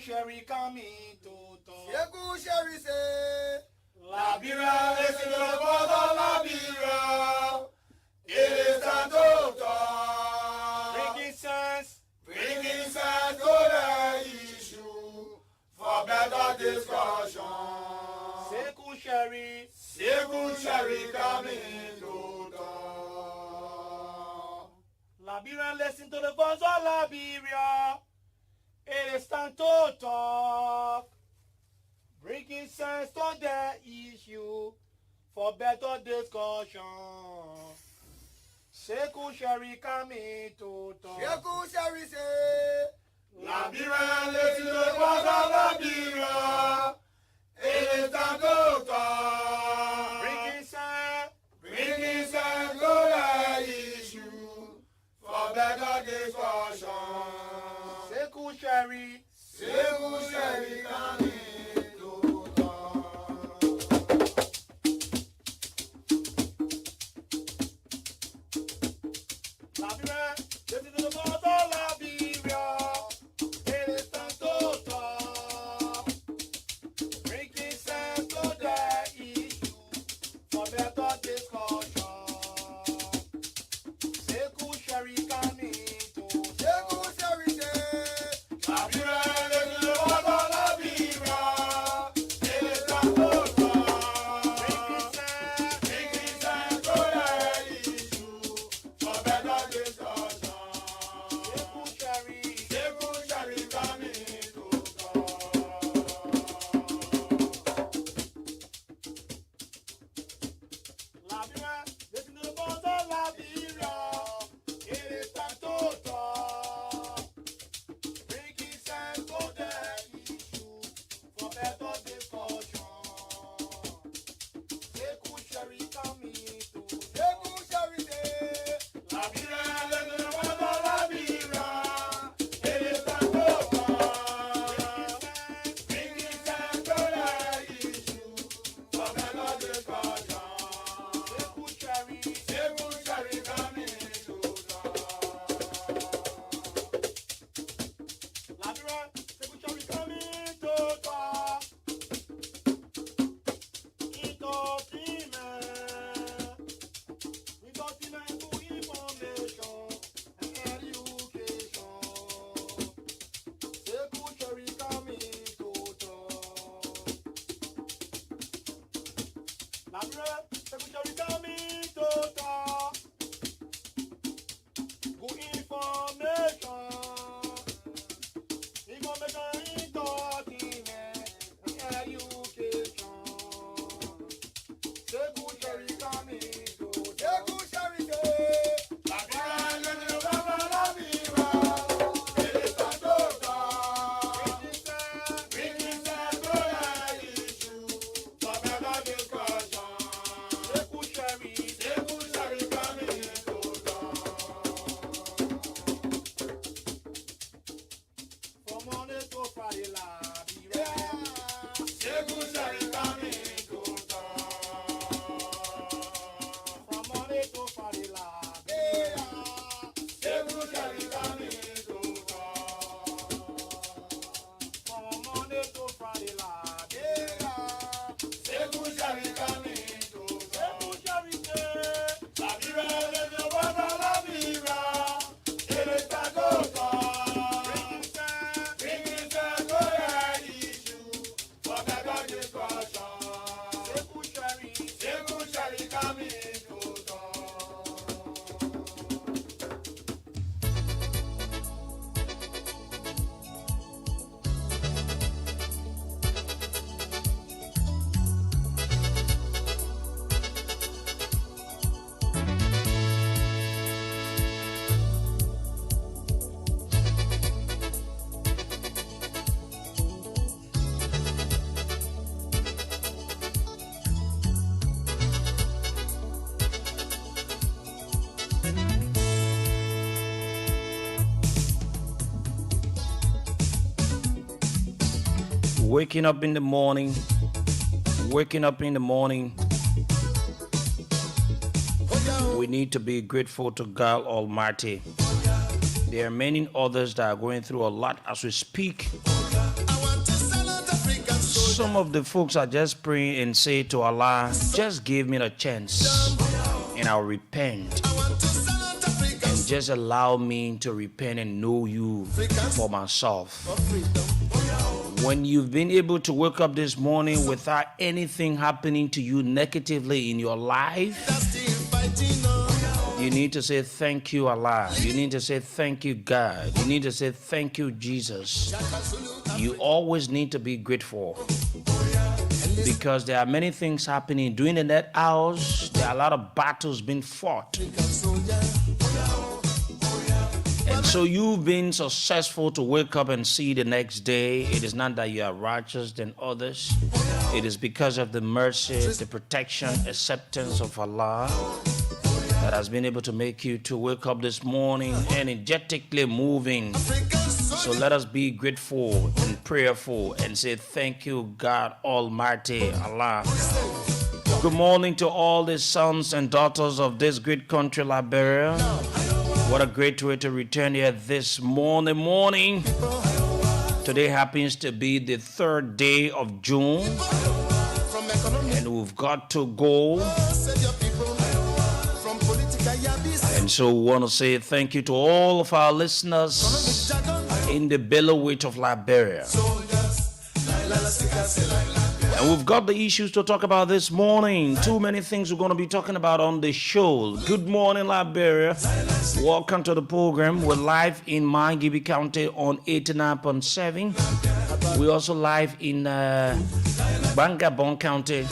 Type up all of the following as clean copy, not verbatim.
Sherry coming to talk. Seku Sherry say, Liberia is in the border, Liberia. It is time to talk. Bringing sense to the issue for better discussion. Seku Sherry coming to talk. Liberia, listen to the voice of Liberia. It is time to talk. Bringing sense to the issue for better discussion. Seku Sherry coming to talk. Seku Sherry say, Liberia, listen to the voice of Liberia. It is time to talk. Bringing sense to the issue for better discussion. Seku Sherry coming to talk. Liberia, listen to the voice of Liberia. It is time to talk. Bringing sense to the issue for better discussion. Seku Sherry coming to talk. Seku Sherry say, Liberia, listen to the voice of Liberia. It is time to talk. Bringing sense to the issue for better discussion. Seku Sherry coming to talk. Liberia, listen to the voice of Liberia. It is time to talk. Bringing sense to the issue for better discussion. Seku Sherry coming to talk. Seku Sherry say, Liberia, listen to the voice of Liberia. It is time to talk. Bringing sense to the issue for better discussion. Seku Sherry coming to talk. Liberia, Seku Sherry coming to talk. Entertainment to information and education. Seku Sherry coming to talk. Liberia, Seku Sherry coming to talk. Good information, entertainment and education. Seku Sherry coming to talk. Seku Sherry say, Liberia, listen to the voice of Liberia. It is time to talk. Bringing sense to the issue for better discussion. Seku Sherry coming to talk. From Monday to Friday, Liberia. Seku Sherry coming to talk. From Monday to Friday, Liberia. Seku Sherry coming to talk. From Monday to Friday, Liberia. Seku Sherry coming to talk. Liberia, listen to the voice of Liberia. It is time to talk. Bringing sense to the issue for better discussion. Seku Sherry coming to talk. Waking up in the morning, we need to be grateful to God Almighty. There are many others that are going through a lot as we speak. Some of the folks are just praying and say to Allah, just give me a chance and I'll repent. And just allow me to repent and know you for myself. When you've been able to wake up this morning without anything happening to you negatively in your life, you need to say thank you, Allah. You need to say thank you, God. You need to say thank you, Jesus. You always need to be grateful because there are many things happening during the net hours. There are a lot of battles being fought. And so you've been successful to wake up and see the next day. It is not that you are righteous than others. It is because of the mercy, the protection, acceptance of Allah that has been able to make you to wake up this morning energetically moving. So let us be grateful and prayerful and say thank you, God Almighty, Allah. Good morning to all the sons and daughters of this great country, Liberia. What a great way to return here this morning. Today happens to be the 3rd day of June, and we've got to go. And so we want to say thank you to all of our listeners in the bailiwick of Liberia. And we've got the issues to talk about this morning. Too many things we're going to be talking about on the show. Good morning, Liberia. Welcome to the program. We're live in Mangibi County on 89.7. We're also live in Bangabon County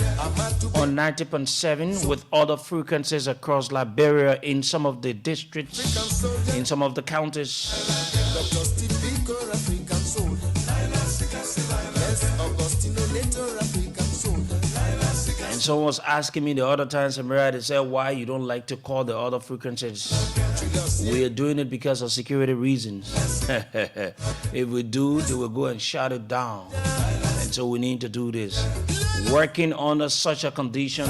on 90.7 with other frequencies across Liberia in some of the districts, in some of the counties. And someone was asking me the other time, Samira, they said, why you don't like to call the other frequencies? We are doing it because of security reasons. If we do, they will go and shut it down. And so we need to do this. Working under such a condition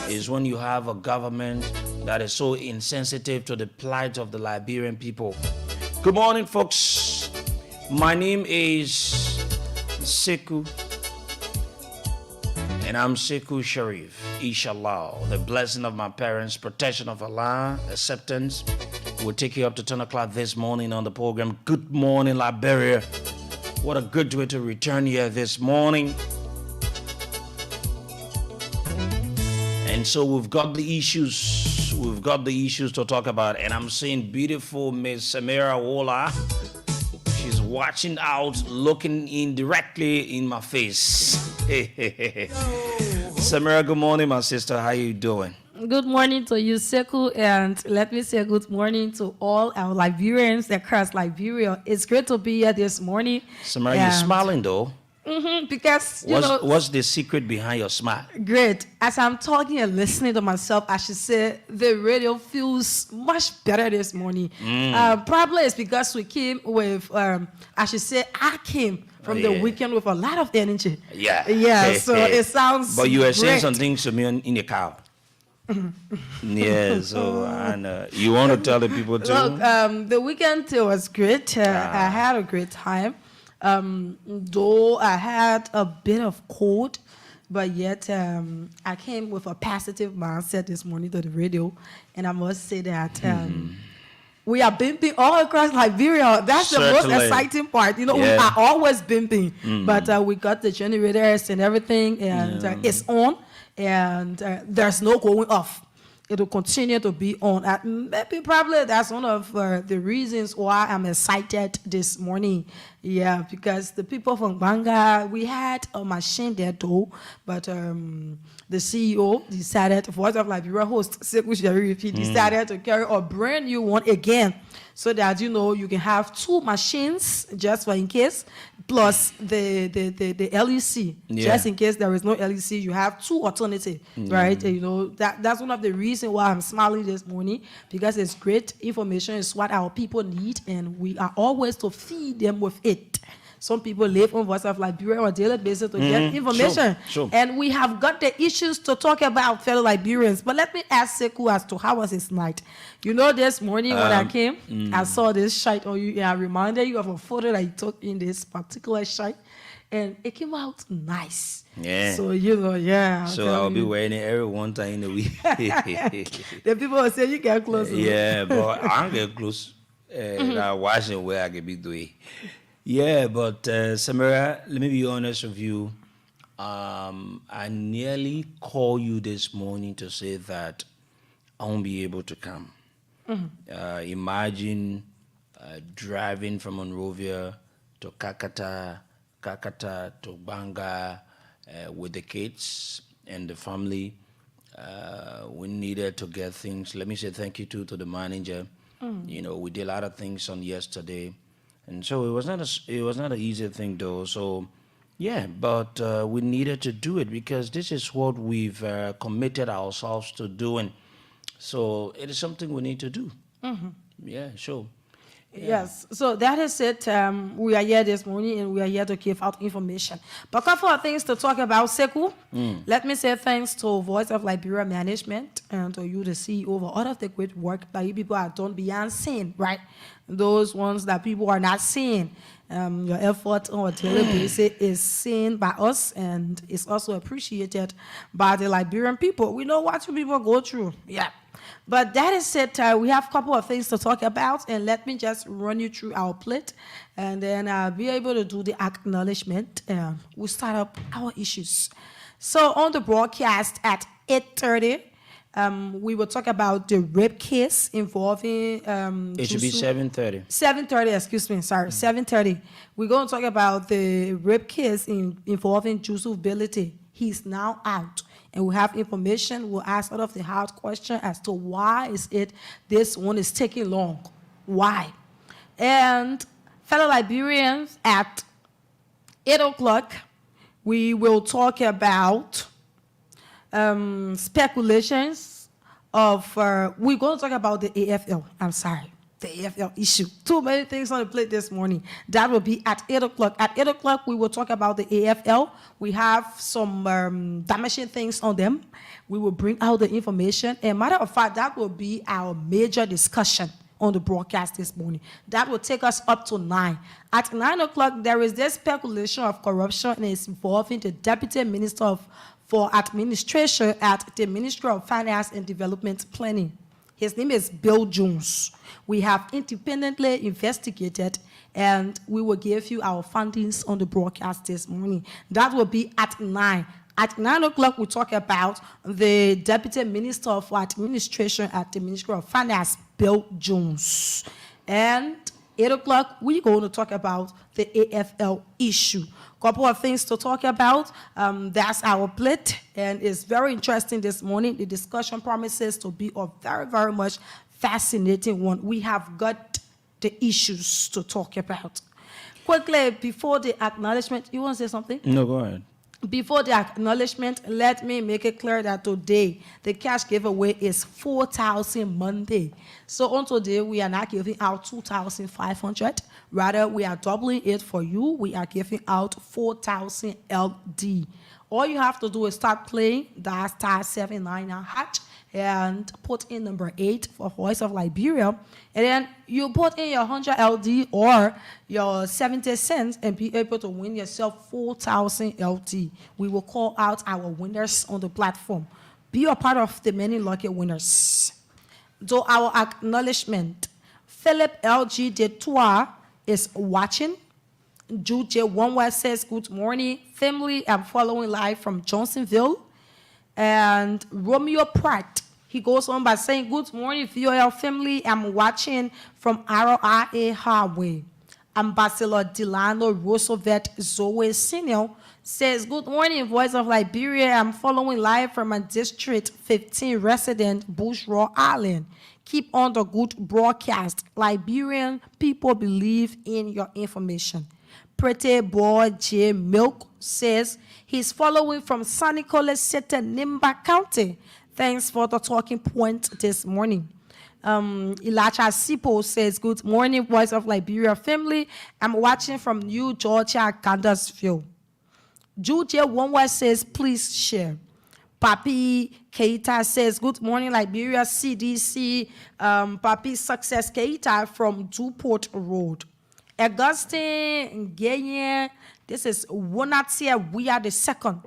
is when you have a government that is so insensitive to the plight of the Liberian people. Good morning, folks. My name is Sekou. And I'm Sekou Sharif, inshallah. The blessing of my parents, protection of Allah, acceptance will take you up to 10 o'clock this morning on the program. Good morning, Liberia. What a good way to return here this morning. And so we've got the issues. We've got the issues to talk about. And I'm seeing beautiful Miss Samira Wola. She's watching out, looking in directly in my face. Samira, good morning, my sister. How you doing? Good morning to you, Sekou, and let me say good morning to all our Liberians across Liberia. It's great to be here this morning. Samira, you're smiling though. Because, what's the secret behind your smile? Great. As I'm talking and listening to myself, I should say the radio feels much better this morning. Probably it's because we came with, I came from the weekend with a lot of energy. Yeah. So it sounds But you were saying great. some things to me in the car. Yeah, so and you want to tell the people too? Look, the weekend was great. I had a great time. Though I had a bit of cold, but yet I came with a positive mindset this morning to the radio, and I must say that we are bimping all across Liberia. That's the most exciting part. We are always bimping, but we got the generators and everything, and it's on, and there's no going off. It will continue to be on. Maybe probably that's one of the reasons why I'm excited this morning. Yeah, because the people from Banga, we had a machine there too, but the CEO decided, Voice of Liberia host, Sekou Sharif, he decided to carry a brand new one again, so that you can have 2 machines just for in case, plus the LEC, just in case there is no LEC, you have 2 alternatives, right? That's one of the reasons why I'm smiling this morning, because it's great information. It's what our people need, and we are always to feed them with it. some people live on Voice of Liberia on a daily basis to get information. Sure. And we have got the issues to talk about, fellow Liberians. But let me ask Sekou as to how was his night. You know, this morning when I came, I saw this shite on you, and I reminded you of a photo that you took in this particular shite. And it came out nice. Yeah. So, you know, yeah. So I'll be wearing it every one time in a week. The people will say, you get close. Yeah, but I don't get close. I watch it where I can be doing. Yeah, but Samara, let me be honest with you. I nearly called you this morning to say that I won't be able to come. Imagine driving from Monrovia to Kakata to Banga with the kids and the family. We needed to get things. Let me say thank you to the manager. You know, we did a lot of things on yesterday, and so it was not an easy thing though. So yeah, but we needed to do it because this is what we've committed ourselves to doing. So it is something we need to do. Yeah, sure. Yes, so that is it. We are here this morning and we are here to give out information. But a couple of things to talk about, Sekou. Let me say thanks to Voice of Liberia Management and to you, the CEO, for all of the great work that you people have done beyond seeing, right? Those ones that people are not seeing. Your effort on a daily basis is seen by us and is also appreciated by the Liberian people. We know what you people go through. Yeah. But that is it. We have a couple of things to talk about, and let me just run you through our plate, and then I'll be able to do the acknowledgement. We'll start up our issues. So on the broadcast at 8:30, we will talk about the rape case involving... it should be 7:30. 7:30, excuse me, sorry, 7:30. We're going to talk about the rape case involving Yusuf Bility. He's now out. And we have information. We'll ask all of the hard question as to why is it this one is taking long. Why? And fellow Liberians, at 8 o'clock, we will talk about speculations of, we're going to talk about the AFL. I'm sorry. The AFL issue. Too many things on the plate this morning. That will be at 8 o'clock. At 8 o'clock, we will talk about the AFL. We have some damaging things on them. We will bring out the information. And matter of fact, that will be our major discussion on the broadcast this morning. That will take us up to 9. At 9 o'clock, there is this speculation of corruption and it's involving the Deputy Minister for Administration at the Ministry of Finance and Development Planning. His name is Bill Jones. We have independently investigated, and we will give you our findings on the broadcast this morning. That will be at 9. At 9 o'clock, we talk about the Deputy Minister for Administration at the Ministry of Finance, Bill Jones. And 8 o'clock, we're going to talk about the AFL issue. Couple of things to talk about. That's our plate, and it's very interesting this morning. The discussion promises to be a very, very much fascinating one. We have got the issues to talk about. Quickly, before the acknowledgement, you want to say something? No, go ahead. Before the acknowledgement, let me make it clear that today the cash giveaway is 4,000 Monday. So on today, we are not giving out 2,500. Rather, we are doubling it for you. We are giving out 4,000 LD. All you have to do is start playing that *799# and put in number 8 for Voice of Liberia. And then you put in your 100 LD or your 70 cents and be able to win yourself 4,000 LD. We will call out our winners on the platform. Be a part of the many lucky winners. So our acknowledgement, Philip LG de Tois is watching. Jude J. One says, good morning, family. I'm following live from Johnsonville. And Romeo Pratt, he goes on by saying, good morning, VOL family. I'm watching from ROIA Highway. Ambassador Delano Roosevelt Zoe Senior says, good morning, Voice of Liberia. I'm following live from a District 15 resident, Bushra Island. Keep on the good broadcast. Liberian people believe in your information. Pretty boy J. Milk says he's following from San Nicolas City, Nimba County. Thanks for the talking point this morning. Ilacha Sipo says, good morning, Voice of Liberia family. I'm watching from New Georgia, Gandasville. Jude Wonwa says, please share. Papi Keita says, good morning, Liberia CDC. Papi Success Keita from Duport Road. Augustine Gayen, this is Wonatia, we are the second.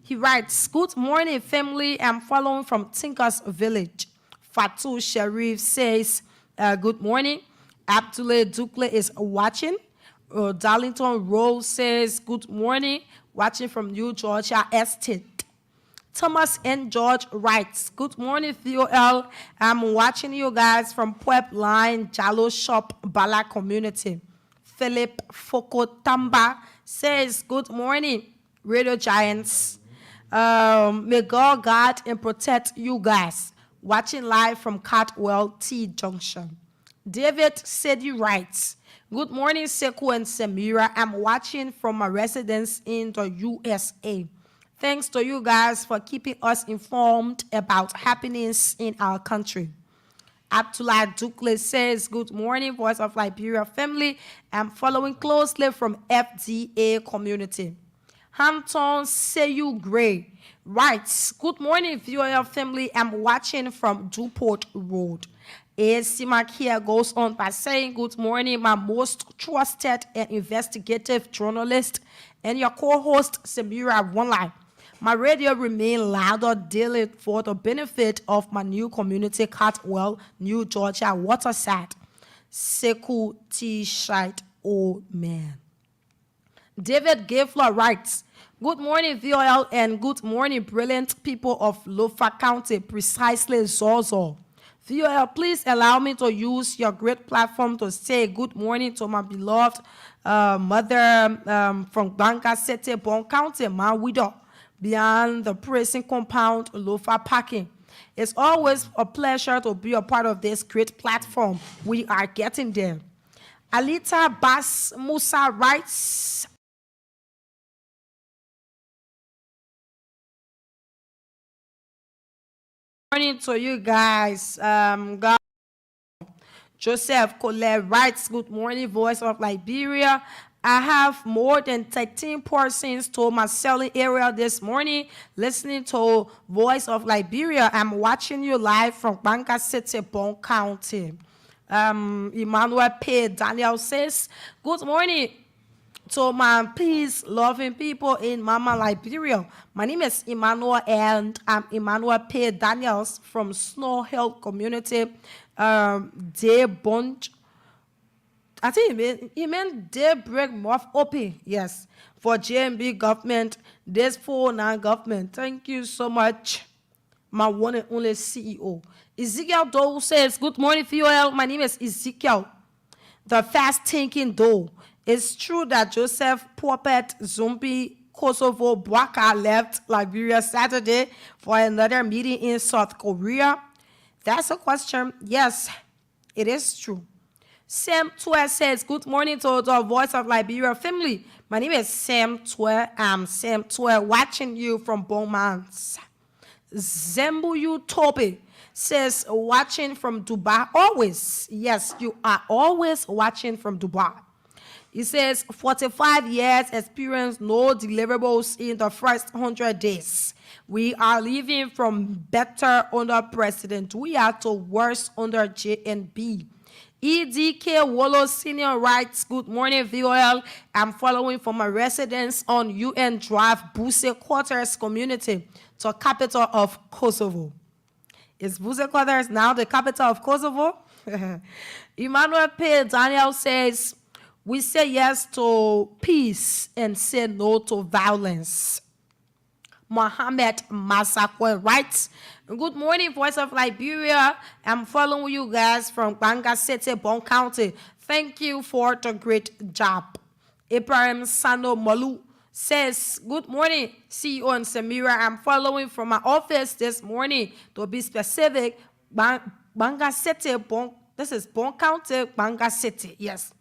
He writes, good morning, family. I'm following from Tinkers Village. Fatou Sharif says, good morning. Abdullah Dukle is watching. Darlington Rose says, good morning. Watching from New Georgia Estate. Thomas N. George writes, good morning, VOL. I'm watching you guys from Pueb Line, Jalo Shop, Bala Community. Philip Fokotamba says, good morning, Radio Giants. May God guard and protect you guys. Watching live from Cartwell T Junction. David Sedi writes, good morning, Sekou and Samira. I'm watching from my residence in the USA. Thanks to you guys for keeping us informed about happenings in our country. Abdullah Dukle says, good morning, Voice of Liberia family. I'm following closely from FDA community. Hampton Seyu Gray writes, good morning, viewer family. I'm watching from Duport Road. Simak here goes on by saying, good morning, my most trusted and investigative journalist and your co-host, Samira One. My radio remain louder daily for the benefit of my new community, Cartwell, New Georgia, Waterside. Sekou T-Shite, old man. David Gayfler writes, good morning, VOL, and good morning, brilliant people of Lofa County, precisely Zozo. VOL, please allow me to use your great platform to say good morning to my beloved mother from Banga City, Bon County, my widow, beyond the prison compound, Lofa Parking. It's always a pleasure to be a part of this great platform. We are getting there. Alita Bas Musa writes, morning to you guys. God. Joseph Colette writes, good morning, Voice of Liberia. I have more than 13 persons to my selling area this morning, listening to Voice of Liberia. I'm watching you live from Banka City, Bon County. Emmanuel P. Daniel says, good morning to my peace-loving people in Mama Liberia. My name is Emmanuel, and I'm Emmanuel P. Daniels from Snow Hill Community, Daybunch. I think he meant Daybreak Moth Opie, yes, for JMB government, this for non-government. Thank you so much, my one and only CEO. Ezekiel Doe says, good morning, VOL. My name is Ezekiel, the fast-thinking Doe. It's true that Joseph Puppet Zombie Kosovo Bwaka left Liberia Saturday for another meeting in South Korea. That's a question. Yes, it is true. Sam Twe says, good morning to the Voice of Liberia family. My name is Sam Twe. I'm Sam Twe, watching you from Beaumont. Zembuyu Tope says, watching from Dubai. Always. Yes, you are always watching from Dubai. He says, 45 years experience, no deliverables in the first 100 days. We are living from better under president. We are to worse under JNB. EDK Wolo Senior writes, good morning, VOL. I'm following from my residence on UN Drive, Buse Quarters community, to capital of Kosovo. Is Buse Quarters now the capital of Kosovo? Emmanuel P. Daniel says, we say yes to peace and say no to violence. Mohammed Masakwe writes, good morning, Voice of Liberia. I'm following you guys from Banga City, Bon County. Thank you for the great job. Ibrahim Sano Malu says, good morning, CEO and Samira. I'm following from my office this morning. To be specific, Banga City, this is Bon County, Banga City, yes.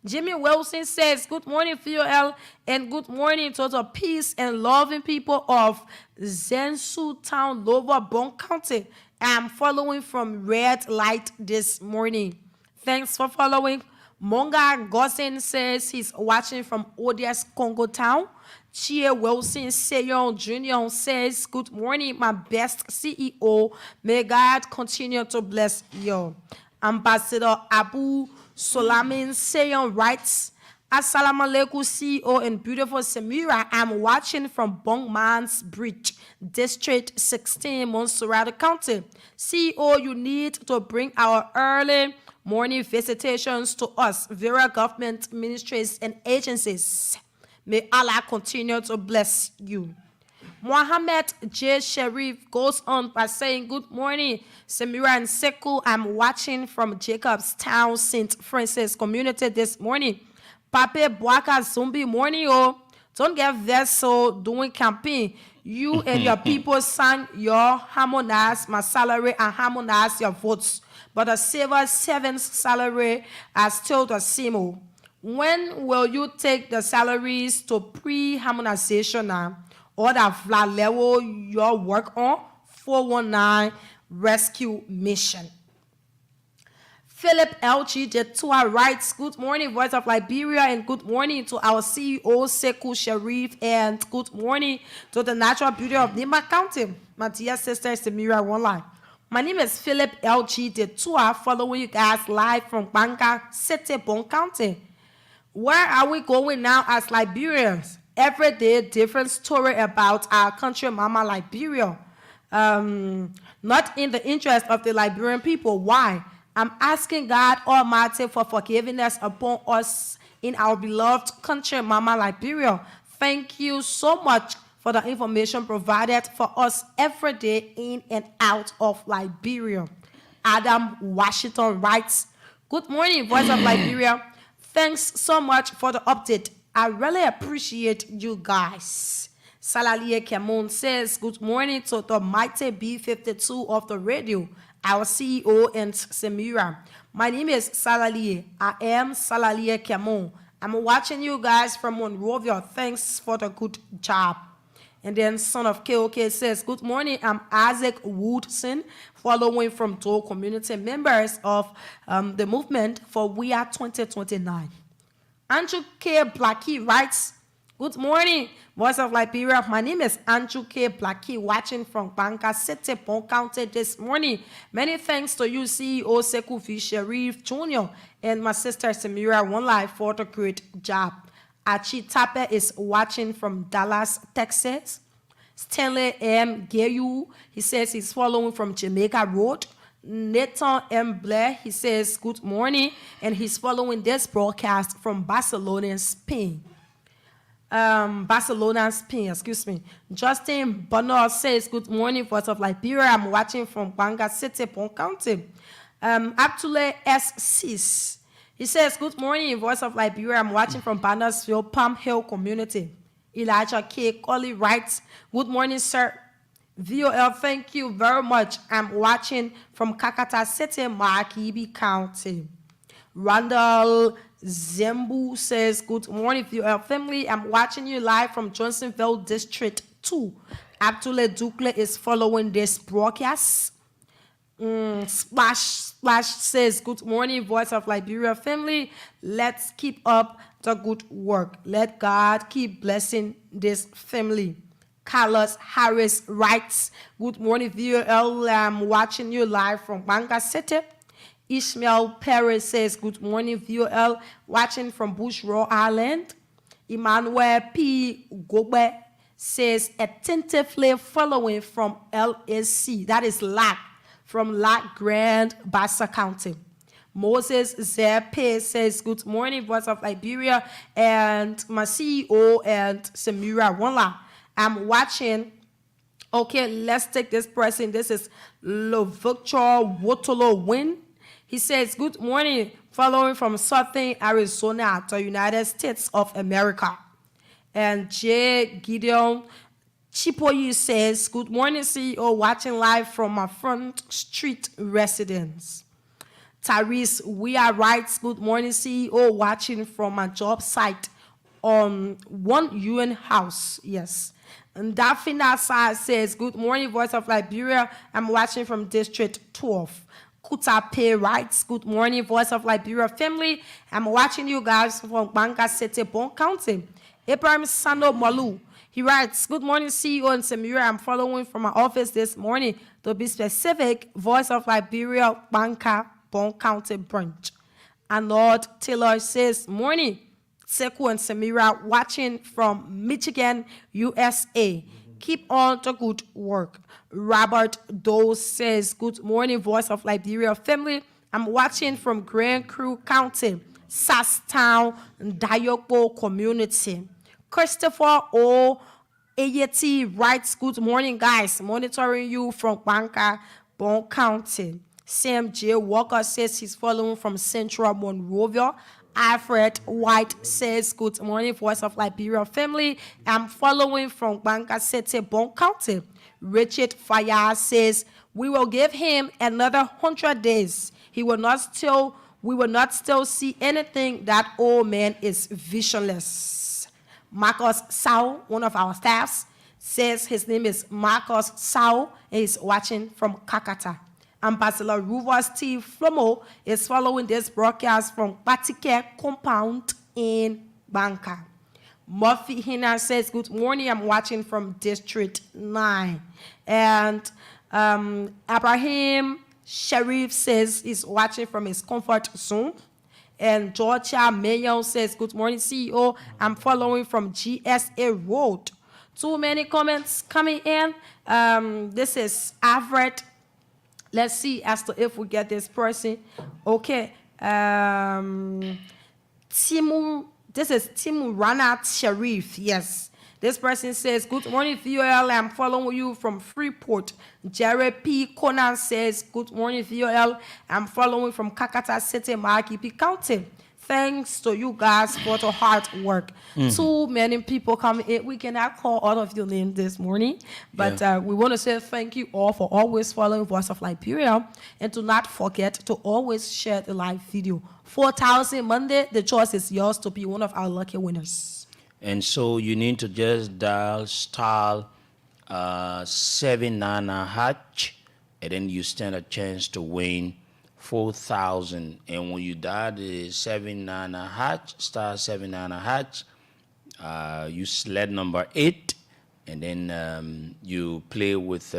Jimmy Wilson says, good morning, VOL, and good morning to the peace and loving people of Zensu Town, Lower Bon County. I'm following from red light this morning. Thanks for following. Monga Gossen says he's watching from ODS Congo Town. Chie Wilson Seyon Jr. says, good morning, my best CEO. May God continue to bless you. Ambassador Abu Solamin Seyon writes, Assalamu alaikum, CEO and beautiful Samira. I'm watching from Bongman's Bridge, District 16, Montserrat County. CEO, you need to bring our early morning visitations to us, various government ministries and agencies. May Allah continue to bless you. Mohammed J. Sharif goes on by saying, good morning, Samira and Sekou. I'm watching from Jacobstown, St. Francis community this morning. Pape Boaka Zumbi morning, oh. Don't get vessel doing campaign. You and your people sign your harmonize my salary and harmonize your votes. But the civil servant's salary are still the same. When will you take the salaries to pre-harmonization now? Or the flat level your work on 419 rescue mission? Philip LG Jetua writes, good morning, Voice of Liberia, and good morning to our CEO, Sekou Sharif, and good morning to the natural beauty of Nima County. My dear sister, Samira Online. My name is Philip LG Jetua, following you guys live from Banga City, Bon County. Where are we going now as Liberians? Every day, different story about our country, Mama Liberia. Not in the interest of the Liberian people. Why? I'm asking God Almighty for forgiveness upon us in our beloved country, Mama Liberia. Thank you so much for the information provided for us every day in and out of Liberia. Adam Washington writes, good morning, Voice of Liberia. Thanks so much for the update. I really appreciate you guys. Salalie Camon says, good morning to the mighty B52 of the radio, our CEO and Samira. My name is Salalie. I am Salalie Camon. I'm watching you guys from Monrovia. Thanks for the good job. And then Son of KOK says, good morning, I'm Isaac Woodson, following from two community members of the movement for We Are 2029. Andrew K. Blackie writes, good morning, Voice of Liberia. My name is Andrew K. Blackie, watching from Banga City, Bon County this morning. Many thanks to you, CEO Sekou V. Sharif Jr. and my sister Samira One Life for the great job. Achi Tape is watching from Dallas, Texas. Stanley M. Gayu, he says he's following from Jamaica Road. Nathan M. Blair, he says good morning, and he's following this broadcast from Barcelona, Spain. Excuse me. Justin Bonner says good morning, Voice of Liberia. I'm watching from Banga City, Bon County. Abdullah S. Sis, he says good morning, Voice of Liberia. I'm watching from Bannersville, Palm Hill community. Elijah K. Colley writes, good morning, sir. VOL, thank you very much. I'm watching from Kakata City, Makibi County. Randall Zembu says, good morning, VOL family. I'm watching you live from Johnsonville District 2. Abdullah Dukle is following this broadcast. Splash says, good morning, Voice of Liberia family. Let's keep up the good work. Let God keep blessing this family. Carlos Harris writes, good morning, VOL. I'm watching you live from Banga City. Ishmael Perez says, good morning, VOL. Watching from Bush Row Island. Emmanuel P. Gobe says, attentively following from LSC. That is LAC, from LAC Grand Bassa County. Moses Zepe says, good morning, Voice of Liberia, and my CEO and Samira Wanla. I'm watching. Okay, let's take this person. This is Lovictor Wotolo Win. He says, good morning, following from Southern Arizona, the United States of America. And J. Gideon Chipoyi says, good morning, CEO, watching live from my Front Street residence. Tyrese We Are writes, good morning, CEO, watching from my job site on one UN house. Yes. And Dafina says, good morning, Voice of Liberia. I'm watching from District 12. Kutape writes, good morning, Voice of Liberia family. I'm watching you guys from Banka City, Bon County. Abraham Sano Malu. He writes, good morning, CEO and Samira. I'm following from my office this morning. To be specific, Voice of Liberia, Banka, Bon County branch. And Lord Taylor says, morning, Seku and Samira watching from Michigan, USA. Keep on the good work. Robert Doe says, good morning, Voice of Liberia family. I'm watching from Grand Crew County, Sasstown, Dayopo community. Christopher O. Ayeti writes, good morning, guys. Monitoring you from Banka, Bon County. Sam J. Walker says he's following from Central Monrovia. Alfred White says, good morning, Voice of Liberia family. I'm following from Banka City, Bon County. Richard Fayard says, we will give him another 100 days. We will not still see anything. That old man is visionless. Marcus Sau, one of our staffs, says his name is Marcus Sau and he's watching from Kakata. Ambassador Rufus T. Flomo is following this broadcast from Batike Compound in Banka. Murphy Hina says, good morning, I'm watching from District 9. And Abraham Sharif says he's watching from his comfort zone. And Georgia Mayon says, good morning, CEO. I'm following from GSA Road. Too many comments coming in. This is Everett. Let's see as to if we get this person. Okay. Timu, this is Timu Ranat Sharif. Yes. This person says, good morning, VOL. I'm following you from Freeport. Jerry P. Conan says, good morning, VOL. I'm following from Kakata City, Markipi County. Thanks to you guys for the hard work. Too many people coming in. We cannot call all of your names this morning, but we want to say thank you all for always following Voice of Liberia, and to not forget to always share the live video. 4,000 Monday, the choice is yours to be one of our lucky winners. And so you need to just dial star 79#, and then you stand a chance to win 4,000. And when you dial the 79#, star 79#, you select number 8, and then you play with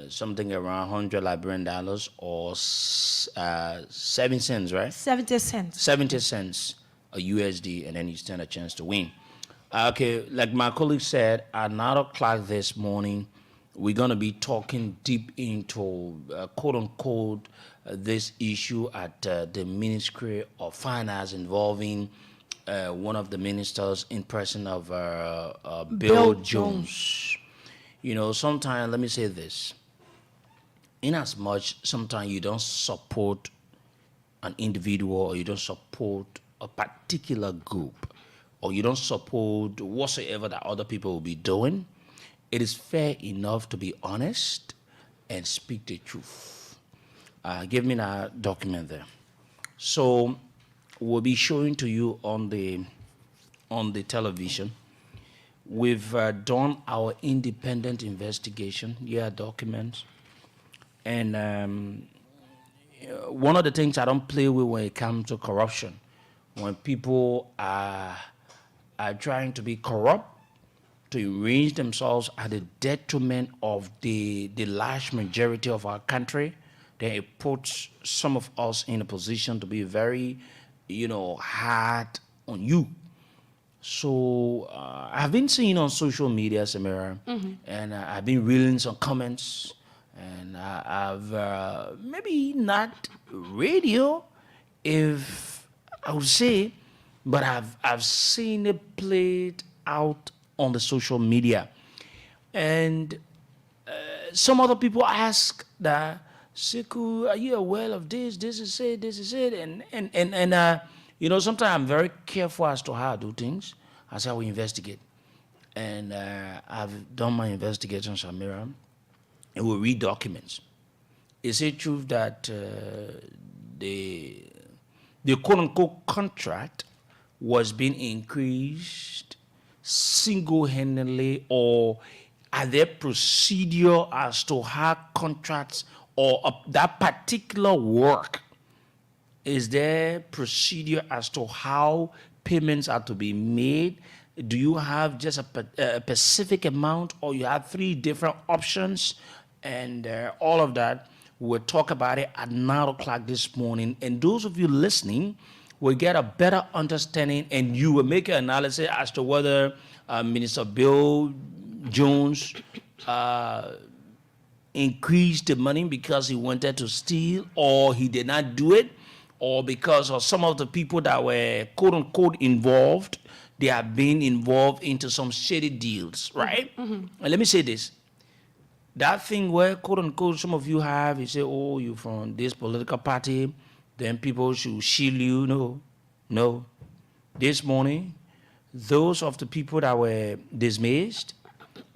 something around 100 Liberian dollars or 7 cents, right? 70 cents. 70 cents. A USD, and then you stand a chance to win. Okay, like my colleague said, at 9 o'clock this morning, we're going to be talking deep into quote-unquote this issue at the Ministry of Finance involving one of the ministers in person of Bill Jones. You know, sometimes, let me say this. In as much, sometimes you don't support an individual or you don't support a particular group, or you don't support whatsoever that other people will be doing, it is fair enough to be honest and speak the truth. Give me that document there. So we'll be showing to you on the television. We've done our independent investigation. Here are documents. And one of the things I don't play with when it comes to corruption, when people are trying to be corrupt, to arrange themselves at the detriment of the large majority of our country, then it puts some of us in a position to be very, hard on you. So I've been seeing on social media, Samira, and I've been reading some comments, and I've maybe not radio, if I would say, but I've seen it played out on the social media. And some other people ask that, Siku, are you aware of this? This is it, this is it. And sometimes I'm very careful as to how I do things, as how we investigate. And I've done my investigation, Samira, and we'll read documents. Is it true that the quote-unquote contract was being increased single-handedly, or are there procedure as to how contracts or that particular work, is there procedure as to how payments are to be made? Do you have just a specific amount, or you have 3 different options? And all of that, we'll talk about it at 9 o'clock this morning. And those of you listening will get a better understanding, and you will make an analysis as to whether Minister Bill Jones increased the money because he wanted to steal, or he did not do it, or because of some of the people that were quote unquote involved, they have been involved into some shady deals, right? And let me say this. That thing where quote unquote some of you have, you say, oh, you from this political party, then people should shield you. No. This morning, those of the people that were dismissed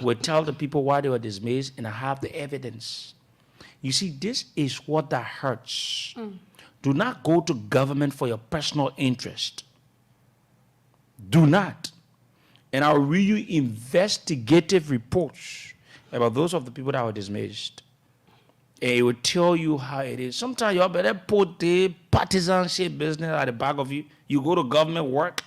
will tell the people why they were dismissed, and I have the evidence. You see, this is what that hurts. Do not go to government for your personal interest. Do not. And I'll read you investigative reports about those of the people that were dismissed. And it will tell you how it is. Sometimes you better put the partisanship business at the back of you. You go to government work,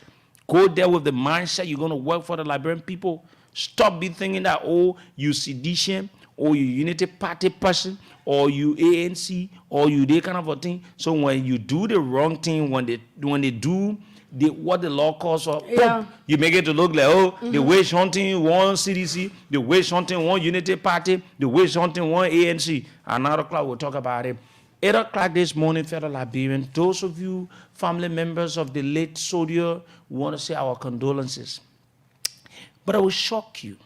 go there with the mindset you're going to work for the Liberian people. Stop be thinking that, oh, you sedition, or you Unity Party person, or you ANC, or you that kind of a thing. So when you do the wrong thing, when they do what the law calls for, you make it to look like, oh, the witch hunting one CDC, the witch hunting one Unity Party, the witch hunting one ANC. At 9 o'clock, we'll talk about it. 8 o'clock this morning, fellow Liberians, those of you family members of the late soldier, we want to say our condolences. But I will shock you.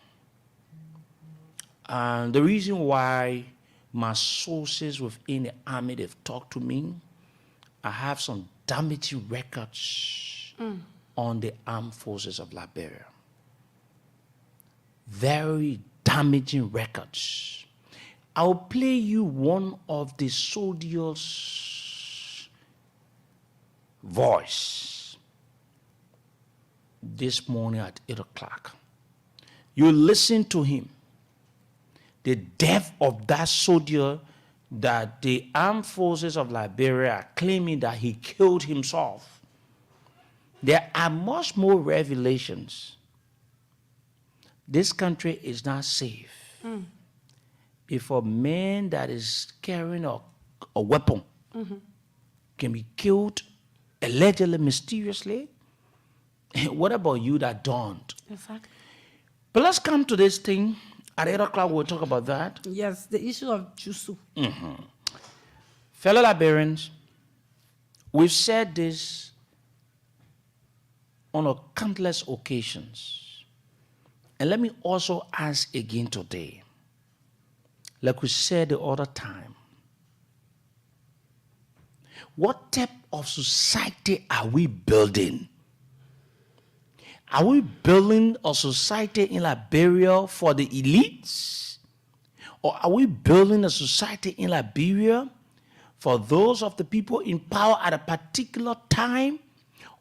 And the reason why my sources within the army, they've talked to me, I have some damaging records on the armed forces of Liberia. Very damaging records. I'll play you one of the soldiers' voice this morning at 8 o'clock. You listen to him. The death of that soldier that the armed forces of Liberia are claiming that he killed himself. There are much more revelations. This country is not safe. If a man that is carrying a weapon can be killed allegedly, mysteriously, what about you that don't? Exactly. But let's come to this thing. At 8 o'clock, we'll talk about that. Yes, the issue of Jusu. Fellow Liberians, we've said this on countless occasions. And let me also ask again today, like we said the other time, what type of society are we building? Are we building a society in Liberia for the elites? Or are we building a society in Liberia for those of the people in power at a particular time?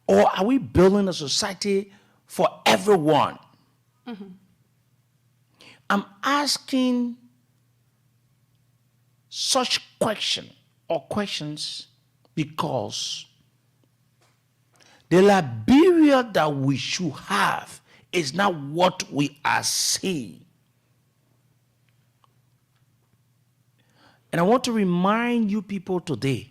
Or are we building a society for everyone? I'm asking such questions because the Liberia that we should have is not what we are seeing. And I want to remind you people today,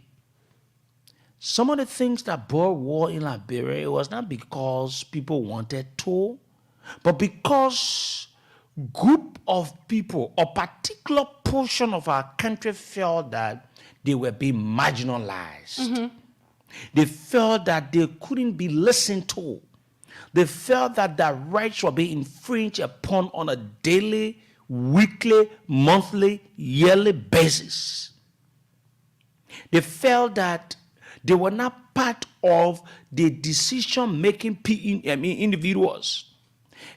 some of the things that brought war in Liberia, it was not because people wanted to, but because group of people, a particular portion of our country felt that they were being marginalized. They felt that they couldn't be listened to. They felt that their rights were being infringed upon on a daily, weekly, monthly, yearly basis. They felt that they were not part of the decision-making individuals.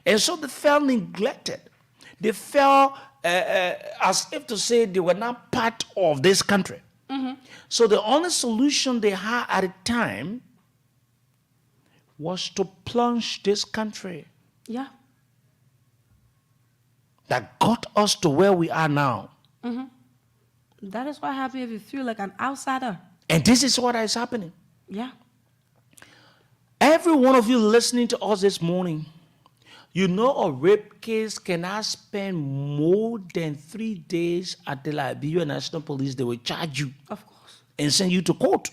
And so they felt neglected. They felt as if to say they were not part of this country. So the only solution they had at the time was to plunge this country Yeah. that got us to where we are now. That is what happens if you feel like an outsider. And this is what is happening. Yeah. Every one of you listening to us this morning, you know a rape case cannot spend more than 3 days at the Liberia National Police. They will charge you Of course. and send you to court.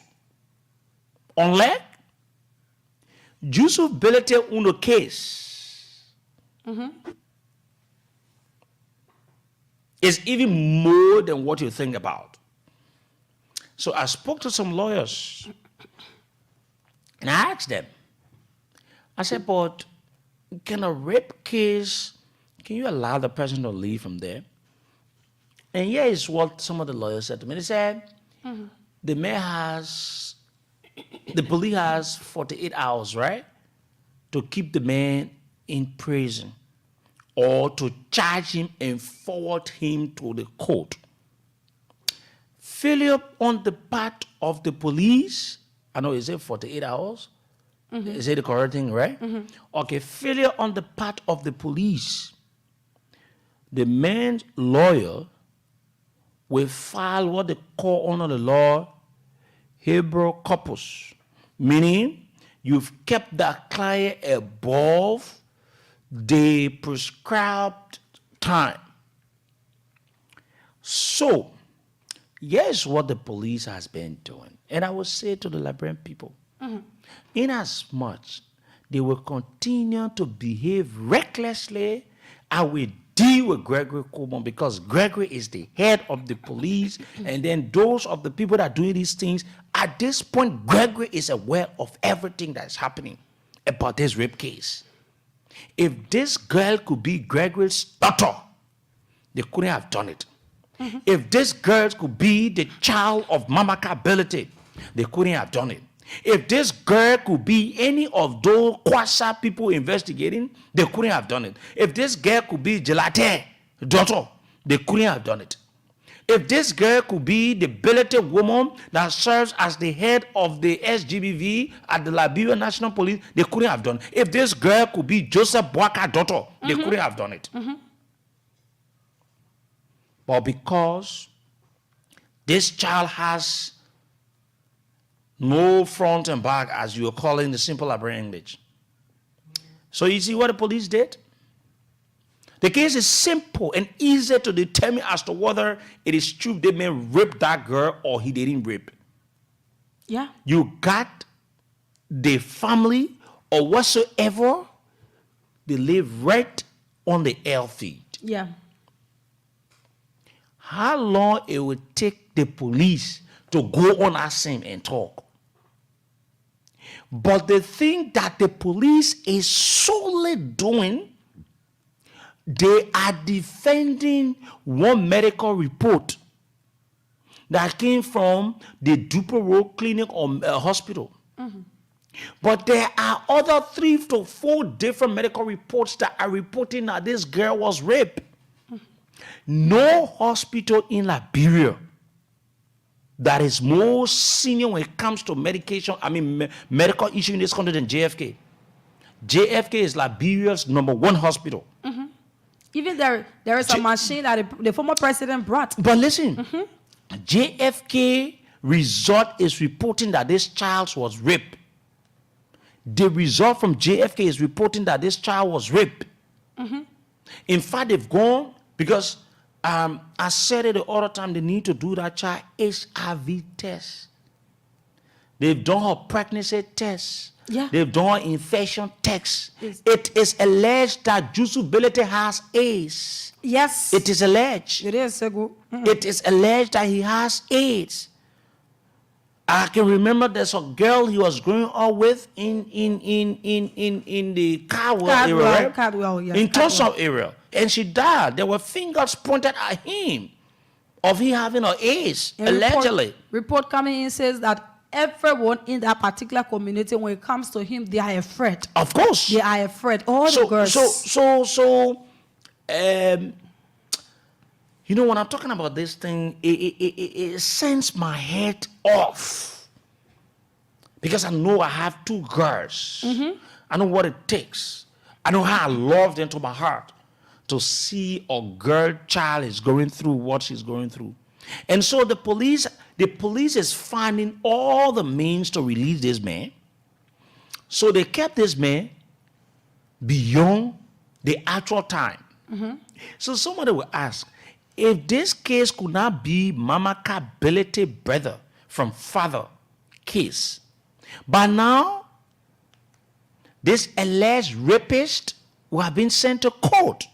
Unless Yusuf Belete Uno case is even more than what you think about. So I spoke to some lawyers and I asked them, I said, but can a rape case, can you allow the person to leave from there? And here is what some of the lawyers said to me. They said, the police has 48 hours, right, to keep the man in prison or to charge him and forward him to the court. Failure on the part of the police, I know, is it 48 hours? Is it the correct thing, right? Okay, failure on the part of the police. The man's lawyer will file what they call under the law Hebrew corpus, meaning you've kept that client above the prescribed time. So, here's what the police has been doing. And I will say to the Liberian people, inasmuch they will continue to behave recklessly, I will deal with Gregory Coburn because Gregory is the head of the police, and then those of the people that are doing these things, at this point, Gregory is aware of everything that's happening about this rape case. If this girl could be Gregory's daughter, they couldn't have done it. If this girl could be the child of Mama Ability, they couldn't have done it. If this girl could be any of those Kwasa people investigating, they couldn't have done it. If this girl could be Gelate daughter, they couldn't have done it. If this girl could be the billeted woman that serves as the head of the SGBV at the Liberia National Police, they couldn't have done it. If this girl could be Joseph Boaka daughter, they couldn't have done it. But because this child has no front and back, as you are calling the simple Liberian English. So you see what the police did? The case is simple and easy to determine as to whether it is true the man raped that girl or he didn't rape. Yeah. You got the family or whatsoever, they live right on the airfield. Yeah. How long it would take the police to go on that scene and talk? But the thing that the police is solely doing, they are defending one medical report that came from the Duper Road Clinic or hospital. But there are other 3 to 4 different medical reports that are reporting that this girl was raped. No hospital in Liberia that is more senior when it comes to medical issue in this country than JFK. JFK is Liberia's #1 hospital. Even there is a machine that the former president brought. But listen, JFK resort is reporting that this child was raped. The result from JFK is reporting that this child was raped. In fact, they've gone because I said it the other time, they need to do that child HIV test. They've done her pregnancy test. Yeah. They've done her infection test. Yes. It is alleged that Yusuf Belete has AIDS. Yes. It is alleged. It is, Segu. It is alleged that he has AIDS. I can remember there's a girl he was growing up with in the Caldwell area, right? Caldwell, yeah. In Tulsa area. And she died. There were fingers pointed at him of he having an AIDS, allegedly. Report coming in says that everyone in that particular community, when it comes to him, they are afraid. Of course. They are afraid. All the girls. You know, when I'm talking about this thing, it sends my head off. Because I know I have 2 girls. I know what it takes. I know how I love them to my heart to see a girl child is going through what she's going through. And so the police is finding all the means to release this man. So they kept this man beyond the actual time. So somebody will ask, if this case could not be Mama Kability brother from father case, but now this alleged rapist will have been sent to court.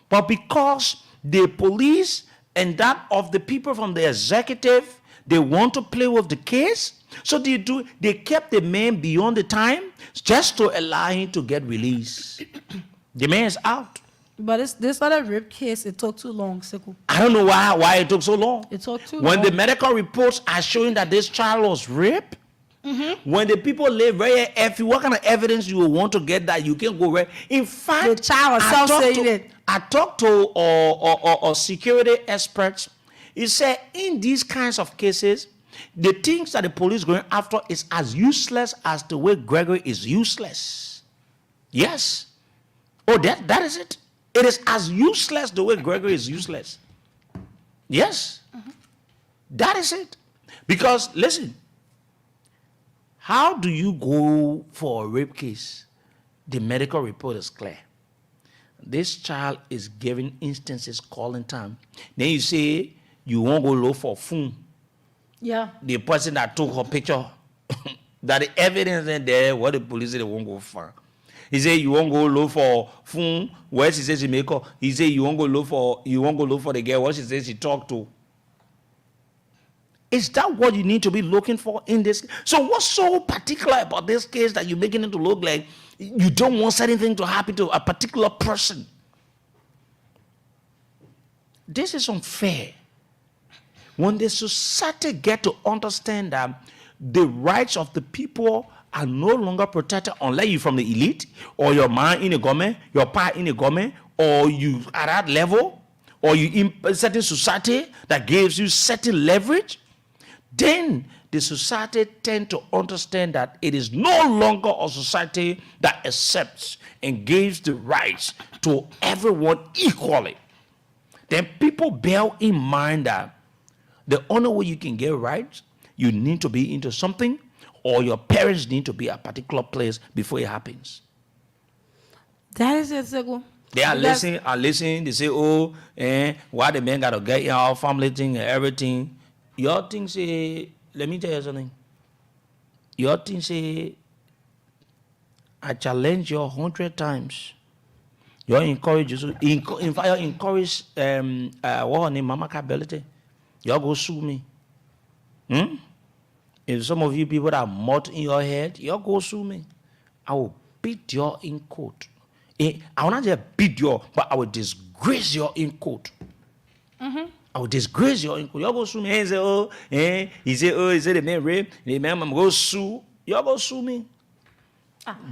But because the police and that of the people from the executive, they want to play with the case, so they kept the man beyond the time just to allow him to get released. The man is out. But this other rape case, it took too long, Sekou. I don't know why it took so long. It took too When long. the medical reports are showing that this child was raped, when the people lay very heavy, what kind of evidence you will want to get that you can go right? In fact, The child herself saying it. I talked to security experts. He said in these kinds of cases, the things that the police going after is as useless as the way Gregory is useless. Yes. Oh, that is it. It is as useless the way Gregory is useless. Yes. That is it. Because, listen, how do you go for a rape case? The medical report is clear. This child is giving instances calling time. Then you say you won't go look for phone. Yeah. The person that took her picture, that the evidence in there, what the police say they won't go for. He said you won't go look for phone. Where she says she make her. He said you won't go look for the girl. What she says she talked to. Is that what you need to be looking for in this? So what's so particular about this case that you're making it to look like you don't want certain thing to happen to a particular person? This is unfair. When the society get to understand that the rights of the people are no longer protected unless you're from the elite or your man in the government, your pa in the government, or you at that level, or you in a certain society that gives you certain leverage, then the society tend to understand that it is no longer a society that accepts and gives the rights to everyone equally. Then people bear in mind that the only way you can get rights, you need to be into something, or your parents need to be at a particular place before it happens. That is it, Sekou. They are listening, they say, oh, why the man gotta get in our family thing and everything. Your thing say, let me tell you something. Your thing say, I challenge you 100 times. You encourage, in fact, you encourage, what her name, Mama Kability. You go sue me. If some of you people that are mud in your head, you go sue me. I will beat you in court. I will not just beat you, but I will disgrace you in court. I will disgrace you in court. You go sue me. He say, the man rape, the man go sue. You go sue me.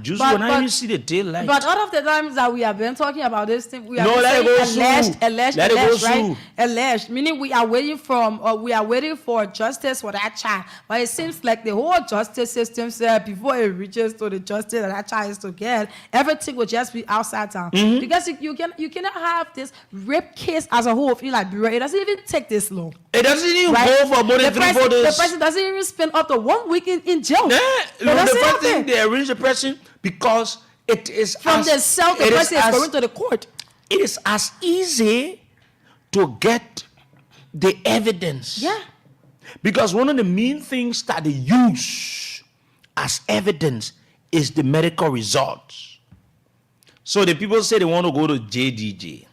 Just when I see the daylight. But all of the times that we have been talking about this thing, we are alleged, right? Alleged, meaning we are waiting for justice for that child. But it seems like the whole justice system said before it reaches to the justice that child is to get, everything will just be outside town. Because you cannot have this rape case as a whole in Liberia. It doesn't even take this long. It doesn't even go for more than 3-4 days. The person doesn't even spend up to 1 week in jail. The first thing they arrange the person because it is from the cell the person is going to the court. It is as easy to get the evidence. Yeah. Because one of the main things that they use as evidence is the medical results. So the people say they want to go to JDJ.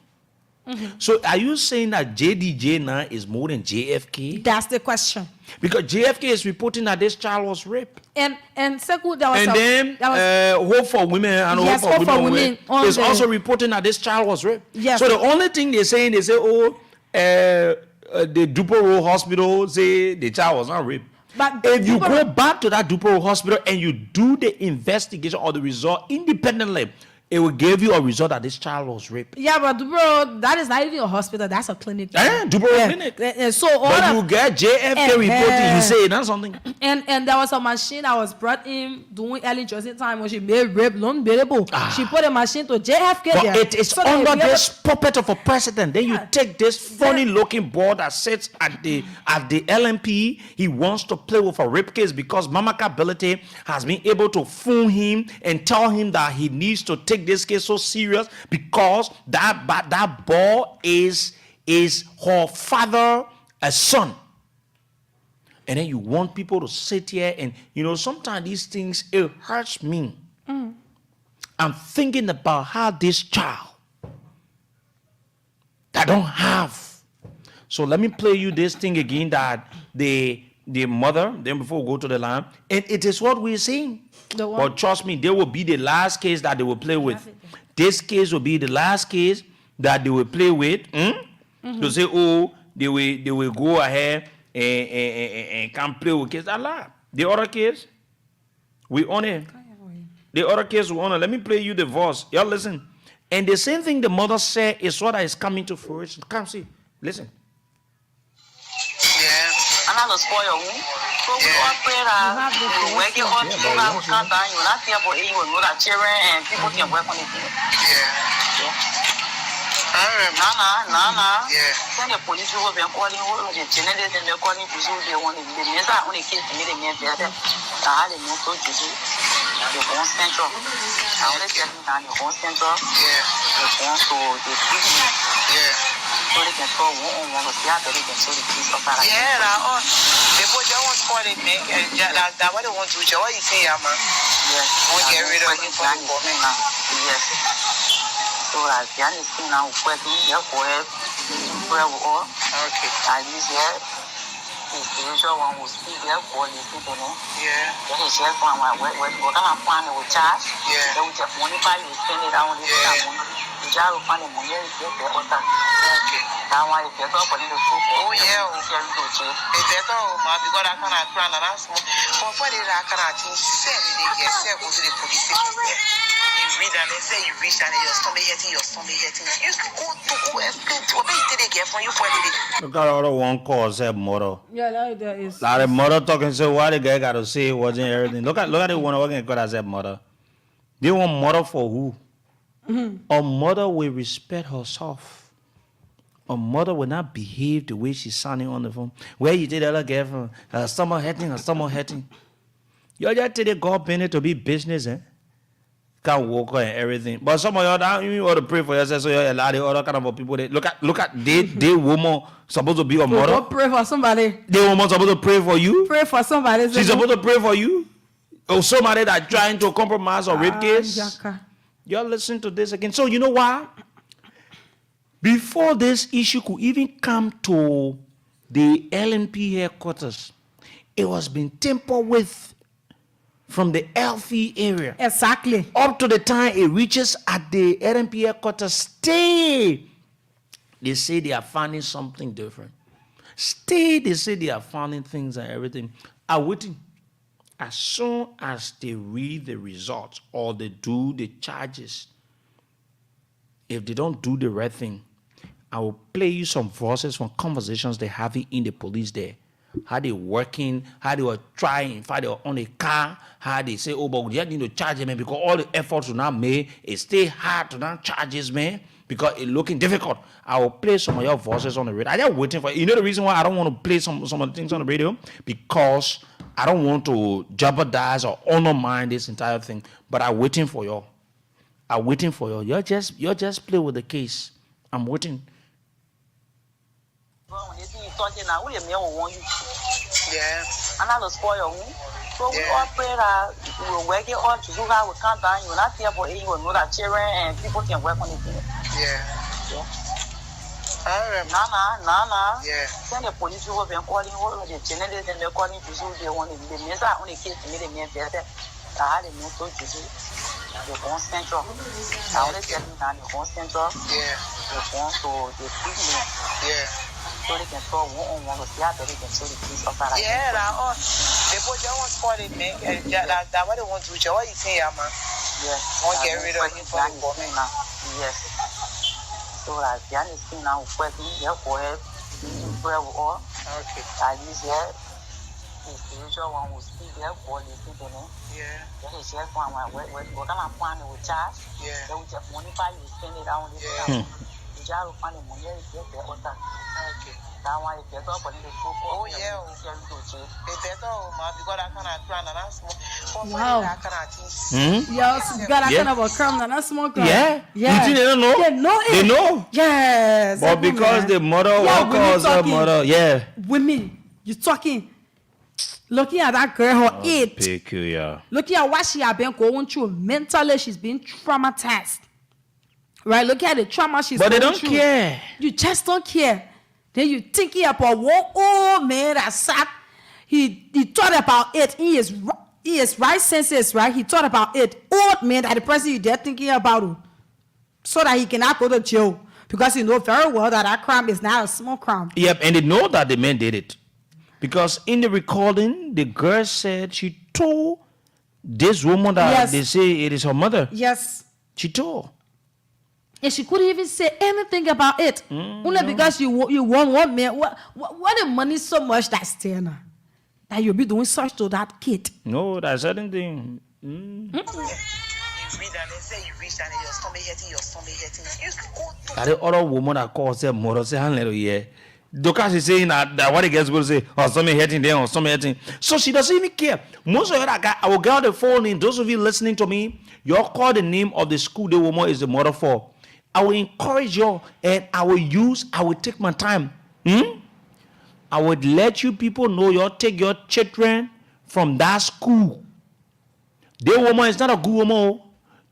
So are you saying that JDJ now is more than JFK? That's the question. Because JFK is reporting that this child was raped. And Sekou, that was Hope for Women and Hope for Women is also reporting that this child was raped. Yes. So the only thing they're saying, they say, the Duporo Hospital say the child was not raped. But if you go back to that Duporo Hospital and you do the investigation or the result independently, it will give you a result that this child was raped. Yeah, but bro, that is not even a hospital. That's a clinic. Dubro clinic. And so all But you get JFK reporting, you say that's something. And there was a machine that was brought in during early Johnson time when she made rape non-bearable. She put a machine to JFK But there. it is so under this puppet of a president. Then you take this funny looking boy that sits at the LMP. He wants to play with a rape case because Mama Ability has been able to fool him and tell him that he needs to take this case so serious because that boy is her father a son. And then you want people to sit here and sometimes these things, it hurts me. I'm thinking about how this child that don't have. So let me play you this thing again that the mother, then before we go to the line, and it is what we're seeing. But trust me, there will be the last case that they will play with. This case will be the last case that they will play with. To say, oh, they will go ahead and can't play with case. Allah. The other case, we own it. The other case, we own it. Let me play you the verse. Y'all listen. And the same thing the mother said is what is coming to fruition. Come see. Listen. Yeah. I'm not going to spoil you. So we all pray that we work it all together. We can't die. You're not here for it. You know that children and people can work on it. Yeah. Nana. Yeah. Send the police over and calling all the generators and they're calling to the one in the mesa only kids to me the men better. I had a new coach to do the constant job. I always get down the constant job. Yeah. The constant to the treatment. Yeah. So they can throw one to see how they can show the piece of that. Yeah, the boy don't want to call it me and that what they want to do. What you say, man? Yes. Won't get rid of it for me now. Yes. So I can see now what we have for it. Okay. I use here. The spiritual one will speak there for the people. Yeah. Then he says, "One, we're gonna find the charge. Yeah. Then we just money by you spend it on this time. The jar will find the money is there for that. Okay. That one is better for the food. Oh yeah. It's better, ma, because I cannot plan and ask me. For the I cannot send it. Yes, go to the police station. You read and they say you reach and your stomach hurting. You go explain to me. They get from you for the day. Look at all the one call said mother. Yeah, that is. Like the mother talking, so why the guy got to say wasn't everything. Look at the one working God as a mother. They want mother for who? A mother will respect herself. A mother will not behave the way she's sounding on the phone. Where you did other girl from her stomach hurting. You just tell the God been to be business, Can't walk and everything. But some of y'all, you ought to pray for yourself. So you're a lot of other kind of people. Look at they woman supposed to be a mother. Go pray for somebody. The woman supposed to pray for you. Pray for somebody. She's supposed to pray for you. Or somebody that trying to compromise or rape case. Y'all listen to this again. So you know why? Before this issue could even come to the LNP headquarters, it was being tampered with from the LP area. Exactly. Up to the time it reaches at the LNP headquarters, stay. They say they are finding something different. Stay, they say they are finding things and everything. Are waiting. As soon as they read the results or they do the charges, if they don't do the right thing, I will play you some voices from conversations they're having in the police there. How they working, how they were trying, in fact, they were on a car, how they say, oh, but we just need to charge them, man, because all the efforts to not make it stay hard to not charge this, man, because it's looking difficult. I will play some of your voices on the radio. I'm just waiting for you. Know the reason why I don't want to play some of the things on the radio? Because I don't want to jeopardize or undermine this entire thing. But I'm waiting for you. I'm waiting for you. You're just play with the case. I'm waiting. Yeah. I'm not spoil you. So we all pray that we will work it all to do how we can't die. You're not here for it. You will know that children and people can work on it. Yeah. Nana. Yeah. Send the police over and calling all the generators and they're calling to do the one in the mesa only kids to me the men better. I had a new coach to do the constant job. I always get down the constant job. Yeah. The constant to the treatment. Yeah. So they can throw one to see how they can show the piece of that. Yeah, the boy don't want to spoil it, man. That what they want to do. What you say, man? Yes. Won't get rid of him for the woman. Yes. So like Jan is saying now working here for it. Or Okay. at least here the usual one will speak there for the people. Yeah. That is here for what kind of plan with charge. Yeah. They will just money you spend it on this. Yeah. The jar will find the money is there for that. Okay. That one is better for the people. Oh yeah. It's better, man, because I cannot plan and I'm small. Wow. I cannot teach. Yes, God, I Yeah. kind of a crumb and a small crumb. Yeah. Yeah. You think they don't know? They know it. They know. Yes. But because the mother Yeah, or when you calls her talking- mother, yeah. Women, you talking. Looking at that girl, her age. Peculiar. Looking at what she has been going through mentally, she's been traumatized. Right? Look at the trauma she's But they going don't through. care. You just don't care. Then you thinking about one old man that sat. He thought about it. He is right senses, right? He thought about it. Old man that the person you there thinking about him, so that he cannot go to jail because he know very well that that crime is not a small crime. Yep, and they know that the man did it. Because in the recording, the girl said she told this woman that Yes. they say it is her mother. Yes. She told. And she couldn't even say anything about it. Only because you want one man. What the money so much that's there now? That you'll be doing such to that kid. No, that's certain thing. You read and they say you reach and your stomach hurting, You go to That the other woman that calls her mother say, "Hello, yeah." Because she's saying that what the girls will say, oh, something hurting there, or something hurting. So she doesn't even care. Most of you that I will get the phone in. Those of you listening to me, you call the name of the school the woman is the mother for. I will encourage you and I will take my time. I would let you people know you take your children from that school. The woman is not a good woman.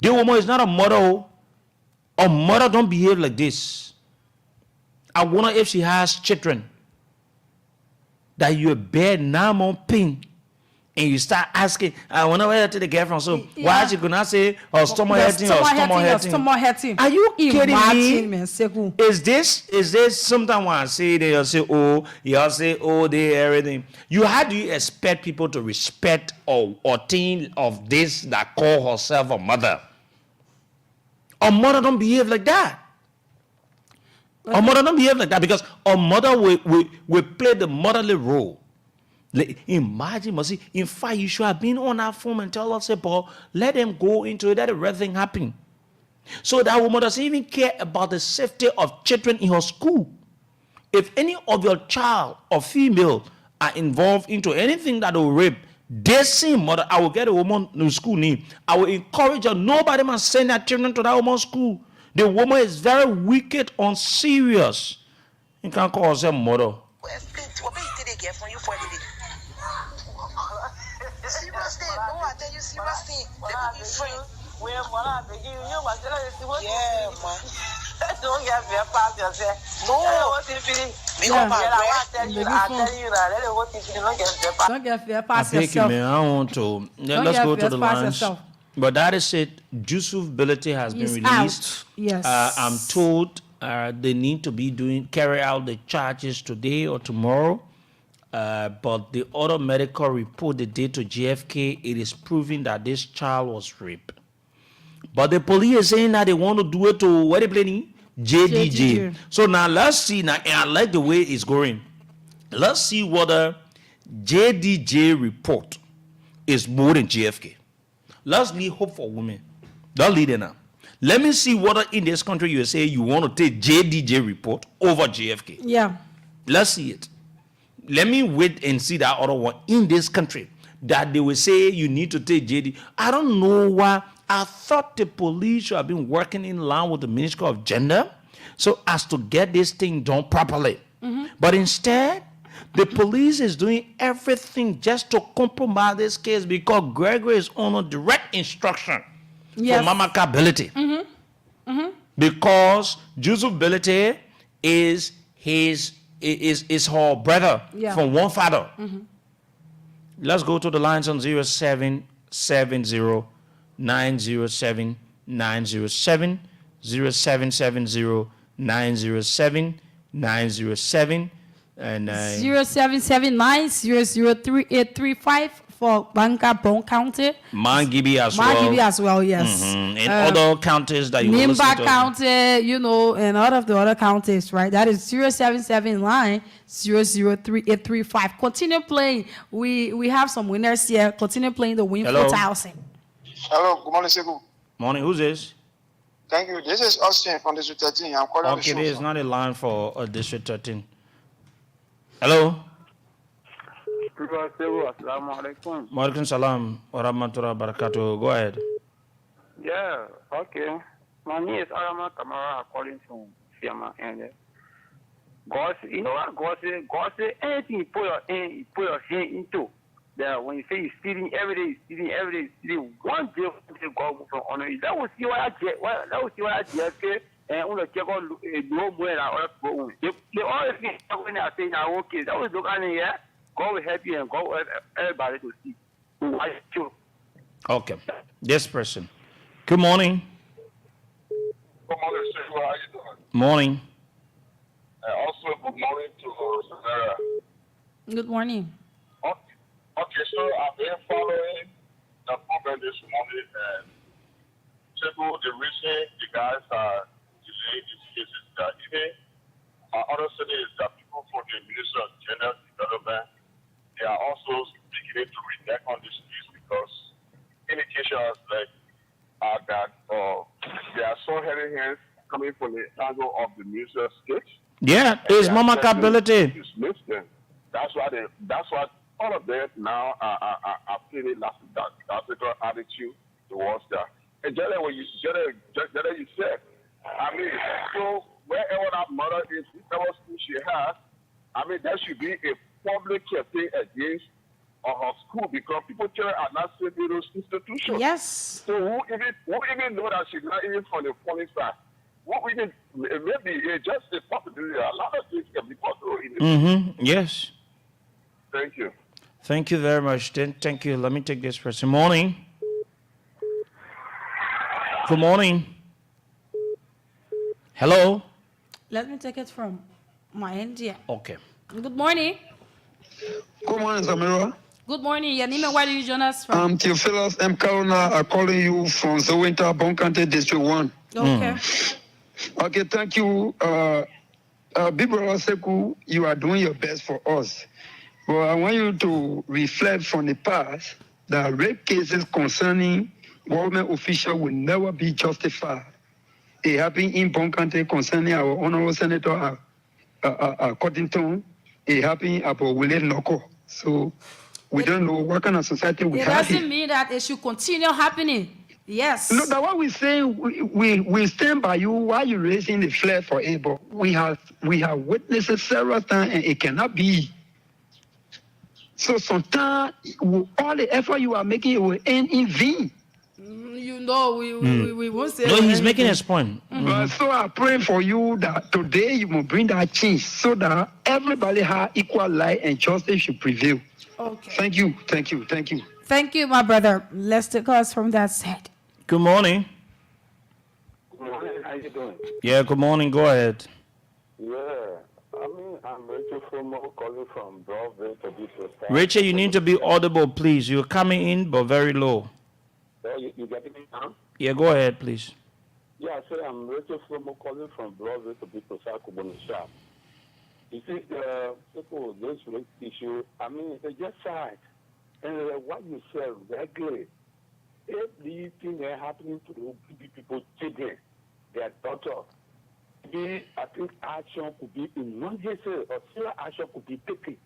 The woman is not a mother. A mother don't behave like this. I wonder if she has children that you bear now more pain and you start asking, I wonder where to the girlfriend. So why she could not say, oh, stomach hurting or stomach hurting? Are you kidding me? Is this sometimes when I say they say, oh, they everything. How do you expect people to respect or think of this that call herself a mother? A mother don't behave like that. A mother don't behave like that because a mother will play the motherly role. Imagine, in fact, you should have been on our phone and tell us, Paul, let them go into it, let the right thing happen. So that woman doesn't even care about the safety of children in her school. If any of your child or female are involved into anything that will rape, they see mother, I will get a woman to school name. I will encourage her. Nobody must send their children to that woman's school. The woman is very wicked, unserious. You can't call herself mother. Seriously, no, I tell you seriously. They will be free. We're more than you must Yeah, man. don't get me apart yourself. No, what if you Because my I breath. tell you that. Let what if you don't get me apart. Don't get fear I past think, yourself. man, I want to. Don't Let's get go to fear the past lines. yourself. But that is it. Yusuf Bility has been He's released. out. Yes. I'm told they need to carry out the charges today or tomorrow. But the other medical report they did to JFK, it is proving that this child was raped. But the police is saying that they want to do it to what they planning? JDJ. So now let's see. Now I like the way it's going. Let's see whether JDJ report is more than JFK. Let's leave hope for women. Don't lead it now. Let me see whether in this country you say you want to take JDJ report over JFK. Yeah. Let's see it. Let me wait and see that other one in this country that they will say you need to take JD. I don't know why. I thought the police should have been working in line with the Ministry of Gender so as to get this thing done properly. But instead, the police is doing everything just to compromise this case because Gregory is on a direct instruction Yes. for Mama Ability. Because Joseph Bility is her brother from one father. Let's go to the lines on 0770 907 907 0770 907 907 and 0779 003 835 for Bankabon County. Mangibi as well. Mangibi as well, yes. And other counties that you will listen Nimba to. County, you know, and all of the other counties, right? That is 077 line 003835. Continue playing. We have some winners here. Continue playing the win Hello. 4,000. Hello, good morning, Sekou. Morning, who's this? Thank you. This is Austin from District 13. I'm calling Okay, the this show. is not a line for District 13. Hello? Assalamu alaikum. Walaikum salam wa rahmatullahi wa barakatuh. Go ahead. Yeah, okay. My name is Arama Kamara calling from Fiamma, and God, you know what God say anything you put your hand into. That when you say you're stealing every day, one day God will honor you. That will see what I get. That will see what I get. Okay, and when the check on no more than other people, they always get when I say now okay. That was look at here. God will help you and God will help everybody to see. I sure. Okay. This person. Good morning. Good morning, sir. How are you doing? Morning. And also, good morning to Sarah. Good morning. Okay, so I've been following the program this morning, and the reason the guys are delaying these cases that even other cities that people from the Ministry of Gender Development, they are also beginning to react on this case because indications like that there are so heavy hands coming from the angle of the Ministry of State. Yeah, it's mama capability. That's what all of them now are feeling that attitude towards that. And Jelle, when you said, I mean, so wherever that mother is, whatever school she has, I mean, that should be a public campaign against her school because people tell her are not safe in those institutions. Yes. So who even know that she's not even from the foreign side? What we can maybe just a possibility. A lot of things can be possible in this. Yes. Thank you. Thank you very much. Thank you. Let me take this person. Morning. Good morning. Hello. Let me take it from my end here. Okay. Good morning. Good morning, Samira. Good morning. Your name and where do you join us from? I'm Theophilus M. Karuna. I'm calling you from Zowinta, Bonkante, District 1. Okay. Okay, thank you. Big Brother Sekou, you are doing your best for us. But I want you to reflect from the past that rape cases concerning government officials will never be justified. It happened in Bonkante concerning our Honorable Senator Cottington. It happened about Willie Noko. So we don't know what kind of society we It have doesn't here. mean that it should continue happening. Yes. No, that's what we say. We stand by you while you're raising the flag for it. But we have witnessed it several times, and it cannot be. So sometimes all the effort you are making it will end in vain. You know, we won't say. No, he's anything. making his point. So I pray for you that today you will bring that change so that everybody has equal life and justice should prevail. Okay. Thank you, thank you, thank you. Thank you, my brother. Let's take us from that side. Good morning. Good morning. How you doing? Yeah, good morning. Go ahead. Yeah. I mean, I'm Rachel Fomo calling from Broadway to be precise. Rachel, you need to be audible, please. You're coming in, but very low. Oh, you getting me now? Yeah, go ahead, please. Yeah, so I'm Rachel Fomo calling from Broadway to be precise. Kubonisha. You see, people, this rape issue, I mean, it's just sad. And what you said regularly, if these things are happening to the people, children, their daughter, I think action could be emergency or serious action could be taken.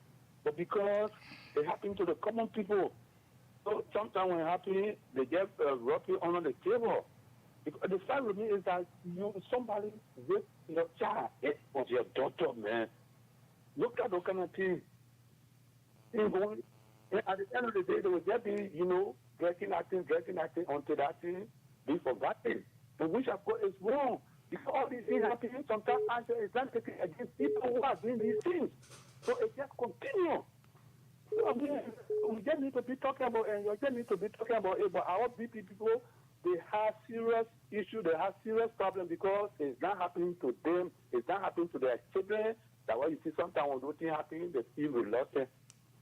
But because it happened to the common people, so sometimes when it happens, they just rub it under the table. Because the sad with me is that somebody with your child, it was your daughter, man. Look at those kind of things. And at the end of the day, they will just be, getting acting until that thing be forgotten. And which of course is wrong. Because all these things happening, sometimes action is not taken against people who are doing these things. So it just continues. So, I mean, we just need to be talking about, and you just need to be talking about it. But our BP people, they have serious issues, they have serious problems because it's not happening to them, it's not happening to their children. That's why you see sometimes when those things happen, they feel reluctant.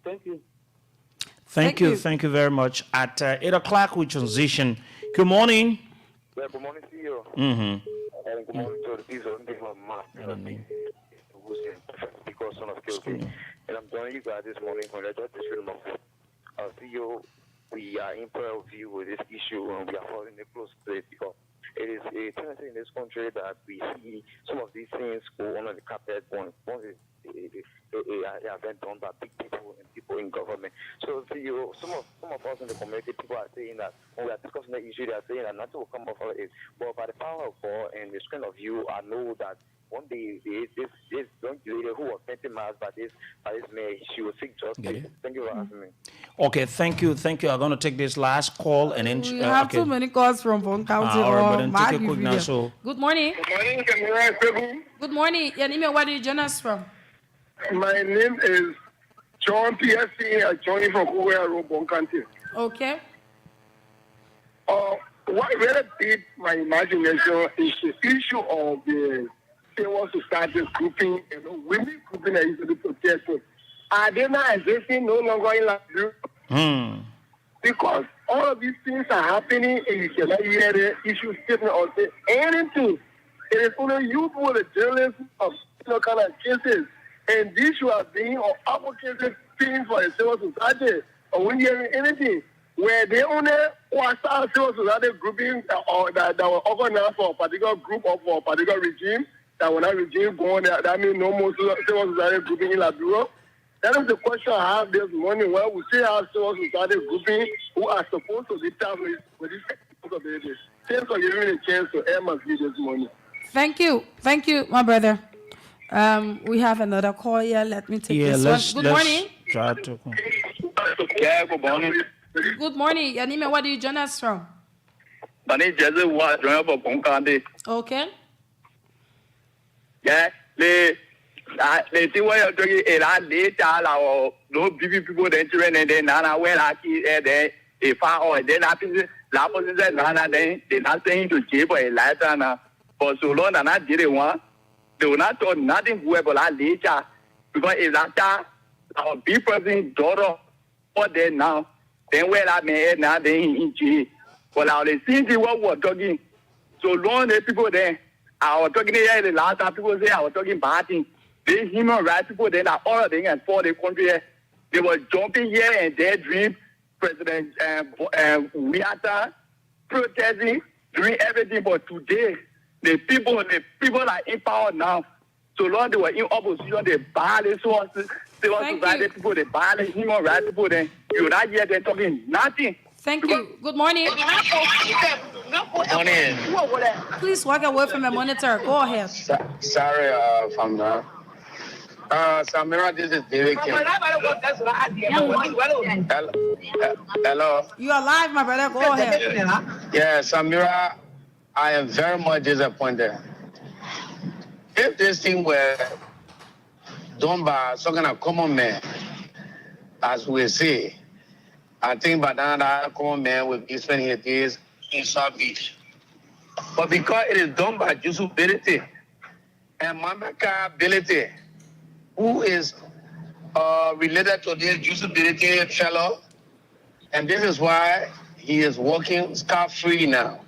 Thank you. Thank you very much. At 8 o'clock, we transition. Good morning. Good morning to you. Mm-hmm. And good morning to the people of because son of Kilby. And I'm joining you guys this morning from the film of CEO. We are in prayer with you with this issue and we are following it close to it because it is a tendency in this country that we see some of these things go on the carpet once they are done by big people and people in government. So CEO, some of us in the community, people are saying that when we are discussing the issue, they are saying that nothing will come off of it. But by the power of God and the strength of you, I know that one day this young lady who was sent miles by this man, she will seek justice. Thank you for asking me. Okay, thank you. I'm going to take this last call and then we have too many calls from Von County. All right, but then take a quick now. So good morning. Good morning. Good morning. Your name, where did you join us from? My name is John PSC. I joined from Kuwait, Bon County. Okay. What really did my imagination is the issue of they want to start this grouping, women grouping that usually protesting. Are they not existing no longer in Liberia? Because all of these things are happening and you cannot hear the issue statement or say anything. It is only you who are the journalists of kind of cases. And this you are being or advocating things for the civil society. Or when you hear anything, where they only want to civil society grouping or that were organized for a particular group or for a particular regime, that when that regime going, that means no more civil society grouping in Liberia. That is the question I have this morning. Where we see our civil society grouping who are supposed to be tasked with this responsibility. Thanks for giving me a chance to air my view this morning. Thank you, my brother. We have another call here. Let me take this one. Good morning. Try to. Yeah, good morning. Good morning. Your name, where do you join us from? My name is Jesse Watt, join from Bon County. Okay. Yeah, they see what you're doing. No people, then children, and then Nana, where I keep there, a far or then I think La Position, Nana, then they're not saying to keep a lighter for so long, and I didn't want. They will not talk nothing whoever later because if that our big person daughter or there now, then where I may now they in jail. But I will see what we're talking. So long the people there. I was talking here the last time people say I was talking bad things. The human rights people then are all of them and for the country. They were jumping here and there dream President Wiata protesting, doing everything. But today the people are in power now. So long they were in opposition, they violate sources, they want to violate people, they violate human rights people, then you're not here, they're talking nothing. Thank you. Good morning. Good morning. Please walk away from the monitor. Go ahead. Sorry, from now. Samira, this is David King. Hello. You are live, my brother. Go ahead. Yeah, Samira, I am very much disappointed. If this thing were done by some kind of common man, as we say, I think by that common man will be spending his days in South Beach. But because it is done by usability and Mamaka ability, who is related to this usability fellow, and this is why he is working scot-free now.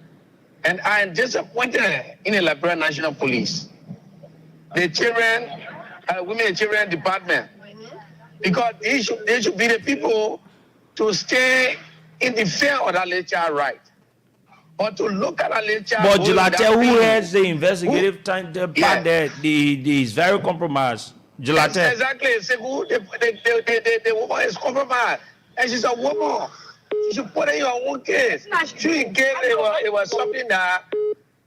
And I am disappointed in the Liberia National Police, the children, women and children department, because they should be the people to stay in the fear of that little child right. But to look at that little child. But Gilate, who has the investigative time, the part there, is very compromised. Gilate. Yes, exactly. The woman is compromised. And she's a woman. You should put in your own case. She gave it was something that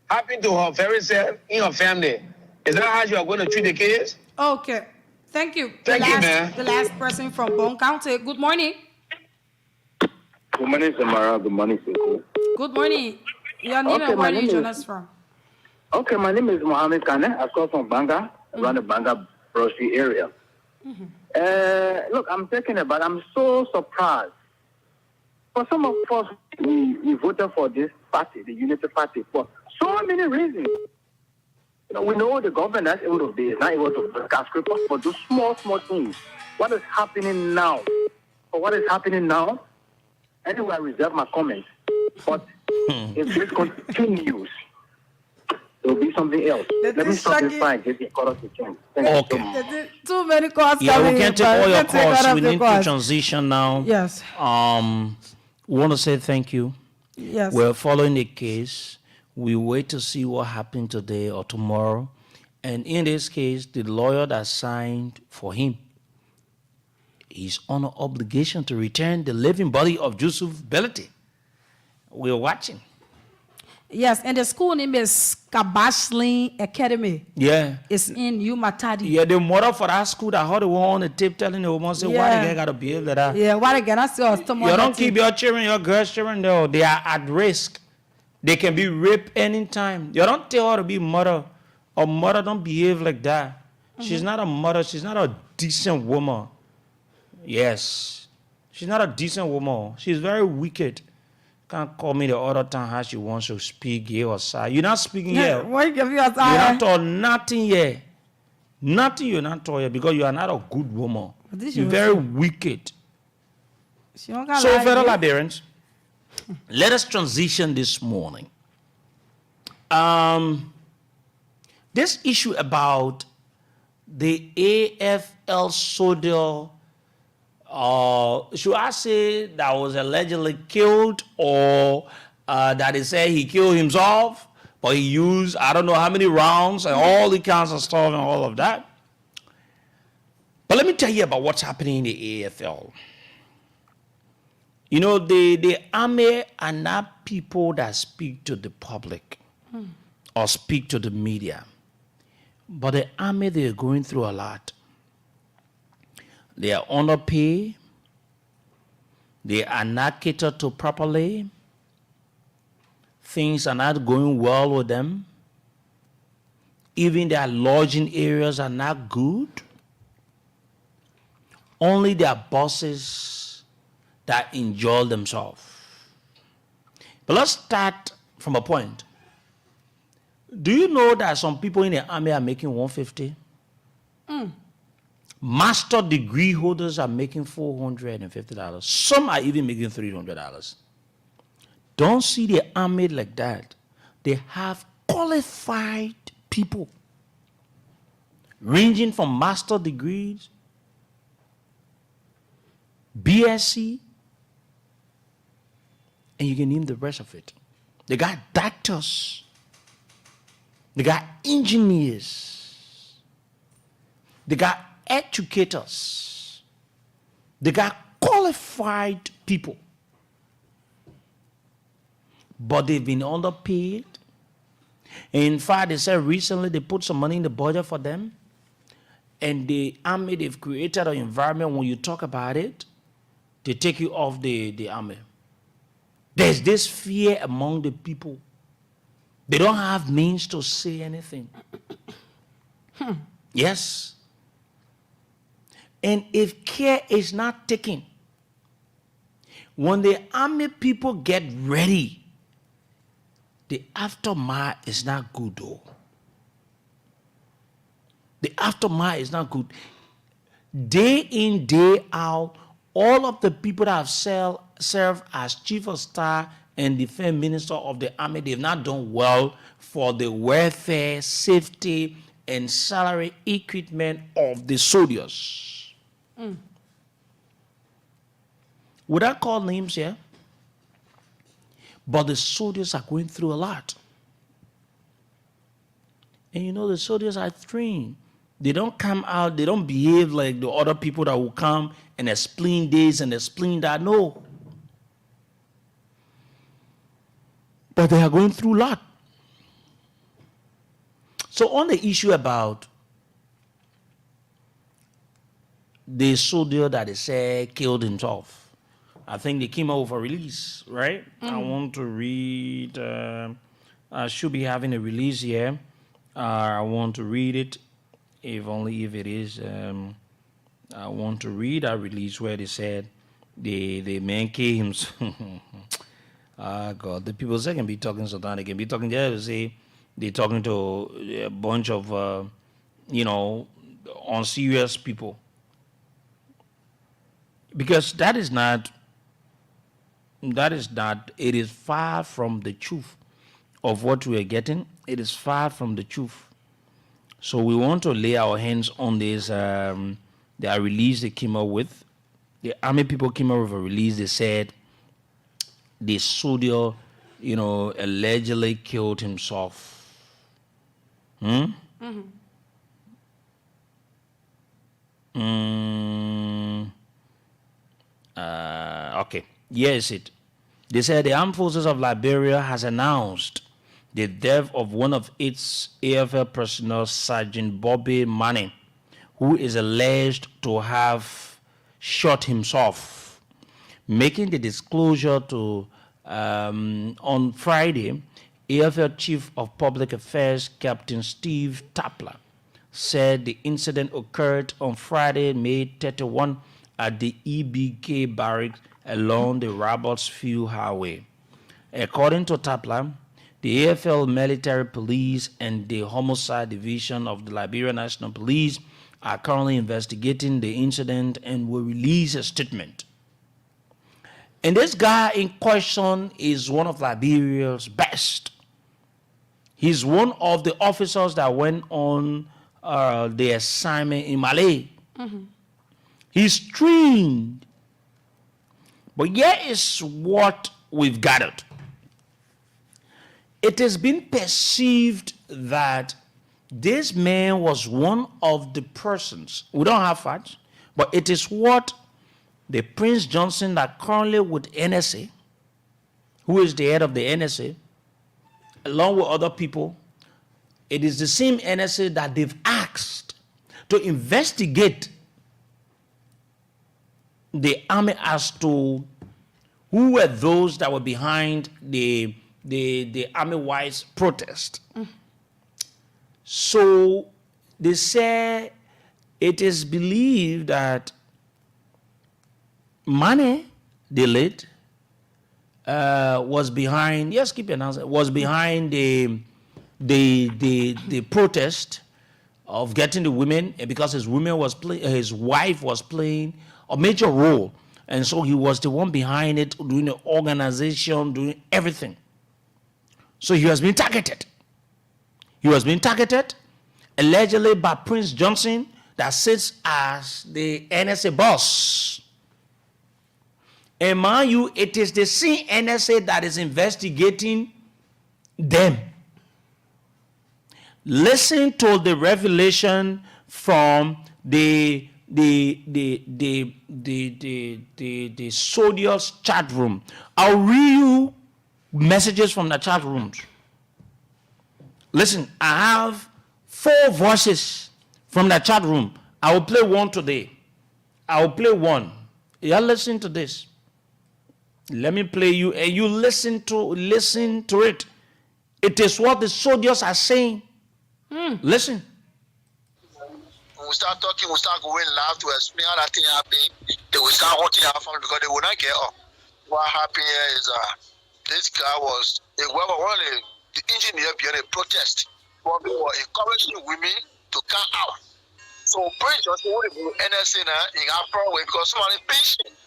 happened to her very self in her family. Is that how you are going to treat the case? Okay. Thank you. Thank you, man. The last person from Bon County. Good morning. Good morning, Samara. Good morning, Seko. Good morning. Your name and where do you join us from? Okay, my name is Mohammed Kane. I come from Banga, around the Banga Brosi area. Look, I'm talking about, I'm so surprised. For some of us, we voted for this party, the Unity Party, for so many reasons. You know, we know the government at the end of the day is not able to broadcast reports for those small things. What is happening now? for what is happening now. Anyway, I reserve my comments. But if this continues, there will be something else. Let me stop this fight. Get the chorus to change. Thank you so much. Too many calls Yeah, coming we can in, take but all your let's take calls. one of We the need to calls. transition now. Yes. We want to say thank you. Yes. We're following the case. We wait to see what happened today or tomorrow. And in this case, the lawyer that signed for him is on an obligation to return the living body of Yusuf Belati. We're watching. Yes, and the school name is Kabashlin Academy. Yeah. It's in Umatadi. Yeah, the mother for that school that heard the one on the tape telling the woman, say, why the guy got to behave like that? Yeah, why the guy not see us tomorrow? You don't keep your children, your girls' children there. They are at risk. They can be raped anytime. You don't tell her to be mother. A mother don't behave like that. She's not a mother. She's not a decent woman. Yes. She's not a decent woman. She's very wicked. Can't call me the other time how she wants to speak here or side. You're not speaking here. Why you give you a You're not talking nothing here. Nothing you're not talking here because you are not a good woman. You're very wicked. So, fellow Liberians, let us transition this morning. This issue about the AFL soldier, should I say that was allegedly killed, or that they say he killed himself, but he used I don't know how many rounds and all the kinds of stuff and all of that. But let me tell you about what's happening in the AFL. You know, the army are not people that speak to the public or speak to the media. But the army, they're going through a lot. They are underpaid. They are not catered to properly. Things are not going well with them. Even their lodging areas are not good. Only their bosses that enjoy themselves. But let's start from a point. Do you know that some people in the army are making $150? Master degree holders are making $450. Some are even making $300. Don't see the army like that. They have qualified people ranging from master degrees, BSc, and you can name the rest of it. They got doctors. They got engineers. They got educators. They got qualified people. But they've been underpaid. In fact, they said recently they put some money in the budget for them. And the army, they've created an environment when you talk about it, they take you off the army. There's this fear among the people. They don't have means to say anything. Yes. And if care is not taken, when the army people get ready, the aftermath is not good though. The aftermath is not good. Day in, day out, all of the people that have served as chief of staff and defense minister of the army, they've not done well for the welfare, safety, and salary equipment of the soldiers. Would I call names here? But the soldiers are going through a lot. And you know, the soldiers are trained. They don't come out, they don't behave like the other people that will come and explain this and explain that. No. But they are going through a lot. So on the issue about the soldier that they say killed himself, I think they came out with a release, right? I want to read, I should be having a release here. I want to read it, if it is. I want to read a release where they said the man killed himself. Ah, God, the people say can be talking sometimes. They can be talking there to say they're talking to a bunch of, unserious people. Because that is not, it is far from the truth of what we are getting. It is far from the truth. So we want to lay our hands on this, the release they came up with. The army people came up with a release. They said the soldier, allegedly killed himself. Okay, here is it. They said the Armed Forces of Liberia has announced the death of one of its AFL personnel, Sergeant Bobby Manning, who is alleged to have shot himself. Making the disclosure to on Friday, AFL Chief of Public Affairs Captain Steve Tapler said the incident occurred on Friday, May 31, at the EBK barracks along the Roberts Field Highway. According to Tapler, the AFL Military Police and the Homicide Division of the Liberia National Police are currently investigating the incident and will release a statement. And this guy in question is one of Liberia's best. He's one of the officers that went on the assignment in Mali. He's trained. But here is what we've gathered. It has been perceived that this man was one of the persons. We don't have facts, but it is what the Prince Johnson that currently with NSA, who is the head of the NSA, along with other people, it is the same NSA that they've asked to investigate the army as to who were those that were behind the army-wide protest. So they say it is believed that Mane, the late, was behind. Yes, keep your announcement. Was behind the protest of getting the women, because his wife was playing a major role, and so he was the one behind it, doing the organization, doing everything. So he has been targeted. He was being targeted allegedly by Prince Johnson that sits as the NSA boss. And mind you, it is the same NSA that is investigating them. Listen to the revelation from the soldiers' chat room. I'll read you messages from the chat rooms. Listen, I have 4 voices from the chat room. I will play one today. I will play one. You listen to this. Let me play you, and you listen to it. It is what the soldiers are saying. Listen. When we start talking, we start going live to explain how that thing happened. They will start hurting our family because they will not get up. What happened here is this guy was one of the engineer behind a protest. But they were encouraging women to come out. So Prince just wanted to do NSA in our way because somebody patient.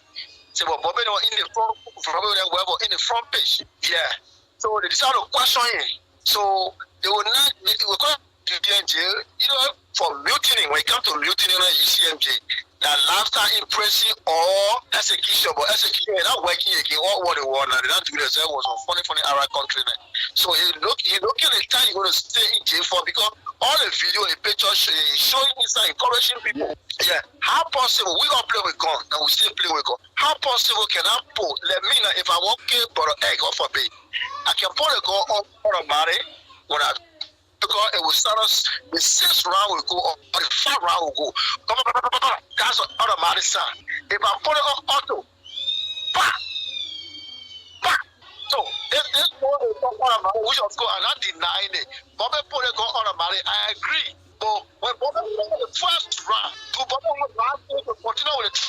So but Bobby in the front page. Yeah. So they decided to question him. So they will call DNJ, for mutiny. When it comes to mutiny on UCMJ, that laughter impressing or execution, but execution is not working again. What they want now, they don't do this. It was a funny Arab country now. So he looking at the time he's going to stay in jail for, because all the video, the pictures showing inside, encouraging people. Yeah, how possible we gonna play with gun and we still play with gun? How possible can I pull? Let me know if I want to put an egg off a bait. I can put a gun on a body when I. Because it will start us, the 6th round will go, or the 5th round will go. That's an automatic sound. If I put it on auto, bah, bah. So, this one will come automatic, which of course I'm not denying it. Bobby put it on automatic, I agree. But when Bobby put the 1st round, Bobby will continue with it.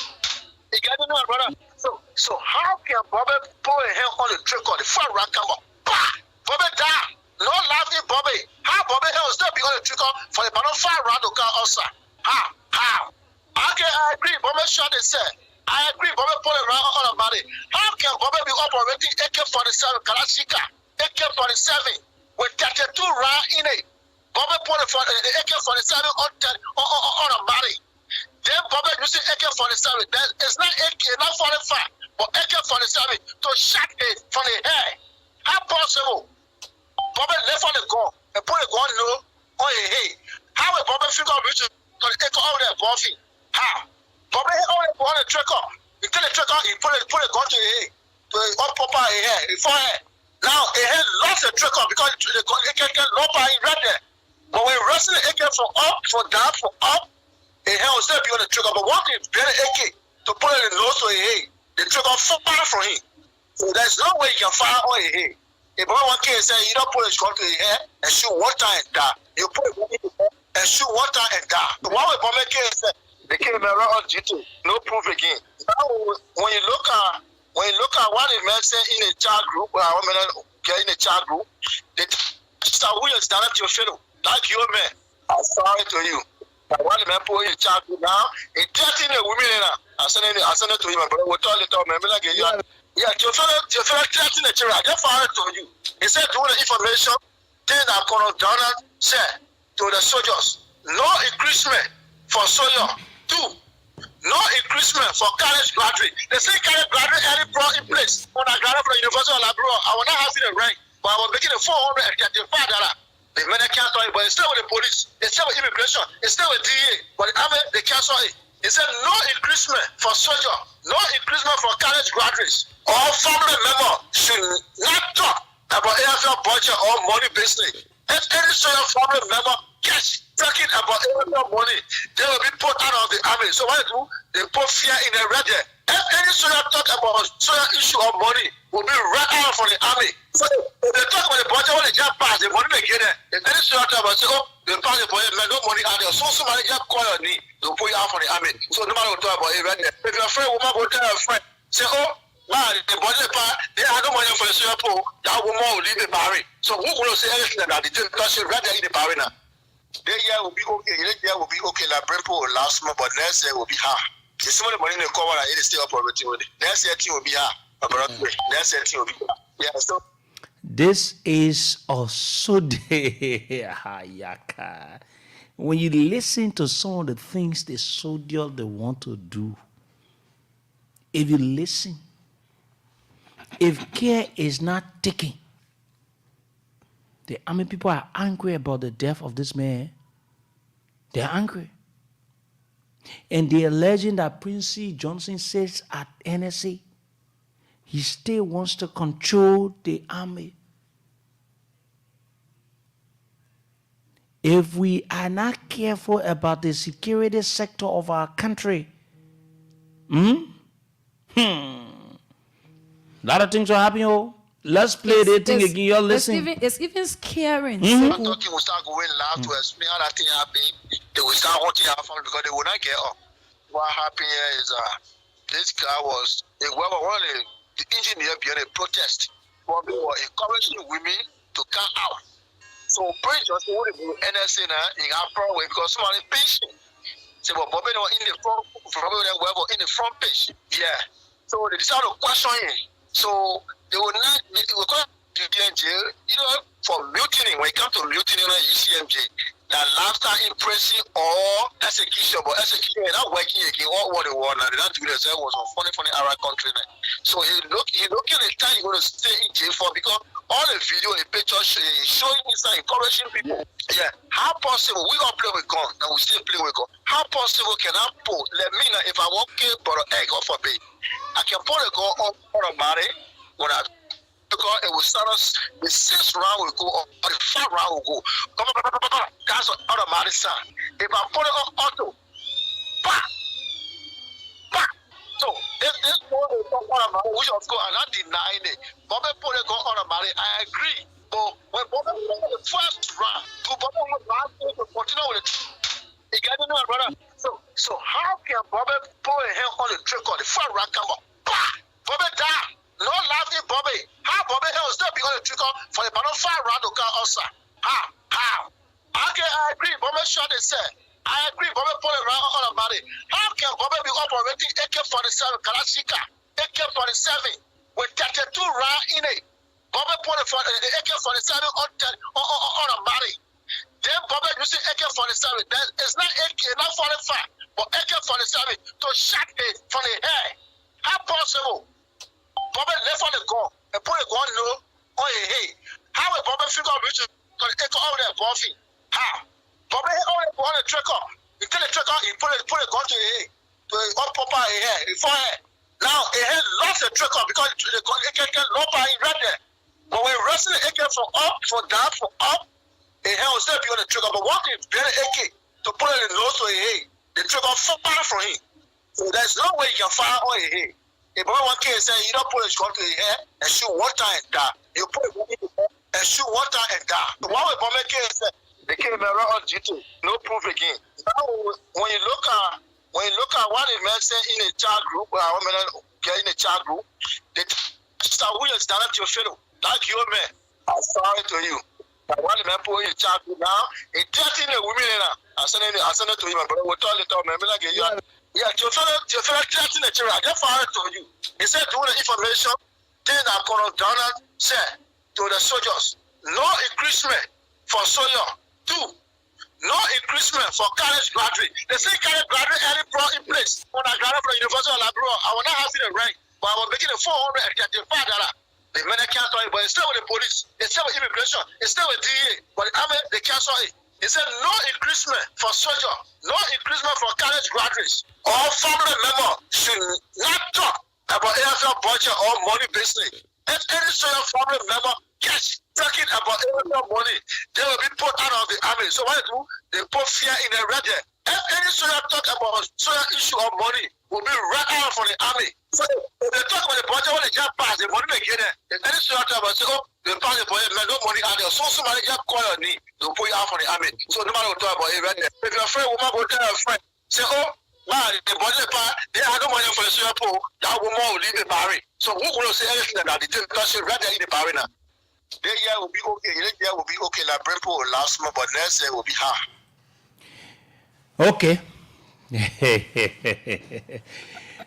You get it, brother? So how can Bobby put a hand on the trigger, the 1st round come up, bah, Bobby die. No laughing Bobby. How Bobby will still be on the trigger for the 5th round to come outside? How? Okay, I agree. Bobby shot it said. I agree, Bobby put around all about it. How can Bobby be operating AK-47 Kalashika, AK-47 with 32 rounds in it? Bobby put the AK-47 on about it. Then Bobby using AK-47. It's not AK, not 45, but AK-47 to shot it from the head. How possible? Bobby left on the gun and put a gun on his head. How will Bobby figure out which is going to echo over there, Buffy? How? Bobby only on the trigger. He tell the trigger, he put a gun to his head, to his upper head, his forehead. Now, he had lost the trigger because the AK can lock by him right there. But when wrestling the AK from up, from down, from up, his hand will still be on the trigger. But once he better AK to put it in the nose to his head, the trigger fire from him. So there's no way you can fire on his head. If one case say you don't put a gun to his head and shoot one time and die, you put it in his head and shoot one time and die. The one with Bobby case say they came around on GT, no proof again. Now when you look at what the man say in a chat group, when I get in a chat group, they start Williams direct your fellow, like your man. I'm sorry to you. But what the man put in the chat group now, he 13 women in there. I send it to him, but we'll tell it to him. Yeah, your fellow 13 the chair. I get fired to you. He said to the information, things that Colonel Donald said to the soldiers, no increasement for soldier. 2, no increasement for college graduate. They say college graduate already brought in place. When I graduated from the University of Liberia, I was not having a rank, but I was making a $435. The men can't it, but it's still with the police, it's still with immigration, it's still with DA, but the army, they cancel it. He said no increasement for soldier, no increasement for college graduates. All family members should not talk about AFL budget or money business. If any soldier family member gets talking about AFL money, they will be put out of the army. So what they do? They put fear in the red there. If any soldier talk about soldier issue of money, will be right out from the army. So if they talk about the budget, when they just pass, the money they get there. If any soldier talk about say, oh, they pass the budget, man, no money out there. So somebody just call your knee, they'll put you out from the army. So nobody will talk about it right there. If your friend woman go tell your friend, say, oh, man, the budget part, they have no money for the soldier pool, that woman will leave the barry. So who will say anything about the because she right there in the barry now? The year will be okay, the year will be okay, like Brempo will last month, but next year will be hard. The some of the money in the cover, it is still operating with it. Next year thing will be hard. Next year thing will be hard. Yeah, so. This is Osode. When you listen to some of the things the soldiers they want to do, if you listen, if care is not taken, the army people are angry about the death of this man. They're angry. And they're alleging that Prince C. Johnson says at NSA, he still wants to control the army. If we are not careful about the security sector of our country, a lot of things will happen, yo. Let's play the thing again. You're listening. It's even scaring. Talking will start going loud to explain how that thing happened. They will start hunting our family because they will not get up. What happened here is this guy was one of the engineer behind a protest. But they were encouraging women to come out. So Prince just wanted to do NSA in our way because somebody patient. So but Bobby in the front page. Yeah. So they decided to question him. So they will call in jail, for mutiny. When it comes to mutiny on UCMJ, that laughter impressing or execution, but execution is not working again. All what they want, and they don't do themselves was on funny Arab country. So he looking at the time you're going to stay in jail for because all the video, the picture showing inside, encouraging people. Yeah, how possible we all play with gun and we still play with gun? How possible can I pull? Let me know if I want to put an egg off a bait, I can put a gun on a body when I. Because it will start us, the 6th round will go, or the 5th round will go. That's an automatic sound. If I put it on auto, bah! So, if this one will go automatic, which of course I'm not denying it. Bobby put it on automatic, I agree. But when Bobby put the 1st round, Bobby will continue with it. You get it, brother? So how can Bobby put a hand on the trick on the 1st round come up? Bah! Bobby die. No laughing Bobby. How Bobby will still be on the trigger for the 5th round to come outside? How? Okay, I agree. Bobby shot they said. I agree, Bobby Paul around all about it. How can Bobby be operating AK-47 Kalashika, AK-47 with 32 rounds in it? Bobby Paul for the AK-47 on about it. Then Bobby using AK-47. It's not AK, not 45, but AK-47 to shot it from the hair. How possible? Bobby left on the gun and put a gun low on his head. How will Bobby figure out which is going to take all that buffing? How? Bobby only on the trigger. He tell the trigger, he put a gun to his head, to his upper head, his forehead. Now his head lost the trigger because the gun AK low by him right there. But when wrestling the AK from up, from down, from up, his head will still be on the trigger. But once he bear the AK to put it in the nose to his head, the trigger fire from him. So there's no way you can fire on his head. If one case say you don't put a gun to his head and shoot one time and die, you put it in his head and shoot one time and die. So why would Bomber case say they came around on G2, no proof again? Now when you look at what the man said in a chat group, when I want get in a chat group, they start Williams down at your fellow, like your man. I'm sorry to you. I want the man put in a chat group now. It's 13 women now. I send it to you, my brother. We'll tell it to me. Like you. Yeah, your fellow 13 the children. I just fired to you. He said to the information, then I Colonel Donald said to the soldiers, no increasement for soldier. 2, no increasement for college graduate. They say college graduate already brought in place. When I graduated from the University of Liberia, I was not having a rank, but I was making a $435. The men can't tell it, but it's still with the police, it's still with immigration, it's still with DA, but the army, they cancel it. He said no increasement for soldier, no increasement for college graduates. All family members should not talk about AFL budget or money business. If any soldier family member gets talking about AFL money, they will be put out of the army. So what they do? They put fear in the red there. If any soldier talk about soldier issue of money, will be right out from the army. So if they talk about the budget when they get passed, the money they get there. If any soldier talk about say, oh, they pass the budget, man, no money out there. So somebody get call your knee, they'll put you out from the army. So no matter what talk about it right there. If your friend woman go tell your friend, say, oh, wow, the budget part, they have no money for the soldier pool, that woman will leave the barry. So who will say anything about the because she right there in the barry now? The year will be okay, the year will be okay, like Brempo last month, but next year will be hard. Okay.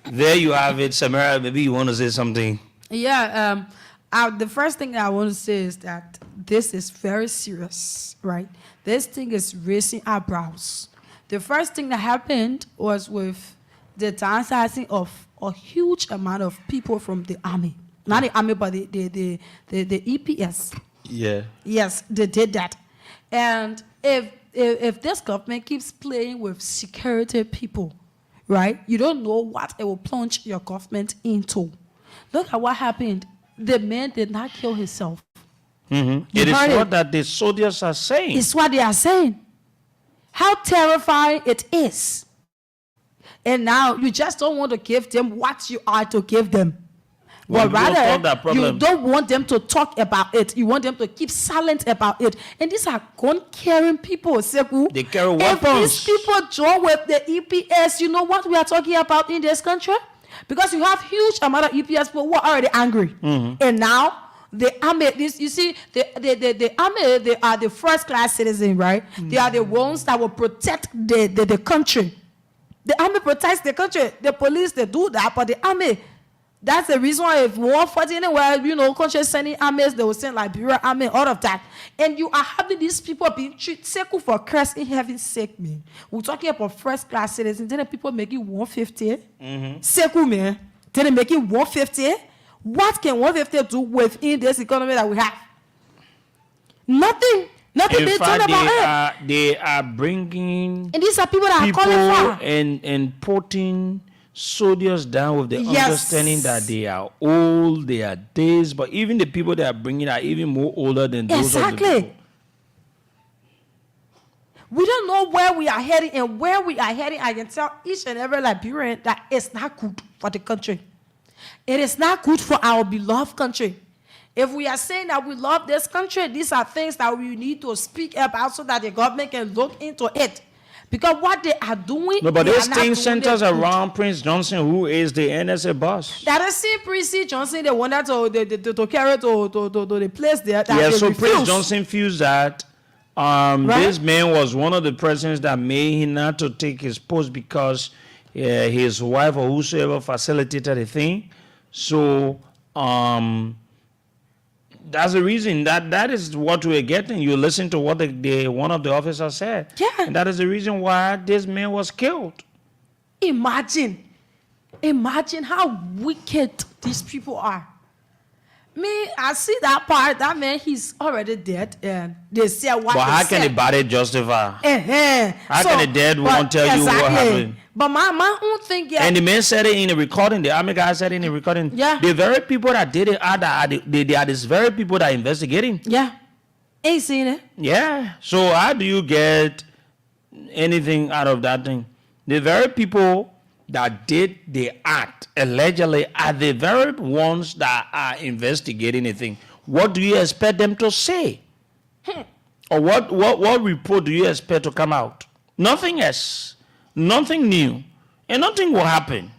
There you have it, Samara. Maybe you want to say something. Yeah. The first thing I want to say is that this is very serious, right? This thing is raising eyebrows. The first thing that happened was with the downsizing of a huge amount of people from the army. Not the army, but the EPS. Yeah. Yes, they did that. And if this government keeps playing with security people, right, you don't know what it will plunge your government into. Look at what happened. The man did not kill himself. Mm-hmm. It is what that the soldiers are saying. It's what they are saying. How terrifying it is. And now you just don't want to give them what you are to give them. Well, but rather, you don't want them to talk about it. You want them to keep silent about it. And these are gun-carrying people, Seku. They carry weapons. If these people join with the EPS, you know what we are talking about in this country? Because you have huge amount of EPS people who are already angry. Mm-hmm. And now, the army, you see, the army, they are the first-class citizens, right? Mm-hmm. They are the ones that will protect the country. The army protects the country. The police, they do that, but the army... That's the reason why if war fighting anywhere, you know, countries sending armies, they will send Liberia army, all of that. And you are having these people being treated Seku for Christ in heaven's sake, man. We're talking about first class citizens, then the people make it 150. Mm-hmm. Seku, man. Then they make it 150. What can 150 do within this economy that we have? Nothing. Nothing being told about it. They are bringing and these are people that are calling for and putting soldiers down with the understanding that they are old, they are days, but even the people they are bringing are even more older than those of the people. We don't know where we are heading, and where we are heading, I can tell each and every Liberian that it's not good for the country. It is not good for our beloved country. If we are saying that we love this country, these are things that we need to speak about so that the government can look into it. Because what they are doing... No, but this thing centers around Prince Johnson, who is the NSA boss. That is Prince Johnson, the one that to carry to the place there. That so Prince Johnson feels that This man was one of the persons that made him not to take his post because his wife or whosoever facilitated the thing. So that's the reason that is what we're getting. You listen to what the one of the officers said. Yeah. And that is the reason why this man was killed. Imagine how wicked these people are. Me, I see that part. That man, he's already dead, and they say what. But they how can said. the body justify? How So, can the dead one tell you what happened? But my own thing, yeah. And the man said it in the recording. The army guy said it in the recording. Yeah. The very people that did it they are these very people that are investigating. Yeah. Ain't seen it. Yeah. So how do you get anything out of that thing? The very people that did the act allegedly are the very ones that are investigating the thing. What do you expect them to say? Or what report do you expect to come out? Nothing else. Nothing new. And nothing will happen.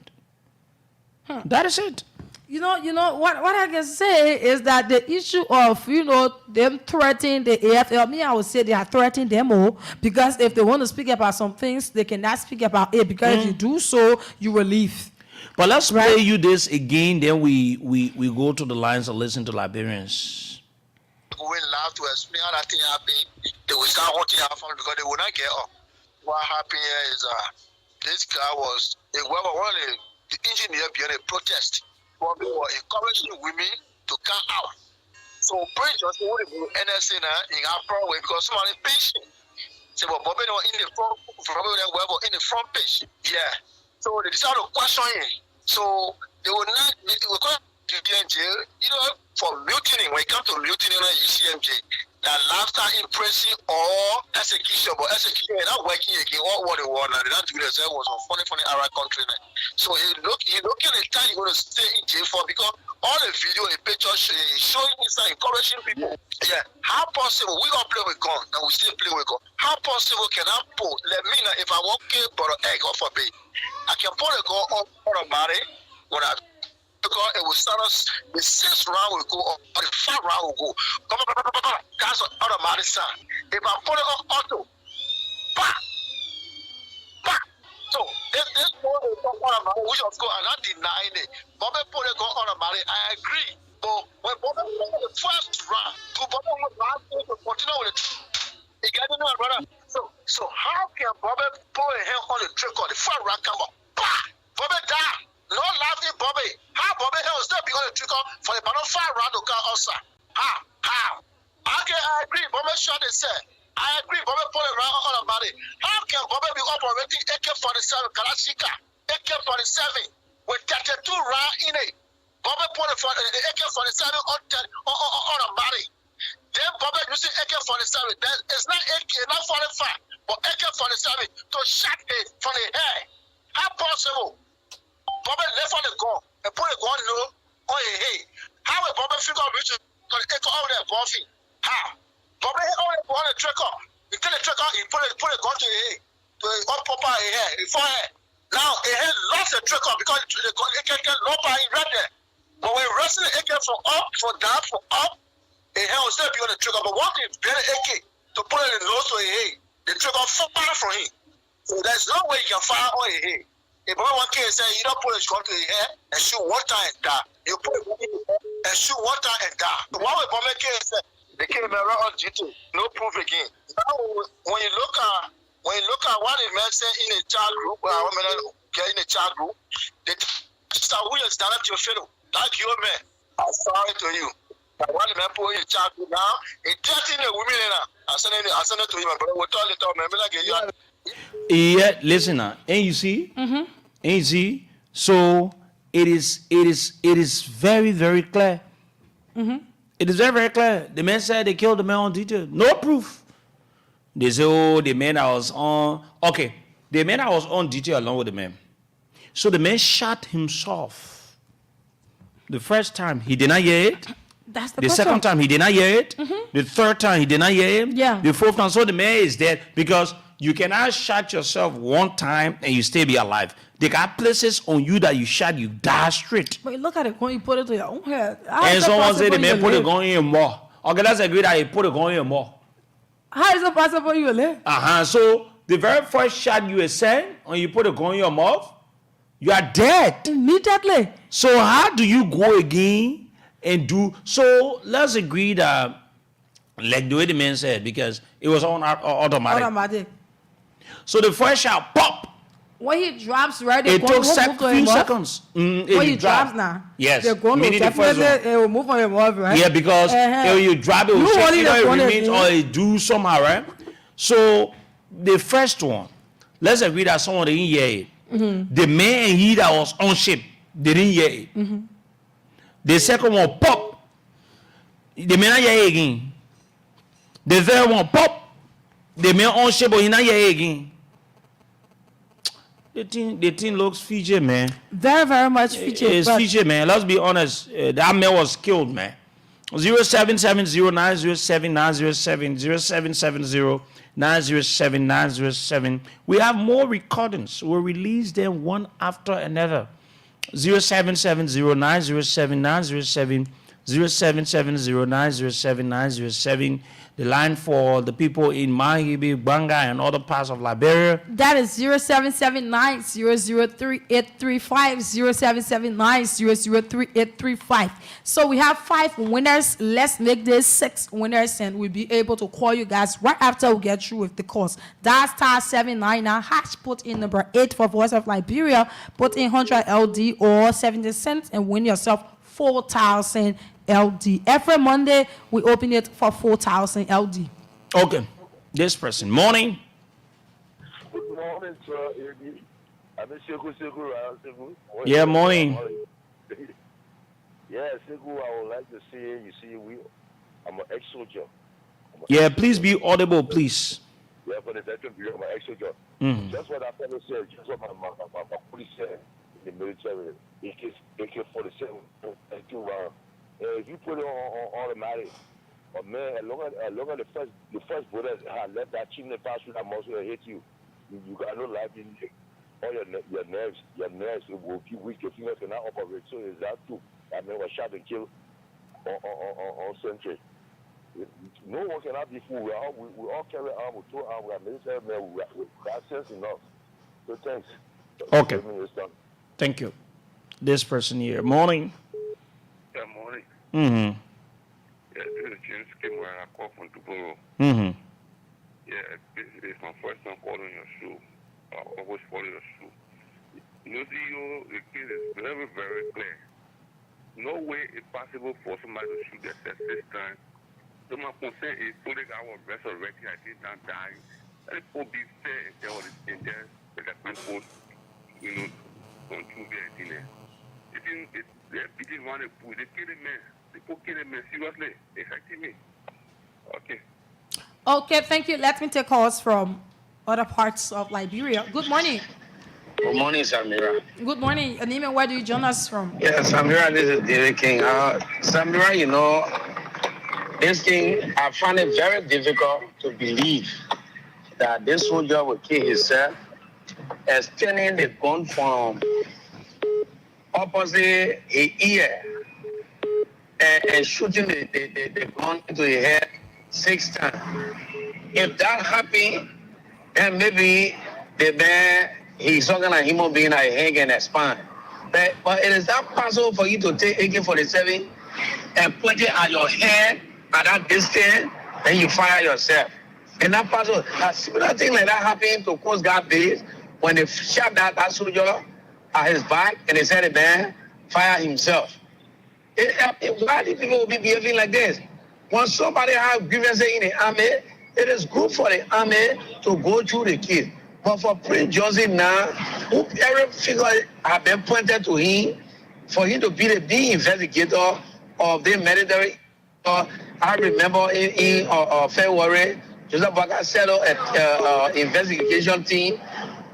That is it. You know what I can say is that the issue of them threatening the AFL, me, I would say they are threatening them all, because if they want to speak about some things, they cannot speak about it, because if you do so, you will leave. But let's play you this again, then we go to the lines and listen to Liberians. Going live to explain how that thing happened. They will start hunting our family because they will not get up. What happened here is this guy was one of the engineer behind a protest. They were encouraging women to come out. So pray just want to do NSA in our way because somebody patient. So but Bobby in the front in the front page. Yeah. So they decided to question him. So they will not to be in jail, for mutiny. When it comes to mutiny on UCMJ, that laughter impressing or execution, but execution is not working again. All what they want, they don't do themselves was a funny Arab country. So he looking at the time you're going to stay in jail for, because all the video, the pictures showing inside, encouraging people. Yeah, how possible we gonna play with gun and we still play with gun? How possible can I pull? Let me know if I want kill but an egg off a bait. I can pull a gun on a body when I. Because it will start us, the 6th round will go, or the 5th round will go. That's an automatic sound. If I put it on auto, bah, bah. So, if this one is on automatic, which of course I'm not denying it. Bobby put it on automatic, I agree. But when Bobby put the 1st round, Bobby will continue with it. You got to know, brother. So how can Bobby put a hand on the trigger, the 1st round come up, bah, Bobby die. No laughing, Bobby. How Bobby will still be on the trigger for the bottom 5 round to come outside? How? Okay, I agree. Bobby shot they said. I agree. Bobby put it right on about it. How can Bobby be operating AK-47 Kalashnikov, AK-47 with 32 round in it? Bobby put the AK-47 on about it. Then Bobby using AK-47. It's not AK, not 45, but AK-47 to shot it from the head. How possible? Bobby left on the gun and put a gun on his head. How will Bobby figure out which is going to take over that buffy? How? Bobby only on the trigger. He tell the trigger, he put a gun to his head, to his head, his forehead. Now, his head lost the trigger because the AK can low by him right there. But when wrestling the AK from up, from down, from up, his head will still be on the trigger. But once he bent the AK to put it in the nose to his head, the trigger fire from him. So there's no way you can fire on his head. If one case say you don't put a gun to your head and shoot one time and die, you put it and shoot one time and die. The one with Bobby case say they came around on G2, no proof again. Now when you look at what the man said in a child group, in a child group, they start Williams direct your fellow. Like you man, I'm sorry to you. What the man put in a child group now, he threatening the women now. I send it to him, but we'll tell it to him, like you. Yeah, listen now, and you see, and you see, so it is very, very clear. It is very, very clear. The man said they killed the man on detail. No proof. They say, oh, the man I was on. Okay, the man I was on detail along with the man. So the man shot himself. The first time he did not hear it. That's the second time he did not hear it. The third time he did not hear him. Yeah. The fourth time, so the man is dead because you cannot shot yourself one time and you still be alive. They got places on you that you shot, you die straight. But look at it when you put it to your own head. And someone said the man put a gun in more. Okay, let's agree that he put a gun in more. How is it possible you live? So the very first shot you send, when you put a gun in your mouth, you are dead. Immediately. So how do you go again and do? So let's agree that, like the way the man said, because it was on automatic. So the first shot, pop. When he drops, right? It took few seconds. When he drops now. Yes. They're going to definitely it will move on your mouth, right? Yeah, because if you drop it, it remains or it do somehow, right? So the first one, let's agree that someone didn't hear it. The man and he that was on ship, they didn't hear it. The second one, pop. The man not hear it again. The third one, pop. The man on ship, but he not hear it again. The thing looks Fiji, man. Very, very much Fiji. It's Fiji, man. Let's be honest. That man was killed, man. 0770-907-907, 0770-907-907. We have more recordings. We'll release them one after another. 0770-907-907, 0770-907-907. The line for the people in Mahibi, Banga, and other parts of Liberia. That is 0779-003-835, 0779-003-835. So we have 5 winners. Let's make this 6 winners, and we'll be able to call you guys right after we get through with the course. That's *799# put in number 8 for Voice of Liberia. Put in 100 LD or 70 cents and win yourself 4,000 LD. Every Monday, we open it for 4,000 LD. Okay. This person. Morning. Good morning, sir. Yeah, morning. Yeah, Sekou, I would like to say, I'm an ex-soldier. Yeah, please be audible, please. Yeah, for the veteran period, I'm an ex-soldier. Just what I fellow said, just what my police said in the military, AK-47, if you put it on automatic, but man, as long as the first bullet had left that chimney pass through that muscle and hit you, you got no life in you. All your nerves will be weak. Your fingers cannot operate. So is that true? That man was shot and killed on Century. No one cannot be fooled. We all carry arms with 2 arms. We are military men. We have sense enough. So thanks. Okay. Thank you. This person here. Morning. Yeah, morning. Mm-hmm. Yeah, this is James Kim where I call from Duboro. Mm-hmm. Yeah, this is my first time calling your show. I always follow your show. You know, the case is very, very clear. No way it's possible for somebody to shoot themselves 6 times. So my concern is putting our resurrection, I think, not dying. Let it be fair and there was in there with the people, don't do anything there. They're beating one and they kill the man. People kill the man seriously. Effectively. Okay. Okay, thank you. Let me take calls from other parts of Liberia. Good morning. Good morning, Samira. Good morning. Your name and where do you join us from? Yeah, Samira, this is David King. Samira, this thing, I find it very difficult to believe that this soldier will kill himself, extending the gun from opposite his ear and shooting the gun into his head 6 times. If that happened, then maybe the man, he's talking like human being, like hang and expand. But it is not possible for you to take AK-47 and put it at your head at that distance, then you fire yourself. It's not possible. A similar thing like that happened to Coast Guard base when they shot that soldier at his back and they said the man fire himself. Why do people be behaving like this? When somebody has grievances in the army, it is good for the army to go through the case. But for Prince Joseph now, every figure has been pointed to him for him to be the big investigator of the military. I remember in February, Joseph Baka set up an investigation team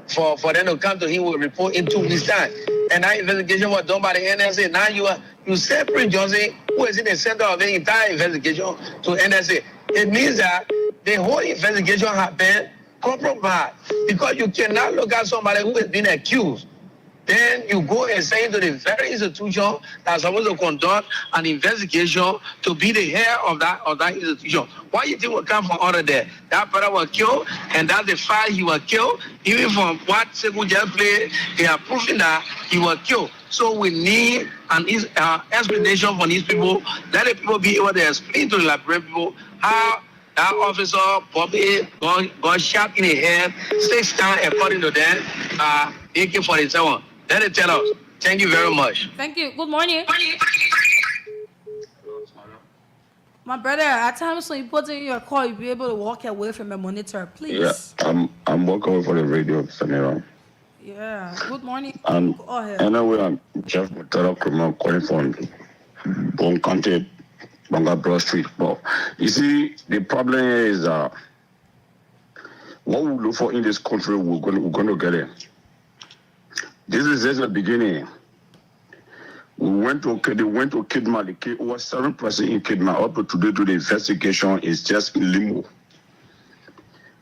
for them to come to him with a report in 2 weeks' time. And that investigation was done by the NSA. Now you send Prince Johnson, who is in the center of the entire investigation, to NSA. It means that the whole investigation has been compromised because you cannot look at somebody who has been accused then you go and send it to the very institution that's supposed to conduct an investigation to be the head of that institution. Why you think will come from out of there? That brother was killed, and that's the fact he was killed. Even from what Sekou just played, they are proving that he was killed. So we need an explanation from these people. Let the people be able to explain to the Liberian people how that officer Bobby got shot in the head 6 times according to them. AK-47. Let it tell us. Thank you very much. Thank you. Good morning. My brother, at times when you put in your call, you'll be able to walk away from the monitor, please. Yeah, I'm walking away for the radio, Samira. Yeah. Good morning. Go ahead. Anyway, I'm Jeff Mutara Kruma calling from Bon County, Bonga Broad Street. But you see, the problem is what we look for in this country, we're going to get it. This is just the beginning. They went to Kidman. It was 7% in Kidman. Up to today, to the investigation is just in limbo.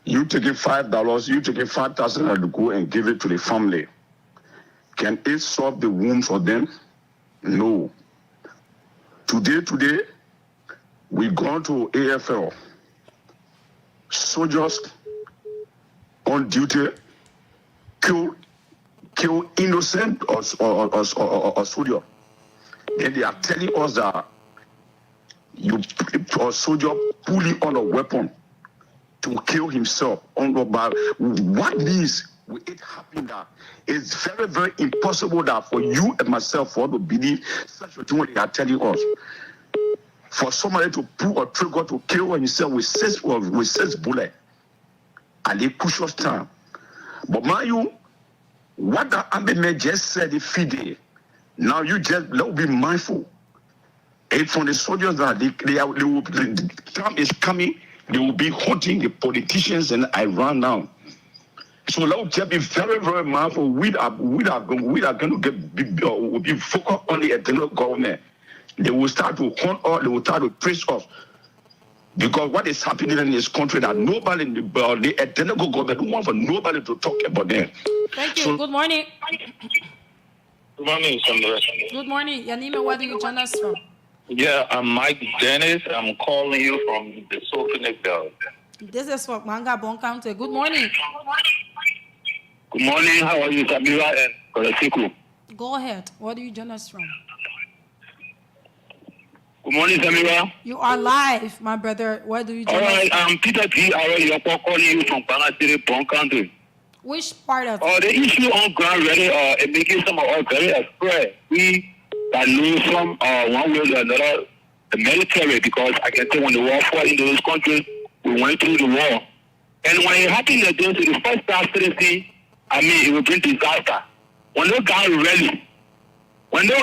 You take it $5, you take it $5,000 to go and give it to the family. Can it solve the wounds for them? No. Today, we gone to AFL. Soldiers on duty kill innocent or soldier. Then they are telling us that a soldier pulling on a weapon to kill himself. But what means will it happen that it's very, very impossible that for you and myself for to believe such a thing what they are telling us. For somebody to pull a trigger to kill himself with six bullets at a crucial time. But mind you, what the army man just said the feed now you just let be mindful. And from the soldiers that the time is coming, they will be hunting the politicians in Iran now. So let's just be very, very mindful. We are going to be focused on the internal government. They will start to hunt us, they will start to trace us. Because what is happening in this country that nobody in the internal government don't want for nobody to talk about them. Thank you. Good morning. Good morning, Sandra. Good morning. Your name and where do you join us from? Yeah, I'm Mike Dennis. I'm calling you from the Sofinik Belt. This is from Manga Bon County. Good morning. Good morning. How are you, Samira and Kolesiku? Go ahead. Where do you join us from? Good morning, Samira. You are live, my brother. Where do you join us from? All right, I'm Peter T. I'm calling you from Banga City, Bon County. Which part of the issue on ground really it making some of us very afraid. We that lose from one way or another the military, because I can say when the war fought in those countries, we went through the war. And when it happened again to the first class citizen, I mean it will bring disaster. When the guy rally, when the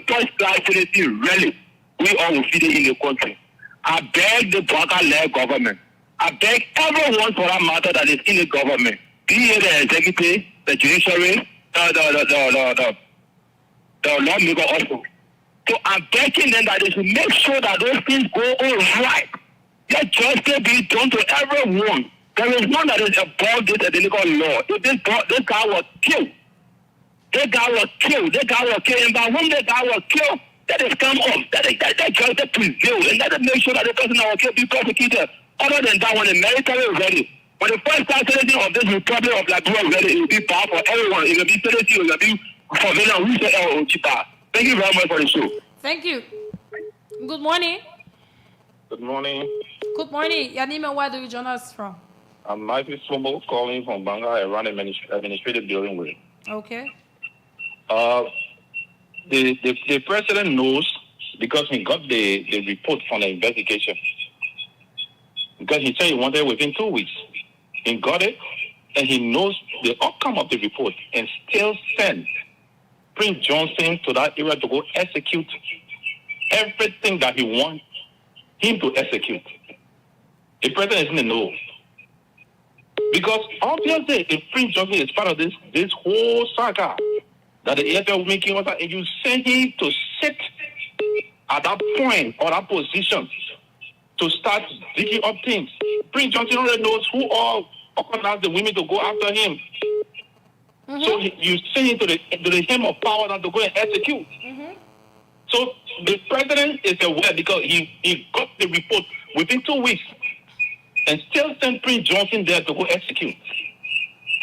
first class citizen rally, we all will feed it in the country. I beg the Baka-led government. I beg everyone for that matter that is in the government, be it the executive, the judiciary, the lawmaker also. So I'm begging them that they should make sure that those things go all right. Let justice be done to everyone. There is none that is above this identical law. If this guy was killed, and by when the guy was killed, that is come off. That justice prevail, and let them make sure that the person that was killed be prosecuted. Other than that, when the military is ready, when the first class citizen of this Republic of Liberia is ready, it will be power for everyone. It will be citizen, it will be surveillance. Thank you very much for the show. Thank you. Good morning. Good morning. Good morning. Your name and where do you join us from? I'm Michael Swomo calling from Banga. I run administrative building with. Okay. The president knows because he got the report from the investigation. Because he said he wanted it within 2 weeks. He got it, and he knows the outcome of the report, and still sent Prince Johnson to that area to go execute everything that he wants him to execute. The president is in the know. Because obviously, if Prince Johnson is part of this whole saga that the AFL making, and you send him to sit at that point or that position to start digging up things. Prince Johnson already knows who all organized the women to go after him. So you send him to the hem of power now to go and execute. So the president is aware because he got the report within 2 weeks and still sent Prince Johnson there to go execute.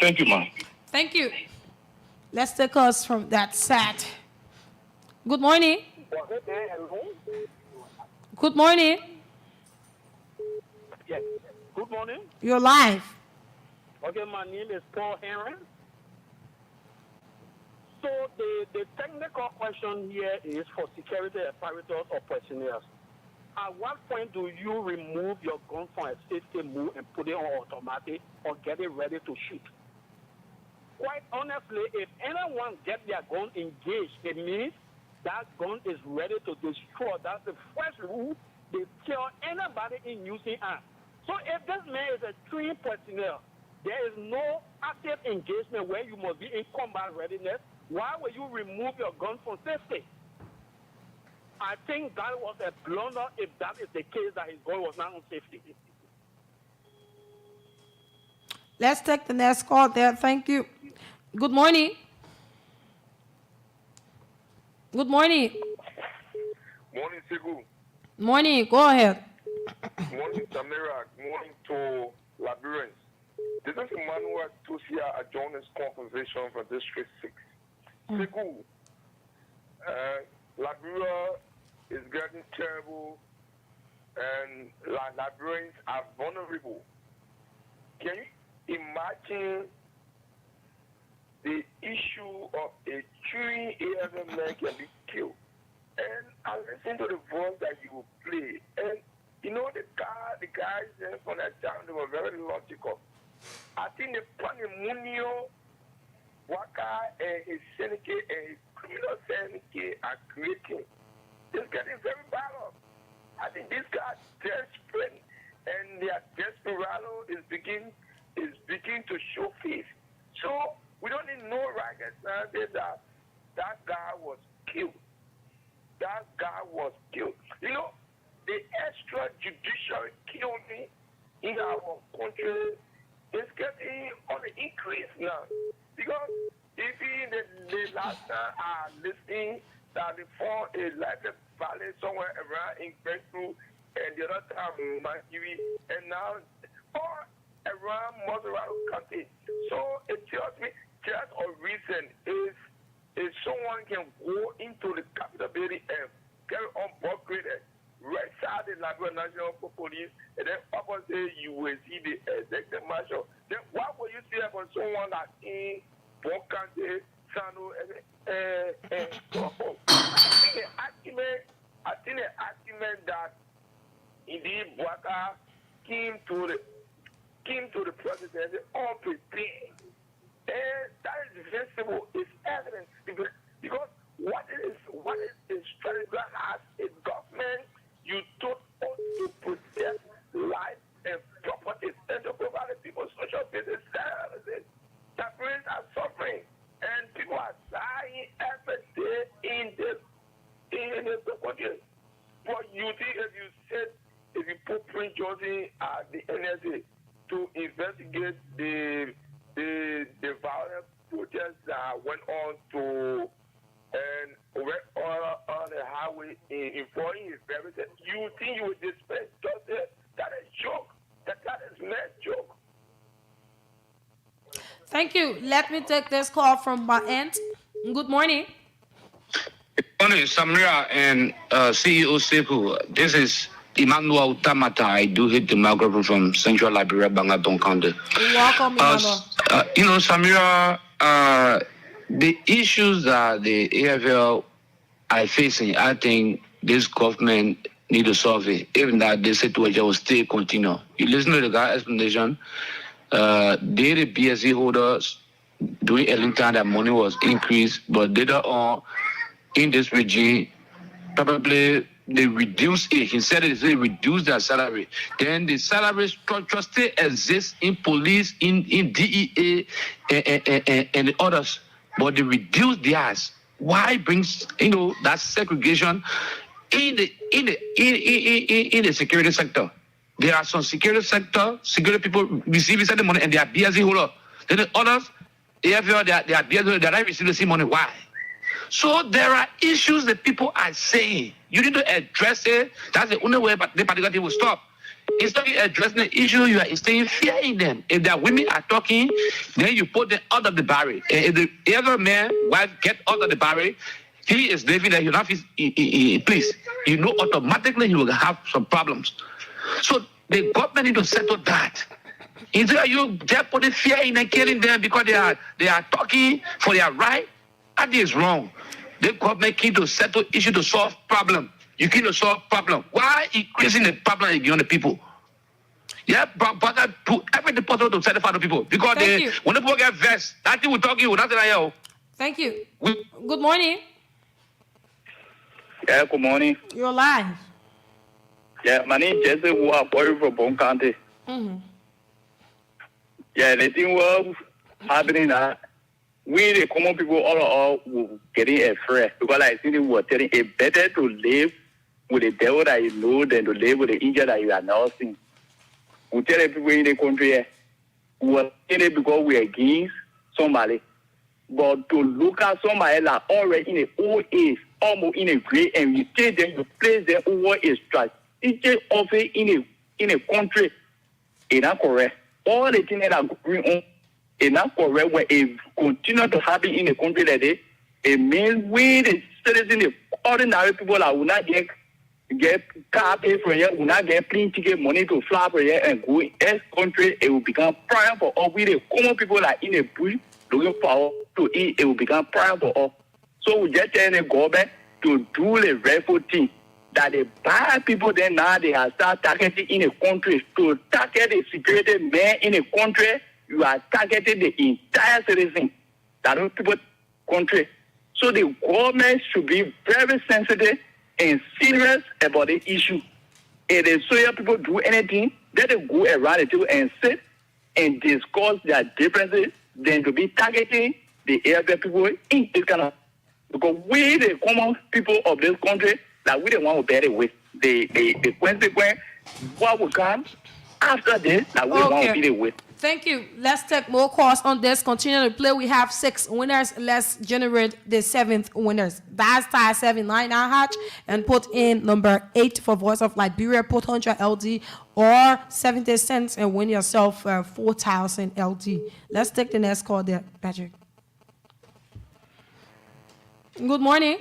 Thank you, ma'am. Thank you. Let's take us from that side. Good morning. Good morning. Yes. Good morning. You're live. Okay, my name is Paul Henry. So the technical question here is for security apparatus or personnel. At what point do you remove your gun from a safety mode and put it on automatic or get it ready to shoot? Quite honestly, if anyone gets their gun engaged, it means that gun is ready to destroy. That's the first rule. They tell anybody in using arms. So if this man is a trained personnel, there is no active engagement where you must be in combat readiness. Why will you remove your gun from safety? I think that was a blunder if that is the case, that his gun was not on safety. Let's take the next call there. Thank you. Good morning. Good morning. Morning, Segu. Morning. Go ahead. Morning, Samira. Morning to Liberians. This is Emmanuel Tusia adjourned this conversation from District 6. Segu, Liberia is getting terrible and Liberians are vulnerable. Can you imagine the issue of a tree AFM man can be killed? And I listen to the voice that you will play. And you know the guys from that town, they were very logical. I think the Panimunio Waka and his syndicate and his criminal syndicate are creating. This getting very bad off. I think these guys desperate and their desperado is beginning to show face. So we don't need no ragged Sunday that guy was killed. That guy was killed. You know, the extrajudicial killing in our country is getting on the increase now. Because if in the last time I listening that before a like a valley somewhere around in Breakthrough and the other time in Mankiwi and now all around Maserati County. So it tells me just a reason is if someone can go into the capital building and carry on bulk graded right side the Liberia National Police and then opposite you will see the executive marshal. Then what will you say about someone that in Bokante, Sano, I think the argument that indeed Bwaka came to the president unprepared. And that is visible, it's evident because what is strategy as a government, you told us to protect life and property and to provide people social business services. That brings are suffering and people are dying every day in the country. But you think if you put Prince Johnson at the NSA to investigate the violent protests that went on on the highway in foreign investment, you think you would dispense justice? That is joke. That is mad joke. Thank you. Let me take this call from my aunt. Good morning. Good morning, Samira and CEO Sepu. This is Emmanuel Tamata. I do hit the microphone from Central Liberia, Bangaton County. Welcome, Emmanuel. Samira, the issues that the AFL are facing, I think this government need to solve it. Even that the situation will still continue. You listen to the guy's explanation. They the BSC holders during a long time that money was increased, but later on in this regime, probably they reduce it. He said they reduce their salary. Then the salary structure still exists in police, in DEA, and the others, but they reduce theirs. Why brings that segregation in the security sector? There are some security people receive inside the money and they are BSC holder. Then the others AFL, they are not receiving the same money. Why? So there are issues that people are saying. You need to address it. That's the only way but the particular thing will stop. Instead of addressing the issue, you are instilling fear in them. If their women are talking, then you put them out of the barrier. If the other man, wife get out of the barrier, he is living there, he'll have his place. You know automatically he will have some problems. So the government need to settle that. Instead of you just putting fear in and killing them because they are talking for their right, that is wrong. The government came to settle issue to solve problem. You came to solve problem. Why increasing the problem against the people? Yeah, but do everything possible to satisfy the people. Because when the people get vexed, that thing we're talking with, that's like, Thank you. Good morning. Yeah, good morning. You're live. Yeah, my name is Jesse Wu. I'm calling from Bon County. Yeah, the thing was happening that we, the common people, all were getting afraid. Because I think we were telling it better to live with the devil that you know than to live with the angel that you are not seeing. We tell the people in the country, we were in it because we are against somebody. But to look at somebody like already in the old age, almost in a grade, and you take them, you place them over a strategic office in a country, it's not correct. All the things that are going on, it's not correct. When it continues to happen in a country like this, it means we, the citizens, the ordinary people that will not get car pay for here, will not get plane ticket money to fly for here and go in this country, it will become prime for all. We, the common people that in a bush looking for to eat, it will become prime for all. So we just tell the government to do the rightful thing. That the bad people then now they are start targeting in a country. To target the security man in a country, you are targeting the entire citizen. That those people country. So the government should be very sensitive and serious about the issue. If the Soya people do anything, let them go around the table and sit and discuss their differences than to be targeting the area people in this kind of. Because we, the common people of this country, that we don't want to bear it with the consequence, what will come after this, that we don't want to bear it with. Thank you. Let's take more calls on this. Continue to play. We have 6 winners. Let's generate the 7th winners. Dial star 799 hash and put in number 8 for Voice of Liberia. Put 100 LD or 70 cents and win yourself 4,000 LD. Let's take the next call there, Patrick. Good morning.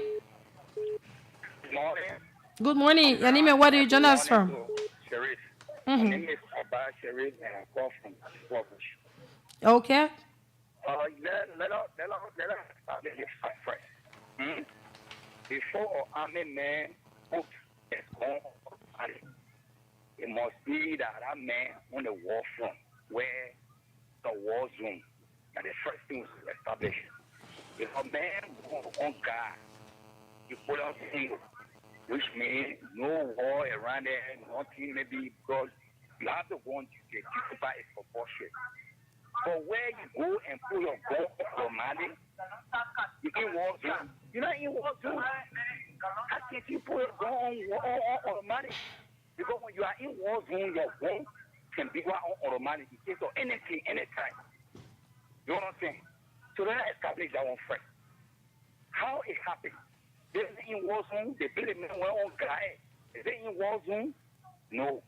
Good morning. Good morning. Your name and where do you join us from? Sharif. My name is Abba Sharif and I call from Wabush. Okay. Let us start with this first. Before army man put his gun on it must be that man on the war front where the war zone and the first thing was established. If a man go on guard, you put on seal, which means no war around there, nothing maybe because you have the one you get by is for bullshit. But where you go and put your gun for money, you in war zone. You're not in war zone. How can you put your gun on money? Because when you are in war zone, your gun can be on money in case of anything, anytime. You know what I'm saying? So then I establish that one first. How it happened? They in war zone, they build a man on guy. Is they in war zone? No.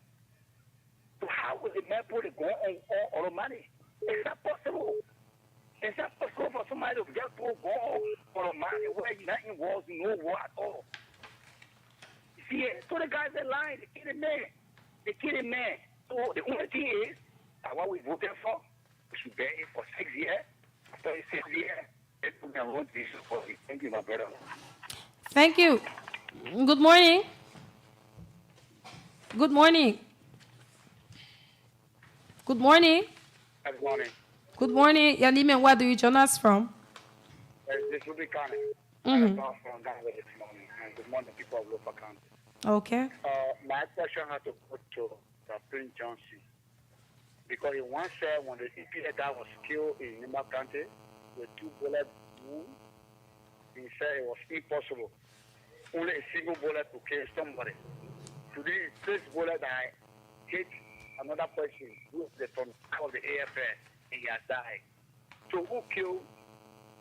So how would the man put a gun on the money? It's not possible. It's not possible for somebody to just put a gun on the money where you're not in war zone, no war at all. You see it? So the guys are lying, they kill the man. They kill the man. So the only thing is, what we voted for, we should bear it for 6 years. After 6 years, we can vote this for it. Thank you, my brother. Thank you. Good morning. Good morning. Good morning. Good morning. Good morning. Your name and where do you join us from? This will be Kane. Mm-hmm. From Ghana this morning. And good morning, people of Lofa County. Okay. My question has to go to Prince Johnson. Because he once said when the EPA guy was killed in Nimba County with 2 bullet wounds, he said it was impossible. Only a single bullet to kill somebody. Today, 6 bullets that hit another person who is from of the AFL and he has died. So who killed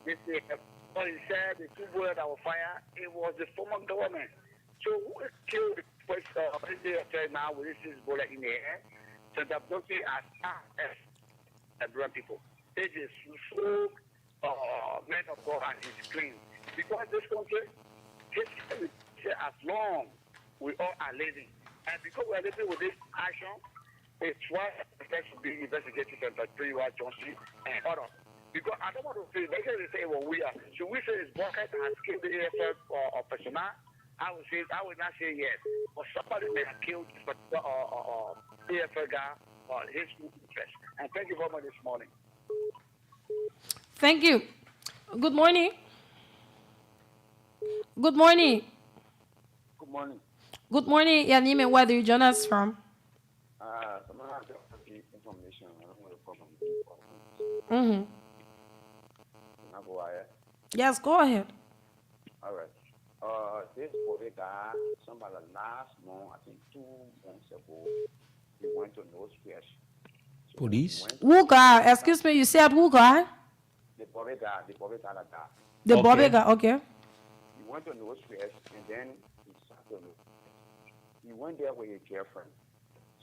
the what he said, the two bullets that were fired? It was the former government. So who killed the president now with this bullet in the air? So the doctor as Liberian people. It is so men of God and his clean. Because this country, as long we all are living, and because we are living with this action, it's why it should be investigated by Priwa Johnson and others. Because I don't want to say, they say, well, we are. So we say it's Bucket has killed the AFL or personnel. I would not say yes. But somebody may have killed this particular AFL guy or his interest. And thank you very much this morning. Thank you. Good morning. Good morning. Good morning. Good morning. Your name and where do you join us from? Someone has the information. I don't know the problem. Mm-hmm. Can I go ahead? Yes, go ahead. All right. This boy guy, somebody last month, I think 2 months ago, he went to no squash. Police? Who guy? Excuse me, you said who guy? The Bobby guy. The Bobby guy, okay. He went to no squash and then he sat on it. He went there with his girlfriend.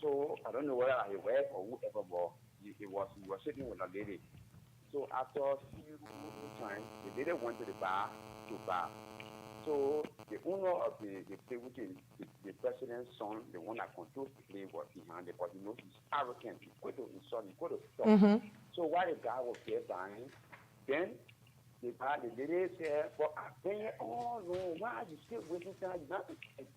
So I don't know whether he went or whoever, but he was sitting with a lady. So after a few times, the lady went to the bar to bar. So the owner of the play, which is the president's son, the one that controls the play, was behind it, but he knows he's arrogant. He could to insult, he could to stop. Mm-hmm. So while the guy was there dying, then the lady said, "But I've been here all along. Why are you still wasting time? You not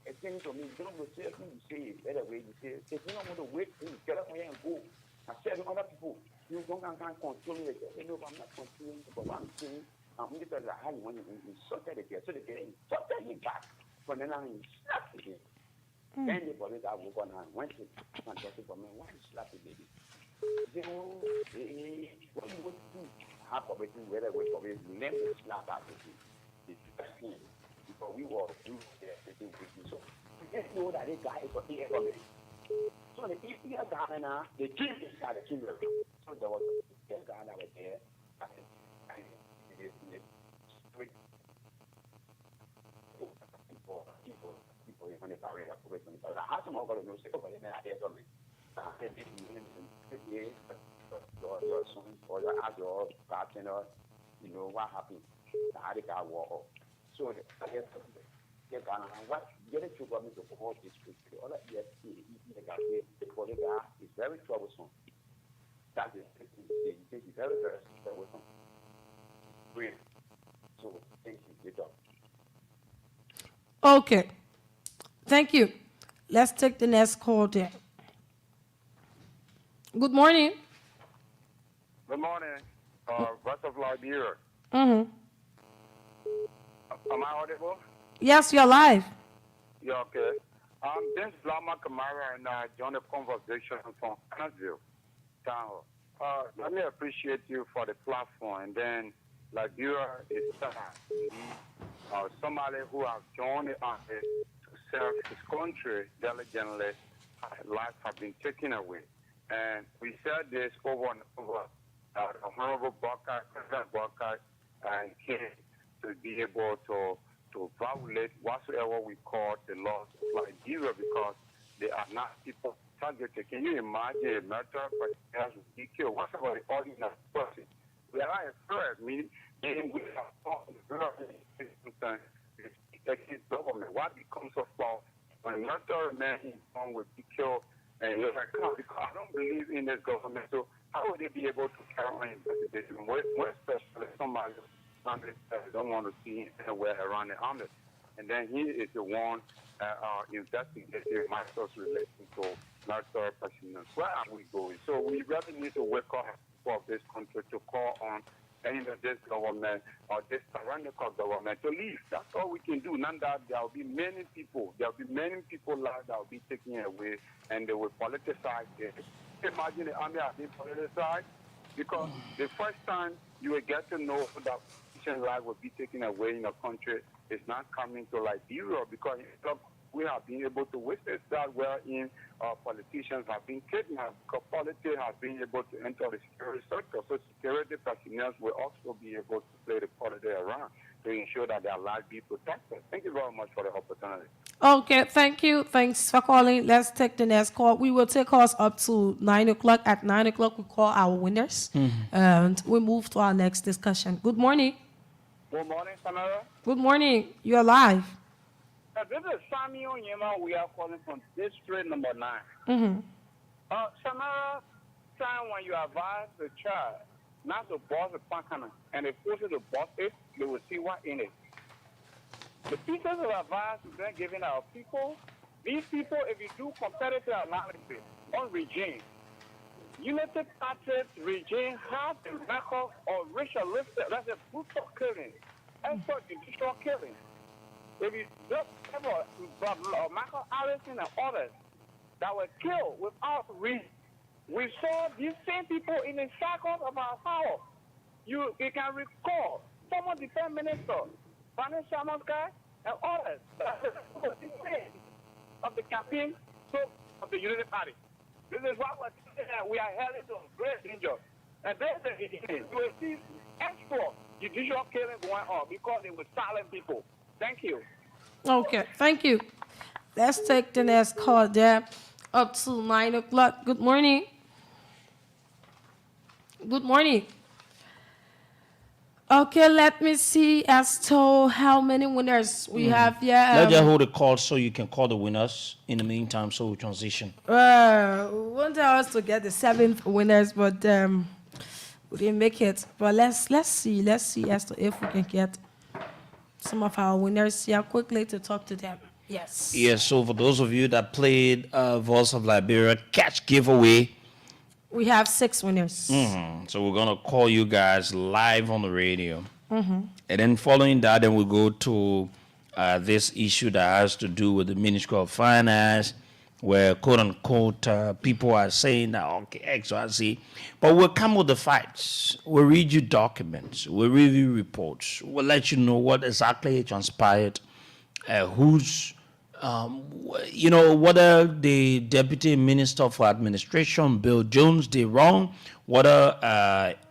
attending to me. You don't know yourself. You say it better way. You say, if you don't want to wait, you get up here and go. I said to other people, you don't can't control me. They know I'm not controlling you, but I'm saying, I'm going to tell you how you want to insult the girl. So the girl insulted him back. But then I slapped the girl. Then the police I woke on and went to fantastic for me. Why you slap the baby? They say, oh, what you want to do? Half of it, whether we probably never slap at the thing. Because we were there, so we just know that this guy is a here for me. So the EPA guy now, the king is the kingdom. So there was a guy that was there. People in the barrier, I have some other news over there. I hear something. Your son or your other partner, you know what happened. How the guy walk. So I guess what get it to government to hold this country. All that yes, the guy is very troublesome. That is very, very troublesome. Great. So thank you, get up. Okay. Thank you. Let's take the next call there. Good morning. Good morning. West of Liberia. Mm-hmm. Am I audible? Yes, you're live. Yeah, okay. This is Lama Kamara, and I joined the conversation from Canada. Let me appreciate you for the platform. And then Liberia is somebody who has joined the army to serve his country diligently. Life has been taken away. And we said this over and over. The Honorable President Barker, came to be able to violate whatsoever we call the laws of Liberia because they are not people targeted. Can you imagine a murder has been killed? What about the ordinary person? We are afraid, meaning we are talking against government. What becomes of law when a murder man will be killed? And you're like, no, because I don't believe in this government. So how would they be able to carry on investigation? More especially somebody don't want to see anywhere around the army. And then he is the one investigating matters relating to military personnel. Where are we going? So we really need to wake up for this country to call on either this government or this tyrannical government to leave. That's all we can do. None that there will be many people lives that will be taken away and they will politicize it. Imagine the army are being politicized because the first time you will get to know that politician life will be taken away in a country is not coming to Liberia because we have been able to witness that wherein politicians have been kidnapped because politics has been able to enter the security sector. So security personnel will also be able to play the politics around to ensure that their lives be protected. Thank you very much for the opportunity. Okay, thank you. Thanks for calling. Let's take the next call. We will take calls up to 9 o'clock. At 9 o'clock, we call our winners. And we move to our next discussion. Good morning. Good morning, Samara. Good morning. You're live. This is Samuel Yema. We are calling from district number 9. Mm-hmm. Samara, time when you advise the child not to boss the pancana and they force you to boss it, you will see what in it. The pieces of advice we've been giving our people, these people, if you do competitive analysis on regime, United States regime has a record of ritualistic, that's a brutal killing, and for judicial killing. If you just ever Michael Allison and others that were killed without reason, we saw these same people in the circles of our power. You can recall former defense minister, Vanessa Shamanska, and others of the campaign of the Unity Party. This is what we're saying, that we are headed to great danger. And then you will see extra judicial killing going on because it was silent people. Thank you. Okay, thank you. Let's take the next call there up to 9 o'clock. Good morning. Good morning. Okay, let me see as to how many winners we have here. Let's just hold the call so you can call the winners in the meantime so we transition. Wanted us to get the 7th winners, but we didn't make it. But let's see as to if we can get some of our winners here quickly to talk to them. Yes. Yes, so for those of you that played Voice of Liberia catch giveaway, we have 6 winners. So we're going to call you guys live on the radio. Mm-hmm. And then following that, then we go to this issue that has to do with the Ministry of Finance, where quote unquote people are saying that, okay, X, Y, Z. But we'll come with the facts. We'll read you documents. We'll review reports. We'll let you know what exactly transpired, who's whether the Deputy Minister for Administration, Bill Jones, did wrong, whether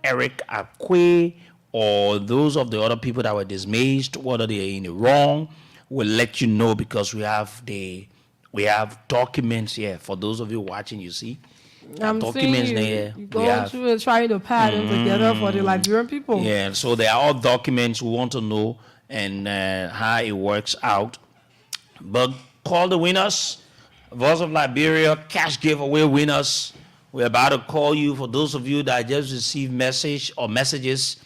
Eric Akwe or those of the other people that were dismissed, whether they're in the wrong, we'll let you know because we have documents here. For those of you watching, you see, I'm documents seeing there. you go through and trying to pad them together for the Liberian people. Yeah, so they are all documents we want to know and how it works out. But call the winners. Voice of Liberia cash giveaway winners. We're about to call you. For those of you that just received messages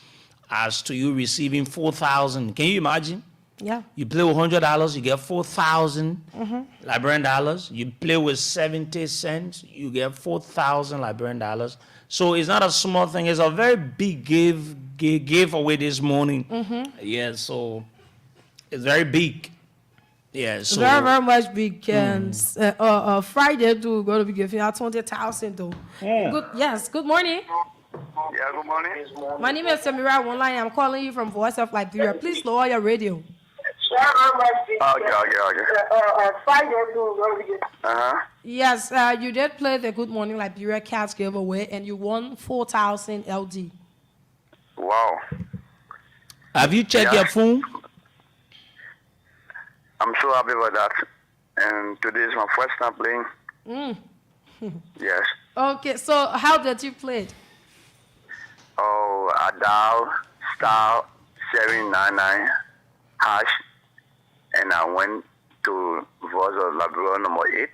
as to you receiving 4,000. Can you imagine? Yeah. You play with $100, you get 4,000 Liberian dollars. You play with 70 cents, you get 4,000 Liberian dollars. So it's not a small thing. It's a very big giveaway this morning. Yeah, so it's very big. Yeah, so very, very much big. And Friday, too, we're going to be giving out 20,000 though. Good morning. Yeah, good morning. My name is Samira Online. I'm calling you from Voice of Liberia. Please lower your radio. Okay. Friday, too, we're going to be Yes, you did play the Good Morning Liberia Cats giveaway and you won 4,000 LD. Wow. Have you checked your phone? I'm so happy about that. And today is my first time playing. Yes. Okay, so how did you play it? Oh, I dialed *799# and I went to Voice of Liberia number 8.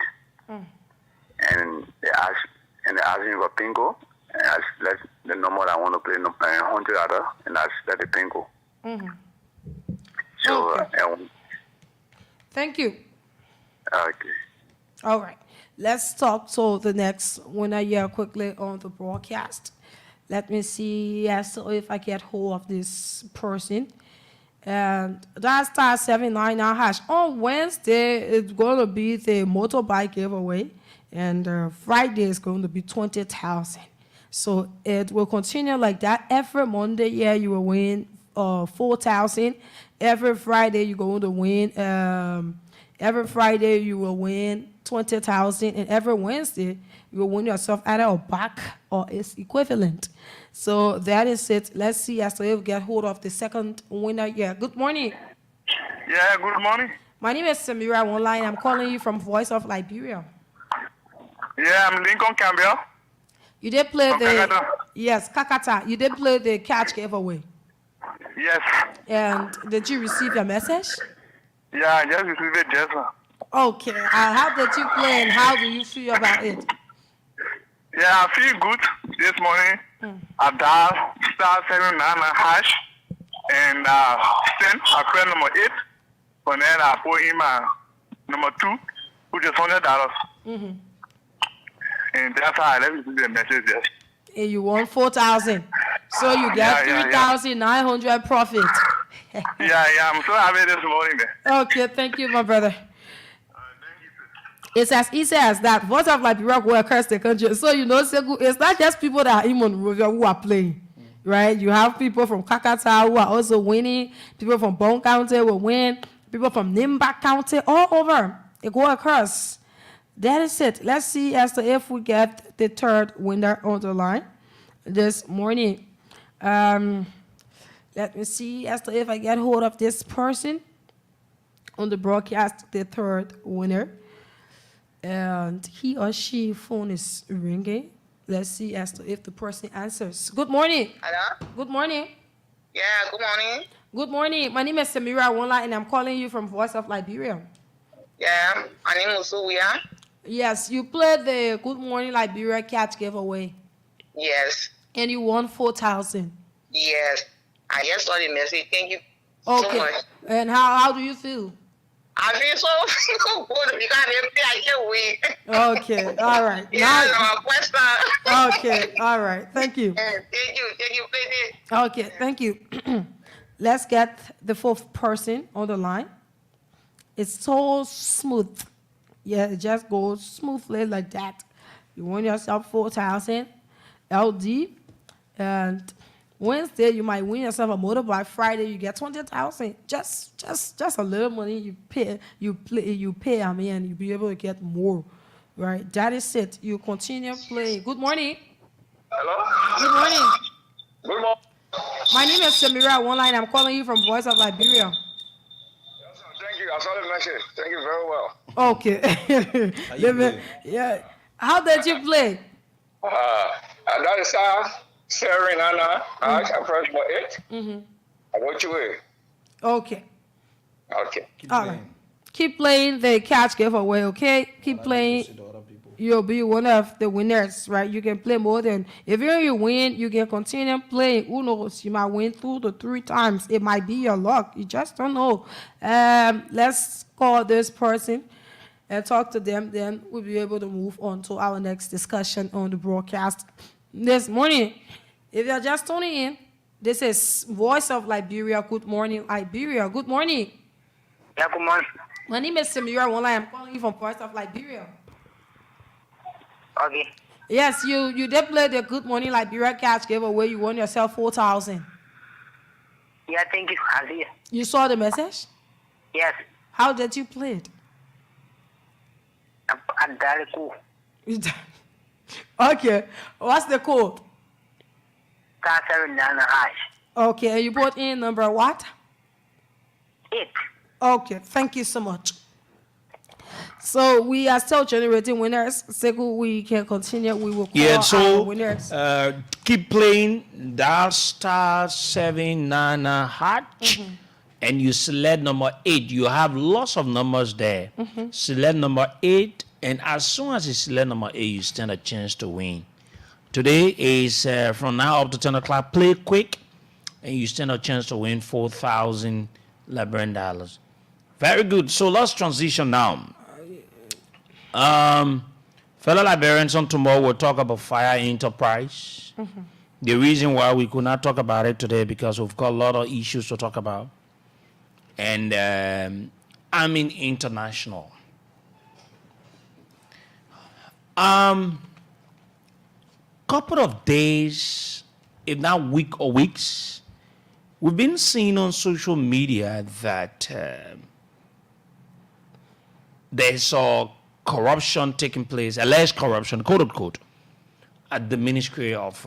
And they asked me for Pingo. And I select the number I want to play, 100 other, and I select the Pingo. So, thank you. Okay. All right. Let's talk to the next winner here quickly on the broadcast. Let me see if I get hold of this person. And that's *799#. On Wednesday, it's going to be the motorbike giveaway. And Friday is going to be 20,000. So it will continue like that. Every Monday, you will win 4,000. Every Friday, you're going to win Every Friday you will win 20,000, and every Wednesday you will win yourself either a bag or its equivalent. So that is it. Let's see as we get hold of the second winner. Yeah. Good morning. Yeah, good morning. My name is Samira Online. I'm calling you from Voice of Liberia. Yeah, I'm Lincoln Campbell. You did play From the Kakata. Yes, Kakata. You did play the catch giveaway. Yes. And did you receive your message? Yeah, I just received it just now. Okay. How did you play and how do you feel about it? Yeah, I feel good this morning. I dialed *799# and sent a friend number 8. And then I put in my number 2, which is $100. And that's how I left the message. Yes. And you won 4,000. So you get 3,900 profit. Yeah, I'm so happy this morning. Okay, thank you, my brother. It's as easy as that. Voice of Liberia will across the country. So you know, it's not just people that are in Monrovia who are playing, right? You have people from Kakata who are also winning. People from Bone County will win. People from Nimba County, all over. It go across. That is it. Let's see as to if we get the third winner on the line this morning. Let me see as to if I get hold of this person on the broadcast, the third winner. And he or she phone is ringing. Let's see as to if the person answers. Good morning. Hello? Good morning. Yeah, good morning. Good morning. My name is Samira Wonla, and I'm calling you from Voice of Liberia. Yeah, my name is Uya. Yes, you played the Good Morning Liberia catch giveaway. Yes. And you won 4,000. Yes. I just saw the message. Thank you so much. And how do you feel? I feel so good because I can't wait. Okay, all right. Yeah, my question. Okay, all right. Thank you. Thank you. Okay, thank you. Let's get the fourth person on the line. It's so smooth. Yeah, it just goes smoothly like that. You win yourself 4,000 LD, and Wednesday you might win yourself a motorbike. Friday you get 20,000. Just a little money you pay. You pay. I mean, you'll be able to get more, right? That is it. You continue playing. Good morning. Hello? Good morning. Good morning. My name is Samira Online. I'm calling you from Voice of Liberia. Yes, thank you. I saw the message. Thank you very well. Okay. Yeah. How did you play? That is Sarah Nana. I press for 8. I want you in. Okay. Okay. All right. Keep playing the catch giveaway, okay? Keep playing. You'll be one of the winners, right? You can play more than, if you win, you can continue playing. Who knows? You might win 2 to 3 times. It might be your luck. You just don't know. Let's call this person and talk to them. Then we'll be able to move on to our next discussion on the broadcast this morning. If you're just tuning in, this is Voice of Liberia. Good morning, Liberia. Good morning. Yeah, good morning. My name is Samira Wonla. I'm calling you from Voice of Liberia. Okay. Yes, you did play the Good Morning Liberia catch giveaway. You won yourself 4,000. Yeah, thank you. You saw the message? Yes. How did you play it? I dialed cool. Okay. What's the code? *799#. Okay, and you put in number what? 8. Okay, thank you so much. So we are still generating winners. So we can continue. We will call our winners. Keep playing. Dial *799#, and you select number 8. You have lots of numbers there. Select number 8, and as soon as you select number 8, you stand a chance to win. Today is from now up to 10 o'clock. Play quick, and you stand a chance to win 4,000 Liberian dollars. Very good. So let's transition now. Fellow Liberians, on tomorrow we'll talk about fire enterprise. The reason why we could not talk about it today because we've got a lot of issues to talk about. And I mean international. Couple of days, if not week or weeks, we've been seeing on social media that they saw corruption taking place, alleged corruption, quote unquote, at the Ministry of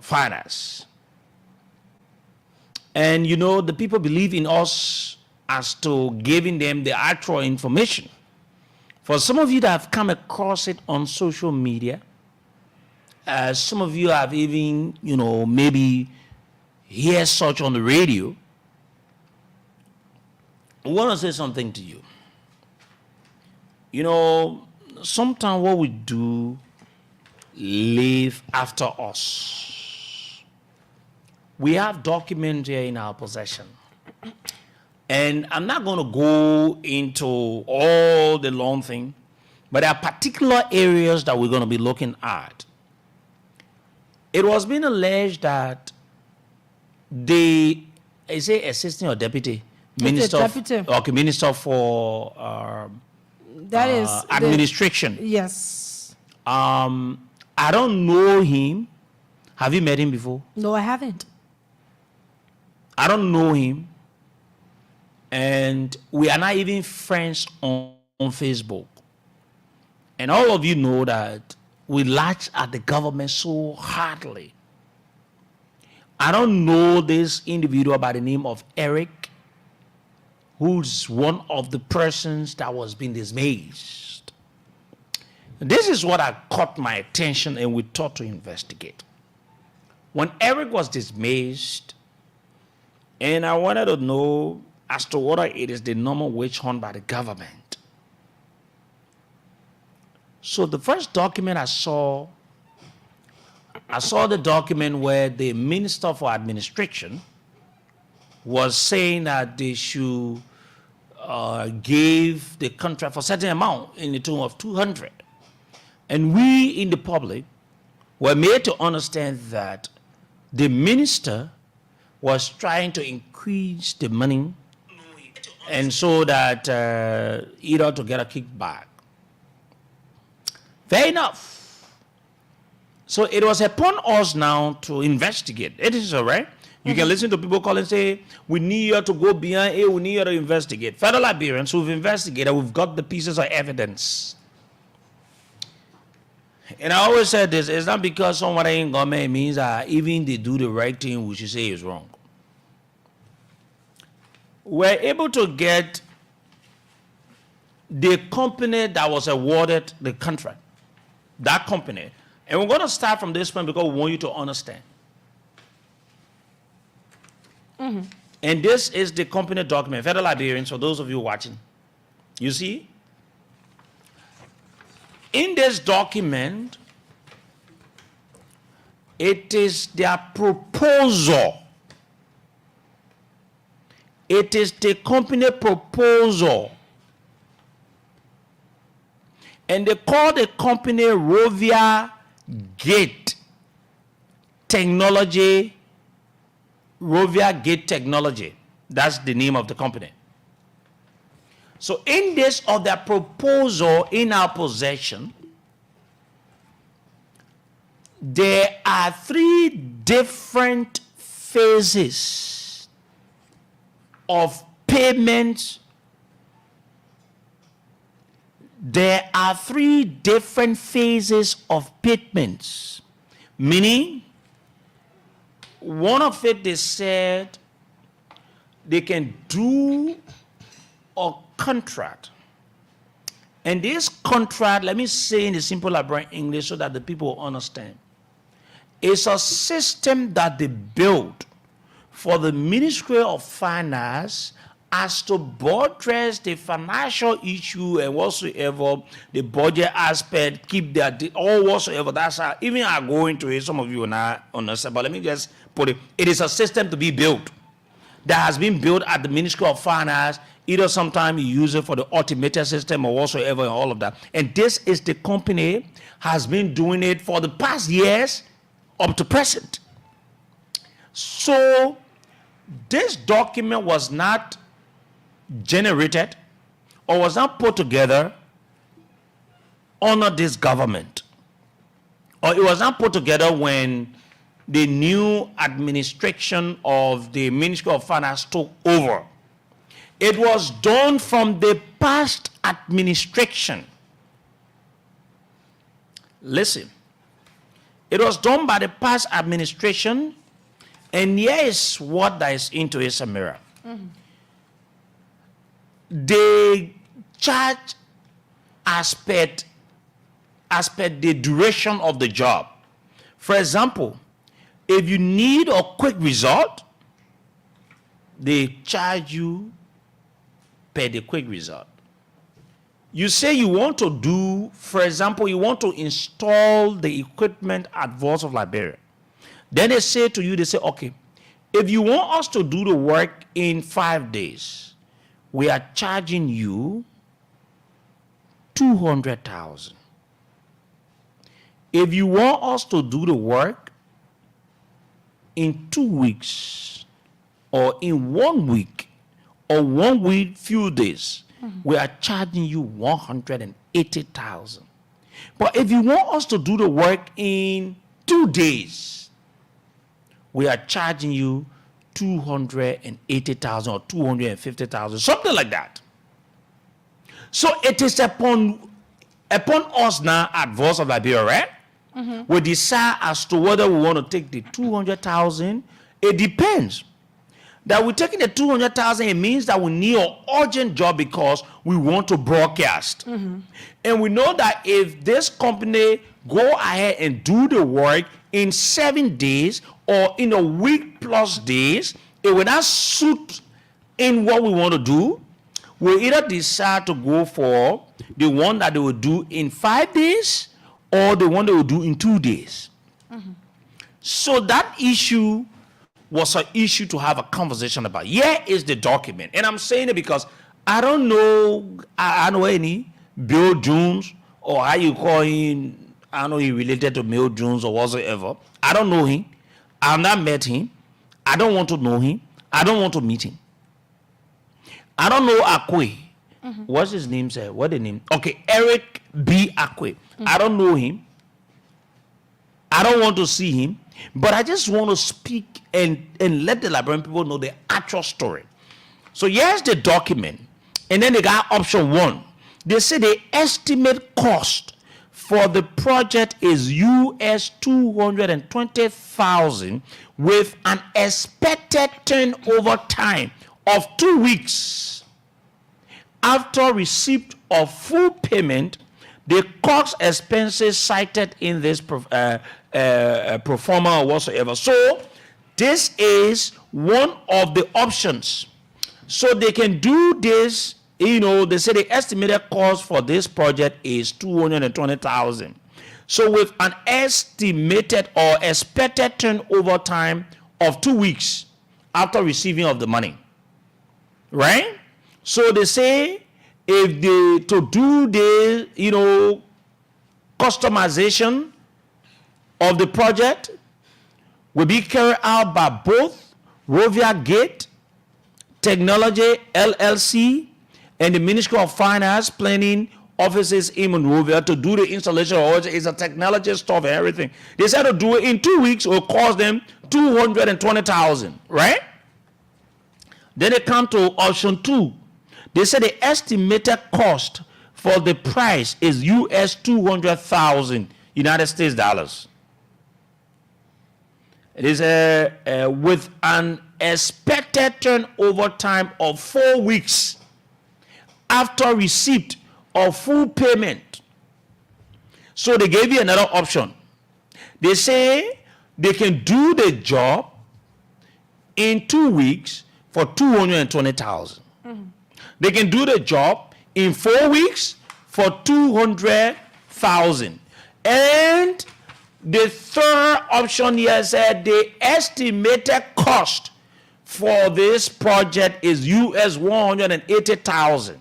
Finance. And you know, the people believe in us as to giving them the actual information. For some of you that have come across it on social media, some of you have even, you know, maybe hear such on the radio. I want to say something to you. You know, sometimes what we do live after us. We have documents here in our possession. And I'm not going to go into all the long thing, but there are particular areas that we're going to be looking at. It was being alleged that is it assistant or deputy minister? Deputy. Minister for that is administration. Yes. I don't know him. Have you met him before? No, I haven't. I don't know him. And we are not even friends on Facebook. And all of you know that we latch at the government so hardly. I don't know this individual by the name of Eric, who's one of the persons that was being dismissed. This is what caught my attention and we thought to investigate. When Eric was dismissed, and I wanted to know as to whether it is the normal witch hunt by the government. So the first document I saw the document where the Minister for Administration was saying that they should give the contract for a certain amount in the tune of 200. And we in the public were made to understand that the minister was trying to increase the money and so that either to get a kickback. Fair enough. So it was upon us now to investigate. It is all right. You can listen to people call and say, we need you to go beyond it, we need you to investigate. Federal Liberians who've investigated, we've got the pieces of evidence. And I always said this, it's not because someone in government means that even they do the right thing, we should say is wrong. We're able to get the company that was awarded the contract, that company. And we're going to start from this point because we want you to understand. And this is the company document, Federal Liberians, for those of you watching. You see? In this document, it is their proposal. It is the company proposal. And they call the company Rovia Gate Technology. Rovia Gate Technology. That's the name of the company. So in this of their proposal in our possession, there are 3 different phases of payment. There are 3 different phases of payments, meaning one of it they said they can do a contract. And this contract, let me say in the simple Liberian English so that the people understand. It's a system that they built for the Ministry of Finance as to buttress the financial issue and whatsoever, the budget aspect, keep that, all whatsoever. That's how, even I go into it, some of you are not understand, but let me just put it. It is a system to be built that has been built at the Ministry of Finance. Either sometime you use it for the automated system or whatsoever and all of that. And this is the company has been doing it for the past years up to present. So this document was not generated or was not put together under this government, or it was not put together when the new administration of the Ministry of Finance took over. It was done from the past administration. Listen, it was done by the past administration, and here is what that is into it, Samira. They charge as per the duration of the job. For example, if you need a quick result, they charge you per the quick result. You say you want to do, for example, you want to install the equipment at Voice of Liberia. Then they say to you, they say, okay, if you want us to do the work in 5 days, we are charging you 200,000. If you want us to do the work in 2 weeks, or in 1 week, or 1 week, few days, we are charging you 180,000. But if you want us to do the work in 2 days, we are charging you 280,000 or 250,000, something like that. So it is upon us now at Voice of Liberia, right? We decide as to whether we want to take the 200,000. It depends. That we're taking the 200,000, it means that we need an urgent job because we want to broadcast. And we know that if this company go ahead and do the work in 7 days or in a week plus days, it will not suit in what we want to do. We'll either decide to go for the one that they will do in 5 days or the one they will do in 2 days. So that issue was an issue to have a conversation about. Here is the document. And I'm saying it because I don't know, I know any Bill Jones or how you call him. I don't know he related to Bill Jones or whatsoever. I don't know him. I've not met him. I don't want to know him. I don't want to meet him. I don't know Akwe. What's his name, sir? What the name? Okay, Eric B. Akwe. I don't know him. I don't want to see him. But I just want to speak and let the Liberian people know the actual story. So here's the document. And then they got option 1. They say the estimate cost for the project is US 220,000 with an expected turnover time of 2 weeks. After receipt of full payment, the cost expenses cited in this pro forma or whatsoever. So this is one of the options. So they can do this, you know, they say the estimated cost for this project is 220,000. So with an estimated or expected turnover time of 2 weeks after receiving of the money, right? So they say if they to do the, you know, customization of the project will be carried out by both Rovia Gate Technology LLC and the Ministry of Finance Planning offices in Monrovia to do the installation. It's a technology stuff and everything. They said to do it in 2 weeks will cost them 220,000, right? Then they come to option 2. They said the estimated cost for the price is US 200,000 United States dollars. It is with an expected turnover time of 4 weeks after receipt of full payment. So they gave you another option. They say they can do the job in 2 weeks for 220,000. They can do the job in 4 weeks for 200,000. And the third option here said the estimated cost for this project is US 180,000.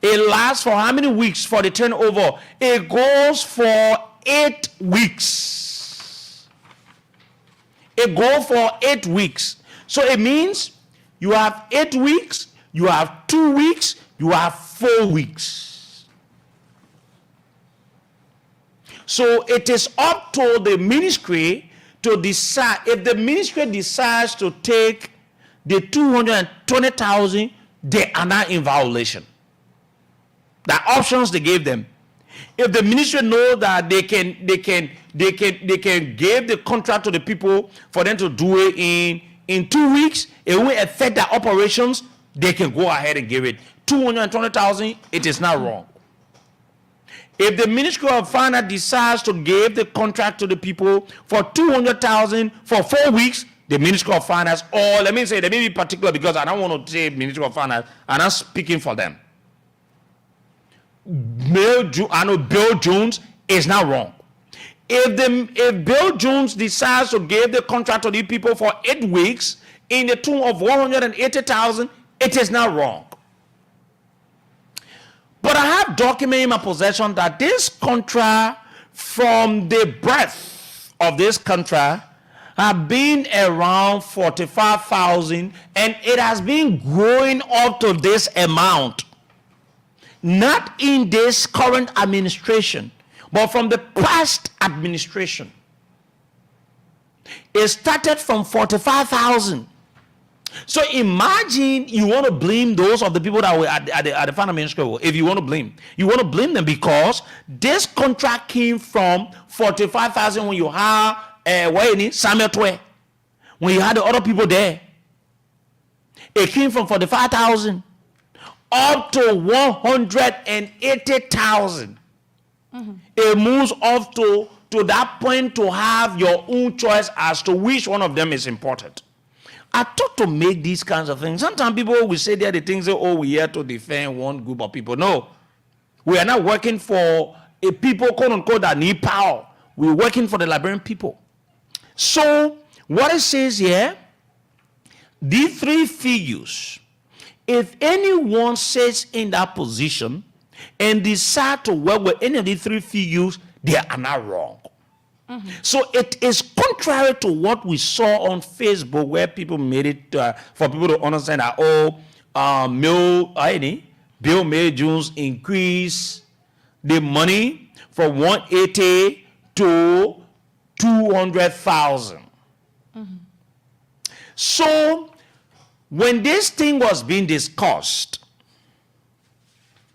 It lasts for how many weeks for the turnover? It goes for 8 weeks. It goes for 8 weeks. So it means you have 8 weeks, you have 2 weeks, you have 4 weeks. So it is up to the ministry to decide. If the ministry decides to take the 220,000, they are not in violation. The options they gave them. If the ministry know that they can give the contract to the people for them to do it in 2 weeks, it will affect their operations, they can go ahead and give it. 220,000, it is not wrong. If the Ministry of Finance decides to give the contract to the people for 200,000 for 4 weeks, the Ministry of Finance, or let me be particular because I don't want to say Ministry of Finance, I'm not speaking for them. Bill Jones is not wrong. If Bill Jones decides to give the contract to the people for 8 weeks in the tune of 180,000, it is not wrong. But I have document in my possession that this contract, from the breadth of this contract, have been around 45,000, and it has been growing up to this amount. Not in this current administration, but from the past administration. It started from 45,000. So imagine you want to blame those of the people that were at the finance ministry. If you want to blame them because this contract came from 45,000 when you had Samuel Twe, when you had the other people there. It came from 45,000 up to 180,000. It moves up to that point to have your own choice as to which one of them is important. I thought to make these kinds of things. Sometimes people will say they're the things that, oh, we're here to defend one group of people. No. We are not working for a people, quote unquote, that need power. We're working for the Liberian people. So, what it says here, these 3 figures, if anyone sits in that position and decide to work with any of these 3 figures, they are not wrong. So it is contrary to what we saw on Facebook, where people made it for people to understand that Bill May Jones increased the money from 180 to 200,000. So when this thing was being discussed,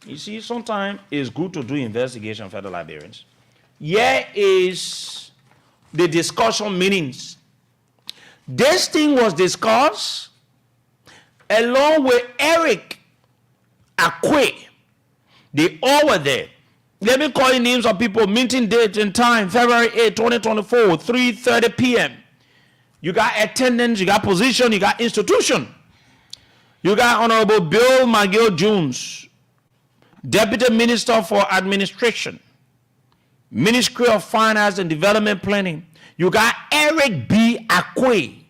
you see, sometimes it's good to do investigation, fellow Liberians. Here is the discussion meetings. This thing was discussed along with Eric Akwe. They all were there. Let me call you names of people. Meeting date and time, February 8, 2024, 3:30 p.m. You got attendance, you got position, you got institution. You got Honorable Bill McGill Jones, Deputy Minister for Administration, Ministry of Finance and Development Planning. You got Eric B. Akwe,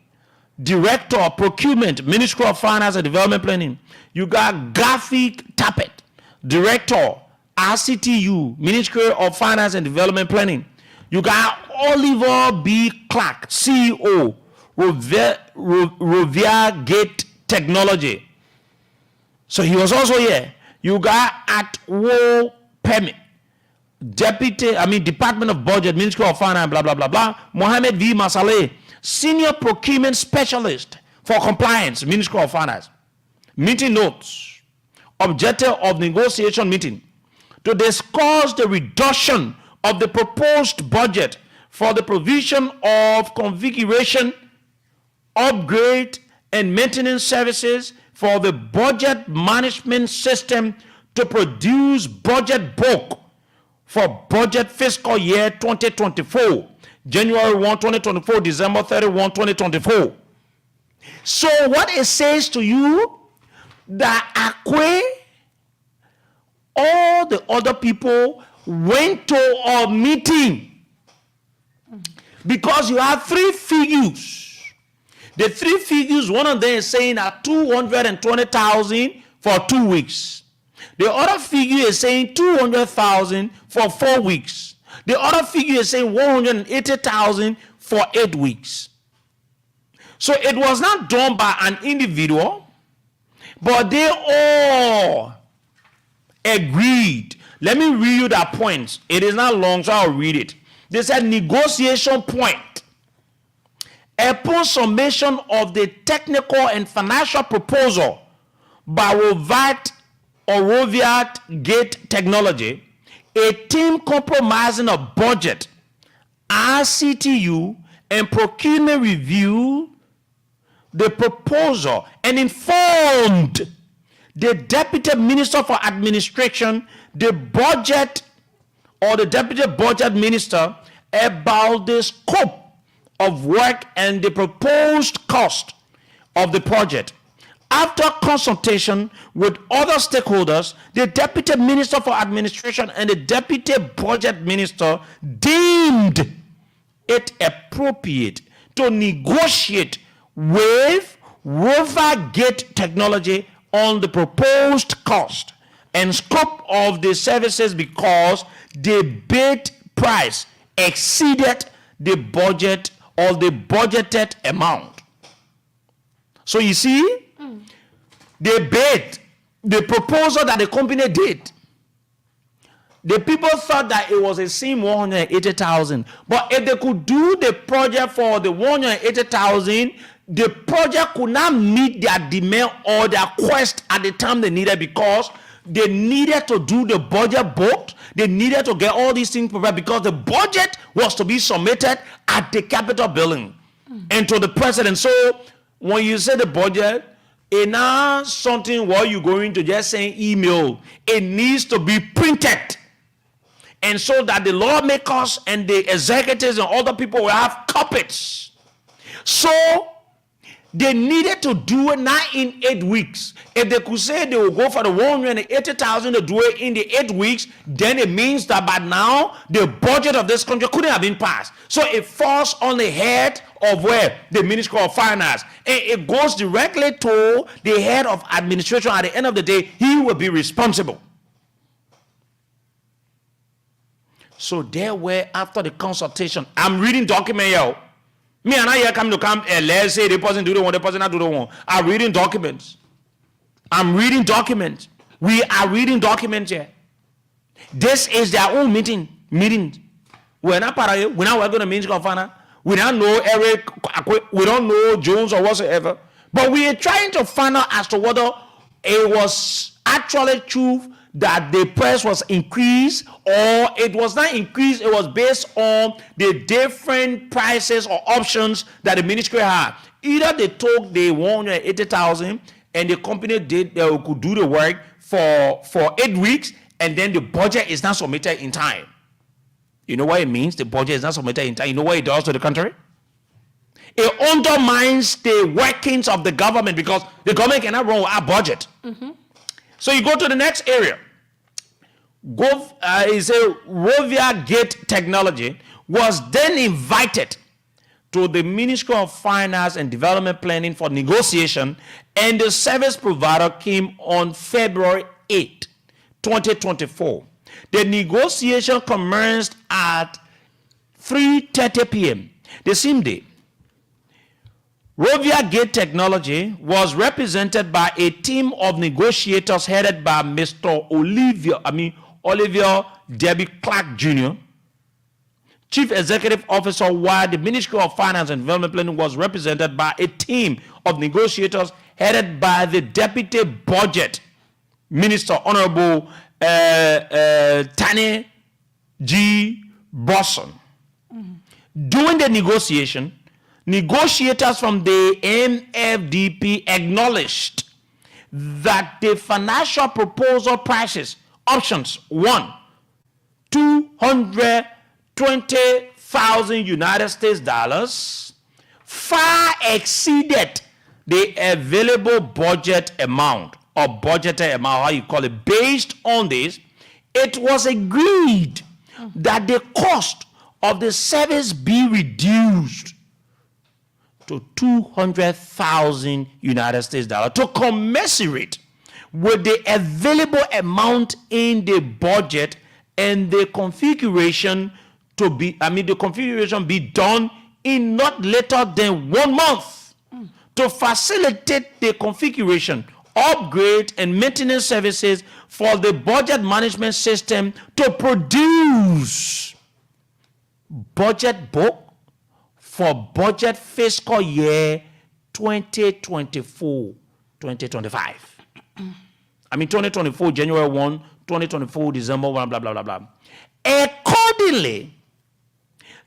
Director of Procurement, Ministry of Finance and Development Planning. You got Gafik Tappet, Director, RCTU, Ministry of Finance and Development Planning. You got Oliver B. Clark, CEO, Rovia Gate Technology. So he was also here. You got Atwo Pemi, Department of Budget, Ministry of Finance, blah, blah, blah, blah. Mohammed V. Masaleh, Senior Procurement Specialist for Compliance, Ministry of Finance. Meeting notes. Objective of negotiation meeting to discuss the reduction of the proposed budget for the provision of configuration, upgrade, and maintenance services for the budget management system to produce budget book for budget fiscal year 2024, January 1, 2024, December 31, 2024. So what it says to you, that Akwe, all the other people went to a meeting because you have 3 figures. The 3 figures, one of them is saying that 220,000 for 2 weeks. The other figure is saying 200,000 for 4 weeks. The other figure is saying 180,000 for 8 weeks. So it was not done by an individual, but they all agreed. Let me read you that point. It is not long, so I'll read it. They said negotiation point. Upon summation of the technical and financial proposal by Rovia Gate Technology, a team compromising a budget, RCTU, and procurement review the proposal and informed the Deputy Minister for Administration, the budget, or the Deputy Budget Minister about the scope of work and the proposed cost of the project. After consultation with other stakeholders, the Deputy Minister for Administration and the Deputy Budget Minister deemed it appropriate to negotiate with Rover Gate Technology on the proposed cost and scope of the services because the bid price exceeded the budget or the budgeted amount. So you see, the bid, the proposal that the company did, the people thought that it was a same 180,000. But if they could do the project for the 180,000, the project could not meet their demand or their quest at the time they needed, because they needed to do the budget book. They needed to get all these things prepared because the budget was to be submitted at the Capitol building and to the president. So when you say the budget, it's not something what you're going to just send email. It needs to be printed. And so that the lawmakers and the executives and other people will have copies. So they needed to do it not in 8 weeks. If they could say they will go for the 180,000 to do it in the 8 weeks, then it means that by now the budget of this country couldn't have been passed. So it falls on the head of where? The Ministry of Finance. And it goes directly to the head of administration. At the end of the day, he will be responsible. So there were, after the consultation, I'm reading document here. Me and I here come, and let's say the person do the one, the person not do the one. I'm reading documents. I'm reading documents. We are reading documents here. This is their own meeting. We're not part of it. We're not working on the Ministry of Finance. We don't know Eric. We don't know Jones or whatsoever. But we are trying to find out as to whether it was actually true that the price was increased, or it was not increased. It was based on the different prices or options that the ministry had. Either they took the 180,000 and the company could do the work for 8 weeks, and then the budget is not submitted in time. You know what it means? The budget is not submitted in time. You know what it does to the country? It undermines the workings of the government, because the government cannot run without budget. So you go to the next area. Rovia Gate Technology was then invited to the Ministry of Finance and Development Planning for negotiation, and the service provider came on February 8, 2024. The negotiation commenced at 3:30 p.m. the same day. Rovia Gate Technology was represented by a team of negotiators headed by Mr. Olivier Debbie Clark Jr., Chief Executive Officer, while the Ministry of Finance and Development Planning was represented by a team of negotiators headed by the Deputy Budget Minister, Honorable Tani G. Bosson. During the negotiation, negotiators from the MFDP acknowledged that the financial proposal prices, options 1, 220,000 United States dollars, far exceeded the available budget amount, or budgeted amount, how you call it. Based on this, it was agreed that the cost of the service be reduced to 200,000 United States dollars to commensurate with the available amount in the budget, and the configuration be done in not later than 1 month to facilitate the configuration, upgrade, and maintenance services for the budget management system to produce budget book for budget fiscal year 2024-2025. I mean 2024 January 1, 2024 December 1, blah, blah, blah, blah. Accordingly,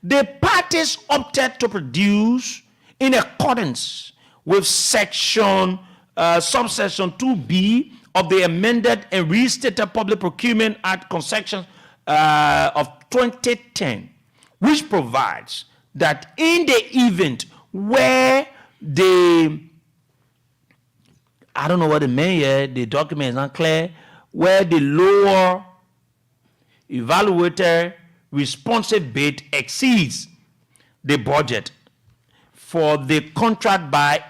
the parties opted to produce in accordance with subsection 2B of the amended and restated Public Procurement Act concession of 2010, which provides that in the event where I don't know what it meant here, the document is not clear, where the lower evaluated responsive bid exceeds the budget for the contract by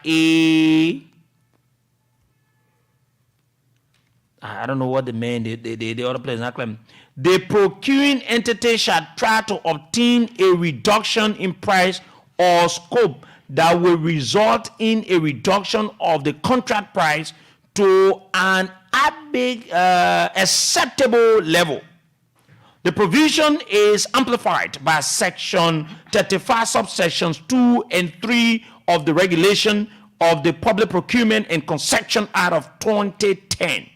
I don't know what they mean, the other place is not clear. The procuring entity shall try to obtain a reduction in price or scope that will result in a reduction of the contract price to an acceptable level. The provision is amplified by section 35 subsections 2 and 3 of the regulation of the Public Procurement and Concession Act of 2010.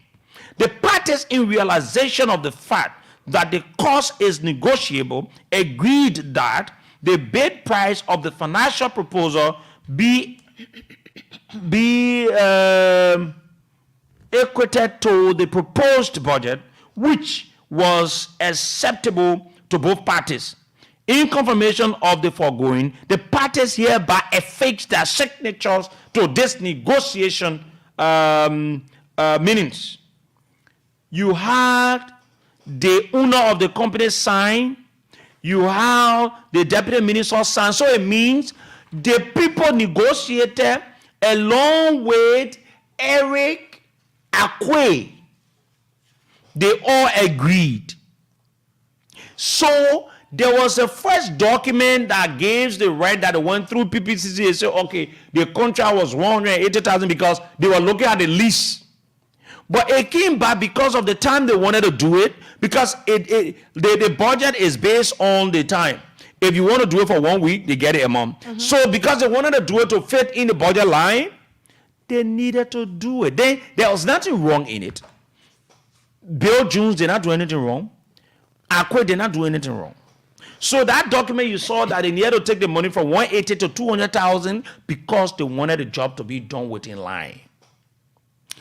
The parties, in realization of the fact that the cost is negotiable, agreed that the bid price of the financial proposal be equated to the proposed budget, which was acceptable to both parties. In confirmation of the foregoing, the parties hereby affix their signatures to this negotiation meanings. You had the owner of the company sign, you have the deputy minister sign. So it means the people negotiated along with Eric Akwe. They all agreed. So there was a first document that gives the right that went through PPCC. They said, okay, the contract was 180,000 because they were looking at the lease. But it came back because of the time they wanted to do it, because the budget is based on the time. If you want to do it for 1 week, they get it a month. Mm-hmm. So because they wanted to do it to fit in the budget line, they needed to do it. There was nothing wrong in it. Bill Jones did not do anything wrong. Akwe did not do anything wrong. So that document you saw that they needed to take the money from 180 to 200,000 because they wanted the job to be done within line.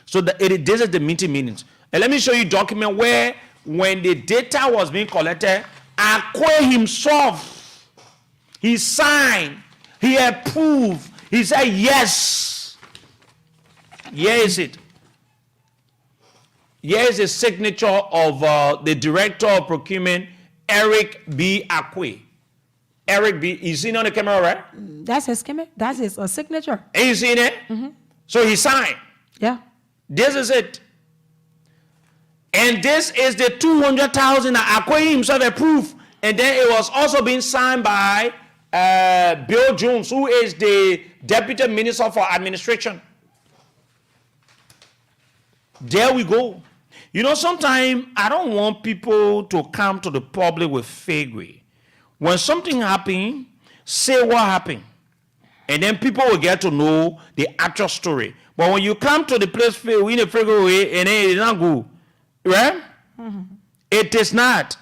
So this is the meetings. And let me show you a document where when the data was being collected, Akwe himself, he signed, he approved, he said yes. Here is it. Here is the signature of the director of procurement, Eric B. Akwe. Eric B. You seen on the camera, right? That's his signature. That's his signature. And you seen it? Mm-hmm. So he signed. Yeah. This is it. And this is the 200,000 that Akwe himself approved. And then it was also being signed by Bill Jones, who is the Deputy Minister for Administration. There we go. You know, sometimes I don't want people to come to the public with fakery. When something happens, say what happened. And then people will get to know the actual story. But when you come to the place in a fake way, and then it is not good, right? Mm-hmm. It is not.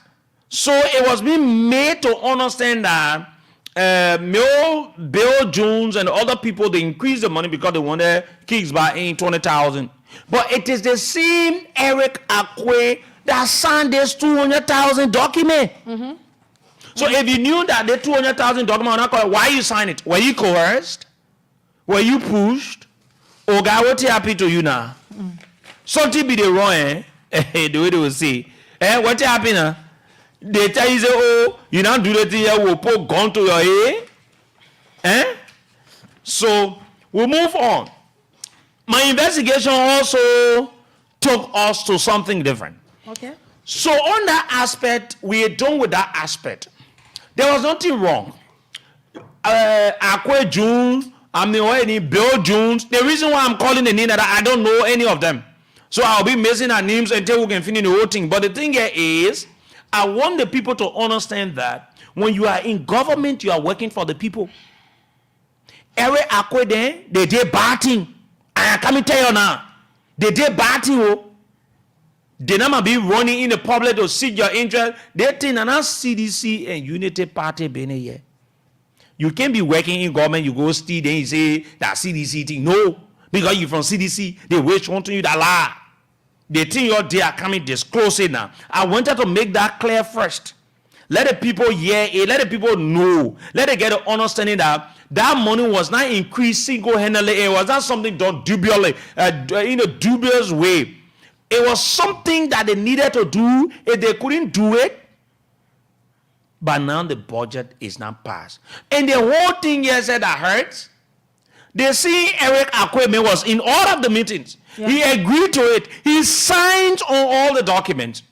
So it was being made to understand that Bill Jones and other people, they increased the money because they wanted kicks by in 20,000. But it is the same Eric Akwe that signed this 200,000 document. Mm-hmm. So if you knew that the 200,000 document, why you sign it? Were you coerced? Were you pushed? Or God, what happened to you now? Mm. Something be the wrong, eh? The way they will say. What happened now? They tell you, say, oh, you don't do that thing, we'll put gun to your head. So we'll move on. My investigation also took us to something different. Okay. So on that aspect, we are done with that aspect. There was nothing wrong. Akwe Jones, Bill Jones. The reason why I'm calling the name that I don't know any of them. So I'll be missing our names until we can finish the whole thing. But the thing here is, I want the people to understand that when you are in government, you are working for the people. Every Akwe then, they did bad thing. I can't tell you now. They did bad thing. They not be running in the public to seek your interest. They think that CDC and Unity Party being here. You can't be working in government, you go steal, then you say that CDC thing. No, because you from CDC, they wish wanting you that lie. They think your day are coming disclose it now. I wanted to make that clear first. Let the people hear it, let the people know, let them get an understanding that that money was not increased single-handedly. It was not something done dubiously, in a dubious way. It was something that they needed to do. If they couldn't do it, but now the budget is not passed. And the whole thing here said that hurts. They see Eric Akweme was in all of the meetings. Yeah. He agreed to it. He signed on all the documents.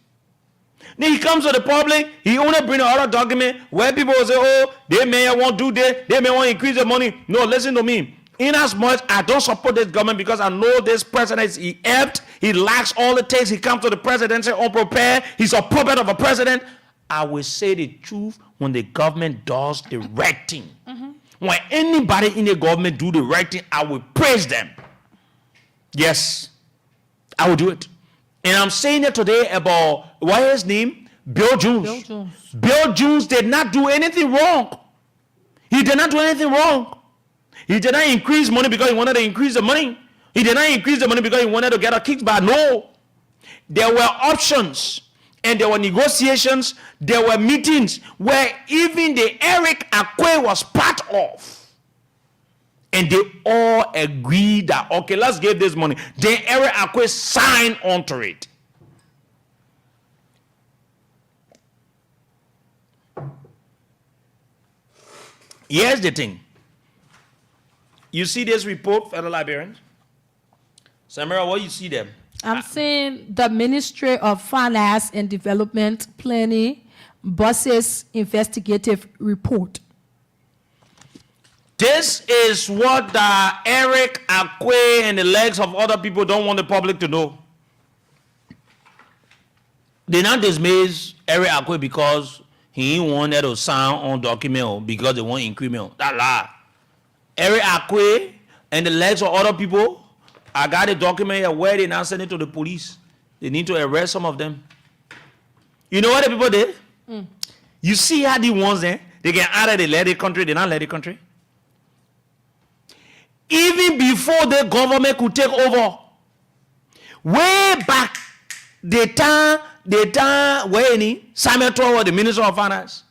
Then he comes to the public. He only bring another document where people will say, oh, they may want to do this. They may want to increase the money. No, listen to me. In as much I don't support this government because I know this president is inept. He lacks all it takes. He comes to the presidency unprepared. He's a puppet of a president. I will say the truth when the government does the right thing. Mm-hmm. When anybody in the government do the right thing, I will praise them. Yes, I will do it. And I'm saying it today about, what is his name? Bill Jones. Bill Jones did not do anything wrong. He did not do anything wrong. He did not increase money because he wanted to increase the money. He did not increase the money because he wanted to get a kickback. No. There were options. And there were negotiations, there were meetings where even the Eric Akwe was part of. And they all agreed that, okay, let's give this money. Then Eric Akwe signed onto it. Here's the thing. You see this report, fellow Liberians? Samira, what you see there? I'm seeing the Ministry of Finance and Development Planning Bosses investigative report. This is what Eric Akwe and the legs of other people don't want the public to know. They not dismiss Eric Akwe because he wanted to sign on document because they want increment. That lie. Eric Akwe and the legs of other people, I got a document here where they now send it to the police. They need to arrest some of them. You know what the people did? You see how the ones there, they get out of the let the country, they not let the country. Even before the government could take over, way back, the time when Samuel Tower was the Minister of Finance,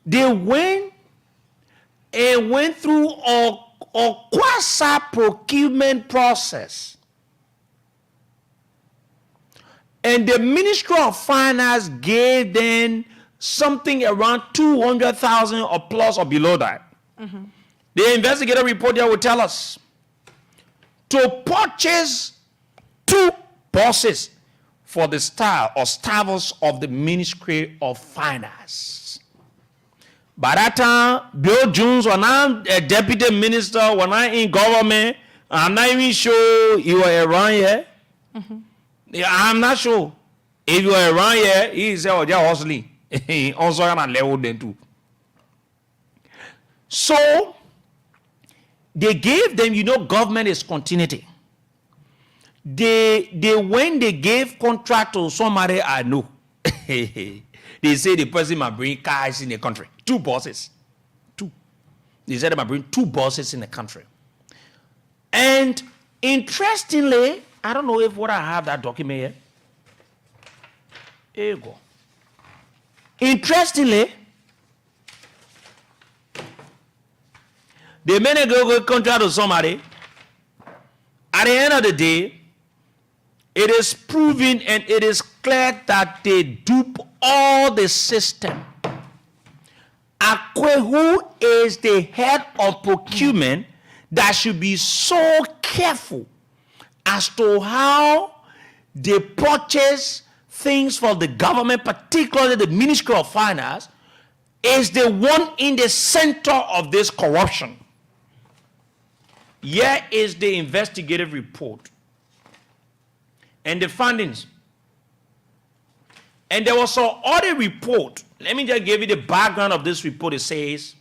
they went through a quasi-procurement process. And the Ministry of Finance gave them something around 200,000 or plus or below that. The investigative report there will tell us to purchase 2 buses for the style or staffers of the Ministry of Finance. By that time, Bill Jones was not a deputy minister, was not in government. I'm not even sure he was around here. I'm not sure. If you were around here, he said, oh, they're hustling. He also had a level then too. So, they gave them, government is continuity. When they gave contract to somebody I know, they say the person might bring cars in the country. 2 buses. 2. They said they might bring 2 buses in the country. And interestingly, I don't know if what I have that document here. Here you go. Interestingly, they made a go contract to somebody. At the end of the day, it is proven and it is clear that they dupe all the system. Akwe, who is the head of procurement, that should be so careful as to how they purchase things for the government, particularly the Ministry of Finance, is the one in the center of this corruption. Here is the investigative report and the findings. And there was an audit report. Let me just give you the background of this report. It says,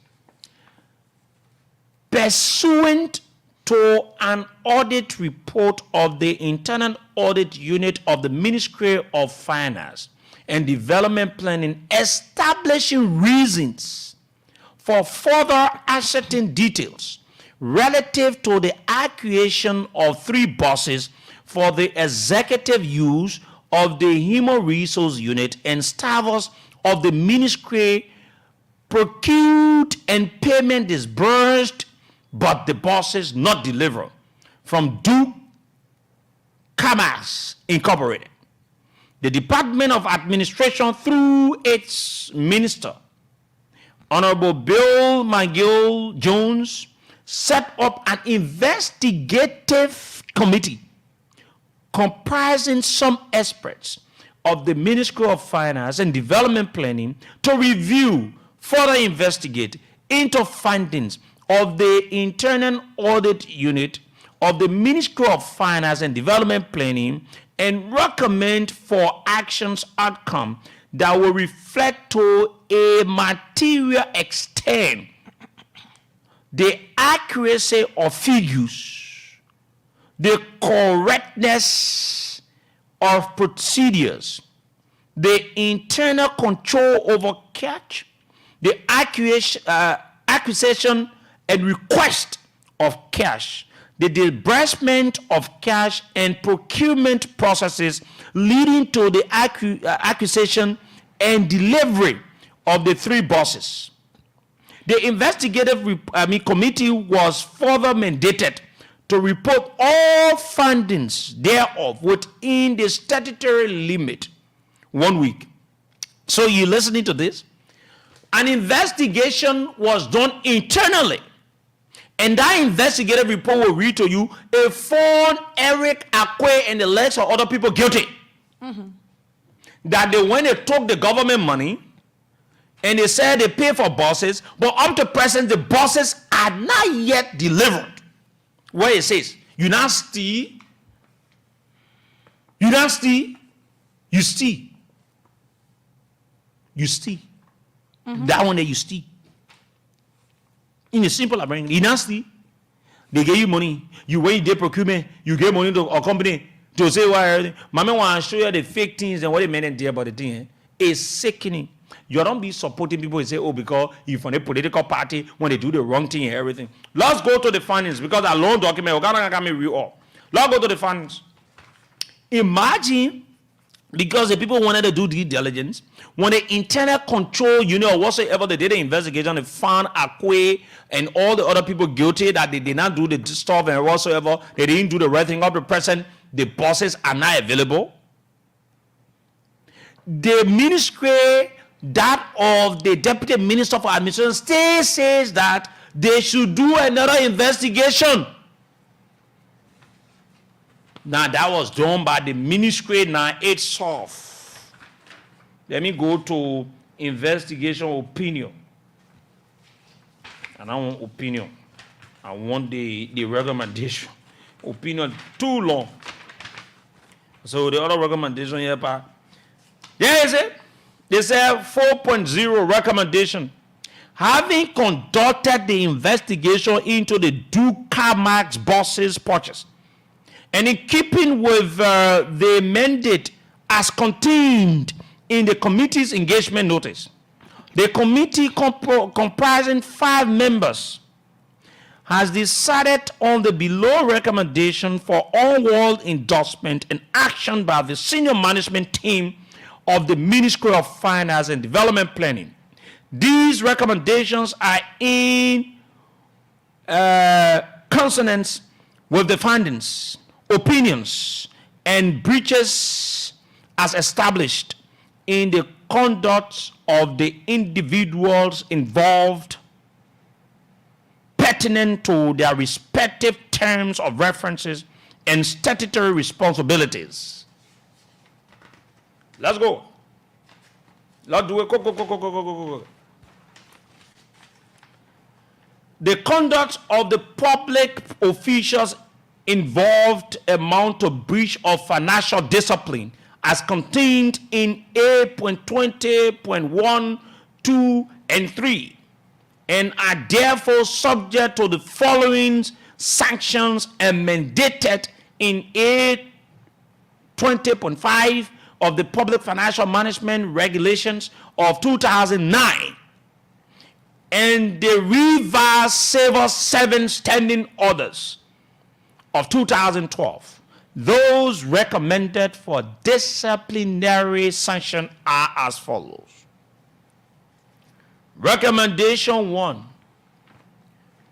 pursuant to an audit report of the Internal Audit Unit of the Ministry of Finance and Development Planning establishing reasons for further ascertain details relative to the acquisition of 3 buses for the executive use of the Human Resource Unit and staffers of the ministry procured and payment disbursed, but the buses not delivered from Duke Camas Incorporated. The Department of Administration, through its minister, Honorable Bill McGill Jones, set up an investigative committee comprising some experts of the Ministry of Finance and Development Planning to review, further investigate into findings of the Internal Audit Unit of the Ministry of Finance and Development Planning and recommend for actions outcome that will reflect to a material extent the accuracy of figures, the correctness of procedures, the internal control over cash, the acquisition and request of cash, the disbursement of cash and procurement processes leading to the acquisition and delivery of the 3 buses. The investigative committee was further mandated to report all findings thereof within the statutory limit 1 week. So you listening to this? An investigation was done internally. And that investigative report will read to you, it found Eric Akwe and the legs of other people guilty. That when they took the government money and they said they pay for buses, but up to present, the buses are not yet delivered. Where it says, you not steal, you steal. That one that you steal. In a simple American, you not steal. They gave you money. You wait their procurement. You give money to a company to say why. Mama want to show you the fake things and what they meant there about the thing. It's sickening. You don't be supporting people and say, oh, because you're from a political party when they do the wrong thing and everything. Let's go to the findings because a long document, we're going to read all. Let's go to the findings. Imagine, because the people wanted to do due diligence, when the internal control unit or whatsoever they did the investigation, they found Akwe and all the other people guilty that they did not do the stuff and whatsoever, they didn't do the right thing up to present, the buses are not available. The ministry, that of the Deputy Minister for Administration, still says that they should do another investigation. Now, that was done by the ministry, now it's soft. Let me go to investigation opinion. And I want opinion. I want the recommendation. Opinion too long. So the other recommendation here, there is it. They say 4.0 recommendation. Having conducted the investigation into the Duca Max buses purchase, and in keeping with the mandate as contained in the committee's engagement notice, the committee comprising 5 members has decided on the below recommendation for onward endorsement and action by the senior management team of the Ministry of Finance and Development Planning. These recommendations are in consonance with the findings, opinions, and breaches as established in the conduct of the individuals involved pertinent to their respective terms of references and statutory responsibilities. Let's go. Let's do it. Go. The conduct of the public officials involved amount to breach of financial discipline as contained in 8.20.1, 2, and 3, and are therefore subject to the following sanctions and mandated in 820.5 of the Public Financial Management Regulations of 2009 and the revised Civil 7 Standing Orders of 2012. Those recommended for disciplinary sanction are as follows. Recommendation 1.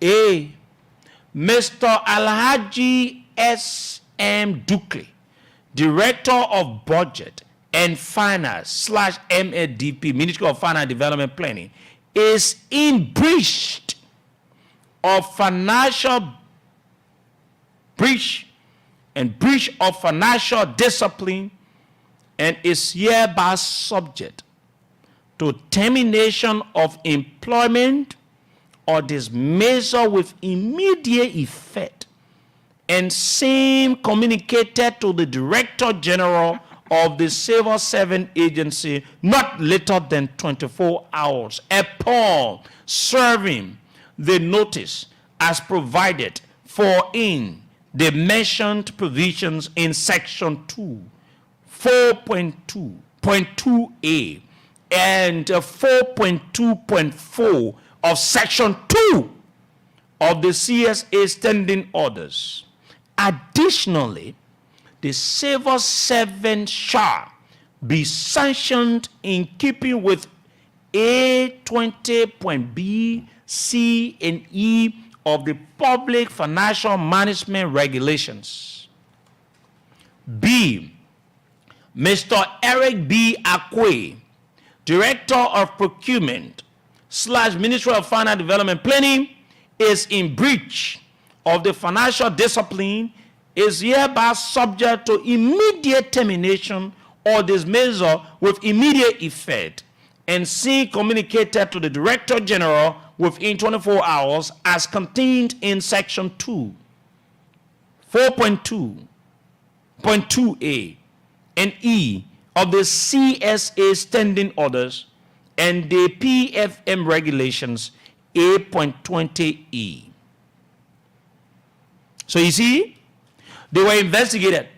A. Mr. Alhaji S.M. Dukle, Director of Budget and Finance / MADP, Ministry of Finance and Development Planning, is in breach of financial discipline and is hereby subject to termination of employment or dismissal with immediate effect, and same communicated to the Director General of the Civil 7 Agency not later than 24 hours upon serving the notice as provided for in the mentioned provisions in Section 4.2.2a and 4.2.4 of Section 2 of the CSA Standing Orders. Additionally, the Civil 7 shall be sanctioned in keeping with A20.B, C, and E of the Public Financial Management Regulations. B. Mr. Eric B. Akwe, Director of Procurement / Ministry of Finance and Development Planning, is in breach of the financial discipline, is hereby subject to immediate termination or dismissal with immediate effect, and see communicated to the Director General within 24 hours as contained in Section 4.2.2a and E of the CSA Standing Orders and the PFM Regulations 8.20e. So you see, they were investigated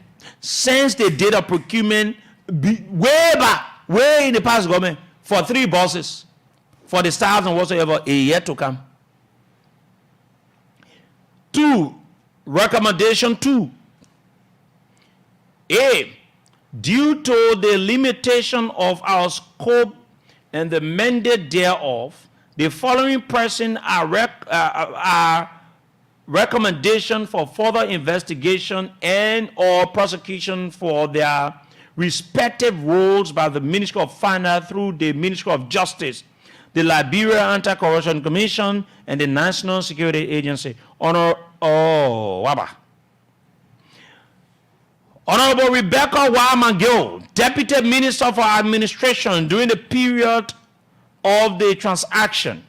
since the date of procurement way back, way in the past government, for 3 buses, for the stars and whatsoever, a year to come. 2, recommendation 2. A, due to the limitation of our scope and the mandate thereof, the following person are recommendation for further investigation and or prosecution for their respective roles by the Ministry of Finance through the Ministry of Justice, the Liberia Anti-Corruption Commission, and the National Security Agency. Honorable Rebecca Wamangil, Deputy Minister for Administration during the period of the transaction.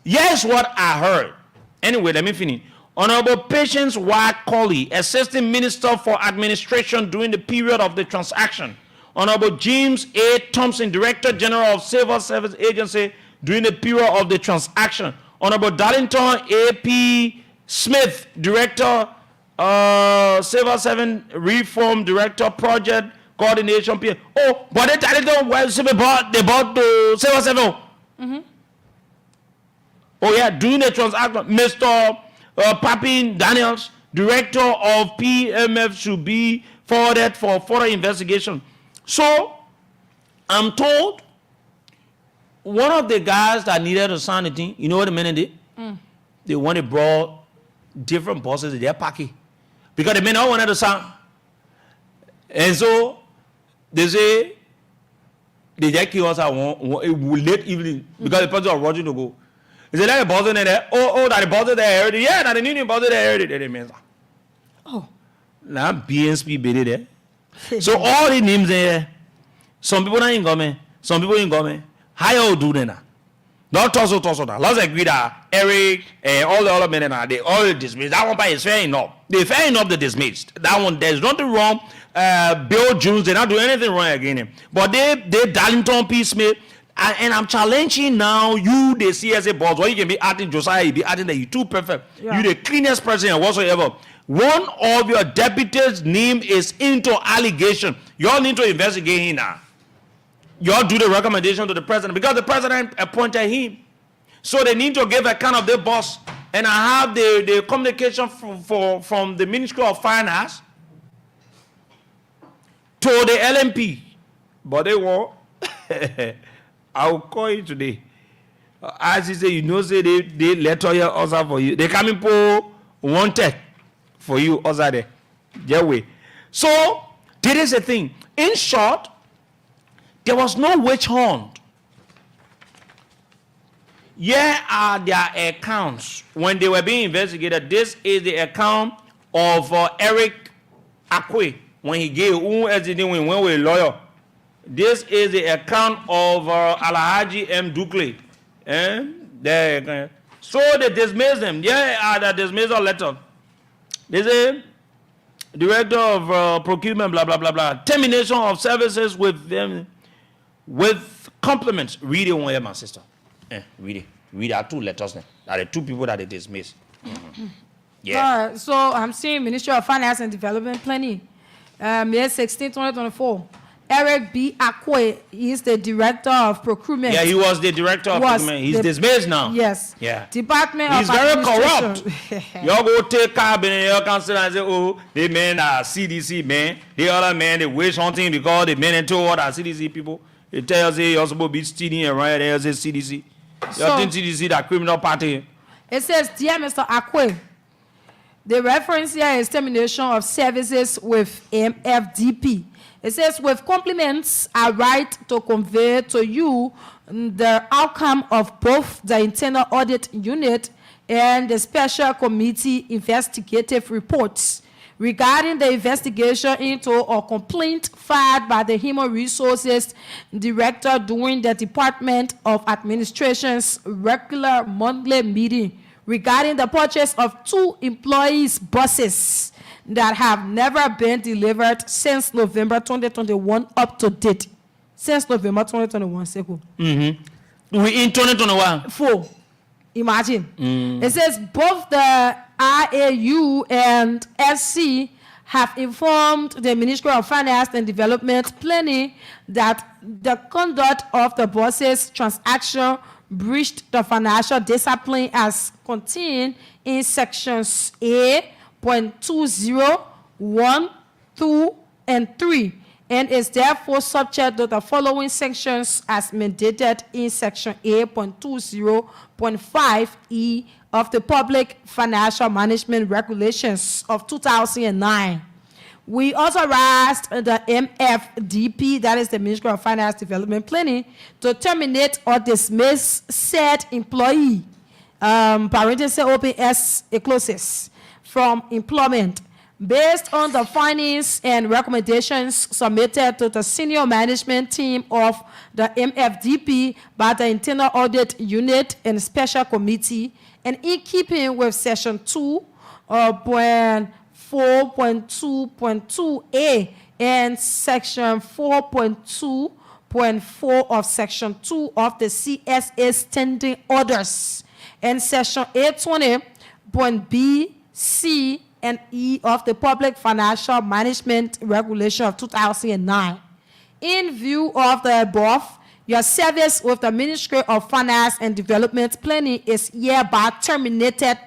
Here's what I heard. Anyway, let me finish. Honorable Patience Y. Colley, Assistant Minister for Administration during the period of the transaction. Honorable James A. Thompson, Director General of Civil Service Agency during the period of the transaction. Honorable Darlington A. P. Smith, Director, Civil 7 Reform Director, Project Coordination. Oh, but they Darlington, they bought the Civil 7. Mm-hmm. Oh yeah, during the transaction, Mr. Papin Daniels, Director of PMF, should be forwarded for further investigation. So, I'm told one of the guys that needed to sign the thing, you know what the men did? They wanted to brought different bosses in their pocket. Because the men all wanted to sign. And so, they say, they just kill us at late evening, because the person was rushing to go. Is it like a buzzer there? Oh, that the buzzer there already. Yeah, that the new buzzer there already. Oh. Now BNSP be there. So all the names there, some people not in government, some people in government. How you do that? Not toss that. Let's agree that Eric and all the other men they all dismissed. That one is fair enough. They fair enough they dismissed. That one, there's nothing wrong. Bill Jones, they not do anything wrong against him. But they Darlington P. Smith, And I'm challenging now you, the CSA boss, or you can be adding Josiah, you be adding that you too perfect. Yeah. You the cleanest person and whatsoever. One of your deputies' name is into allegation. You all need to investigate him now. You all do the recommendation to the president because the president appointed him. So they need to give account of their boss. And I have the communication from the Ministry of Finance to the LMP. But they won't. I will call you today. As you say, you know, say they letter your answer for you. They come in for wanted for you, also there. Yeah, way. So there is a thing. In short, there was no witch hunt. Here are their accounts when they were being investigated. This is the account of Eric Akwe when he gave when we were lawyer. This is the account of Alhaji M. Dukle. So they dismiss them. Here are the dismissal letter. They say, Director of Procurement, blah, blah, blah, blah. Termination of services with them, with compliments. Read it one here, my sister. Read it. Read our 2 letters now. That are the 2 people that they dismiss. Yeah. So I'm seeing Ministry of Finance and Development Planning. May 16, 2024. Eric B. Akwe is the Director of Procurement. Yeah, he was the Director of Procurement. He's dismissed now. Yes. Yeah. Department He's of very corrupt. Y'all go take cabinet, y'all consider and say, oh, they men are CDC men. The other men, they witch hunting because they men into what are CDC people. They tell you, you're supposed to be stealing and right there, say CDC. You think CDC, that criminal party? It says, Dear Mr. Akwe, the reference here is termination of services with MFDP. It says, with compliments, I write to convey to you the outcome of both the internal audit unit and the special committee investigative reports regarding the investigation into a complaint filed by the Human Resources Director during the Department of Administration's regular monthly meeting regarding the purchase of 2 employees' buses that have never been delivered since November 2021 up to date. Since November 2021, Seko. We in 2021. 4. Imagine. It says both the IAU and SC have informed the Ministry of Finance and Development Planning that the conduct of the buses transaction breached the financial discipline as contained in sections A.20, 1, 2, and 3, and is therefore subject to the following sections as mandated in section A.20.5E of the Public Financial Management Regulations of 2009. We authorized the MFDP, that is the Ministry of Finance Development Planning, to terminate or dismiss said employee, parenthesis open S clauses, from employment based on the findings and recommendations submitted to the senior management team of the MFDP by the Internal Audit Unit and Special Committee, and in keeping with Section 2.4.2.2a and Section 4.2.4 of Section 2 of the CSA Standing Orders, and Section 820.b, C, and E of the Public Financial Management Regulation of 2009. In view of the above, your service with the Ministry of Finance and Development Planning is hereby terminated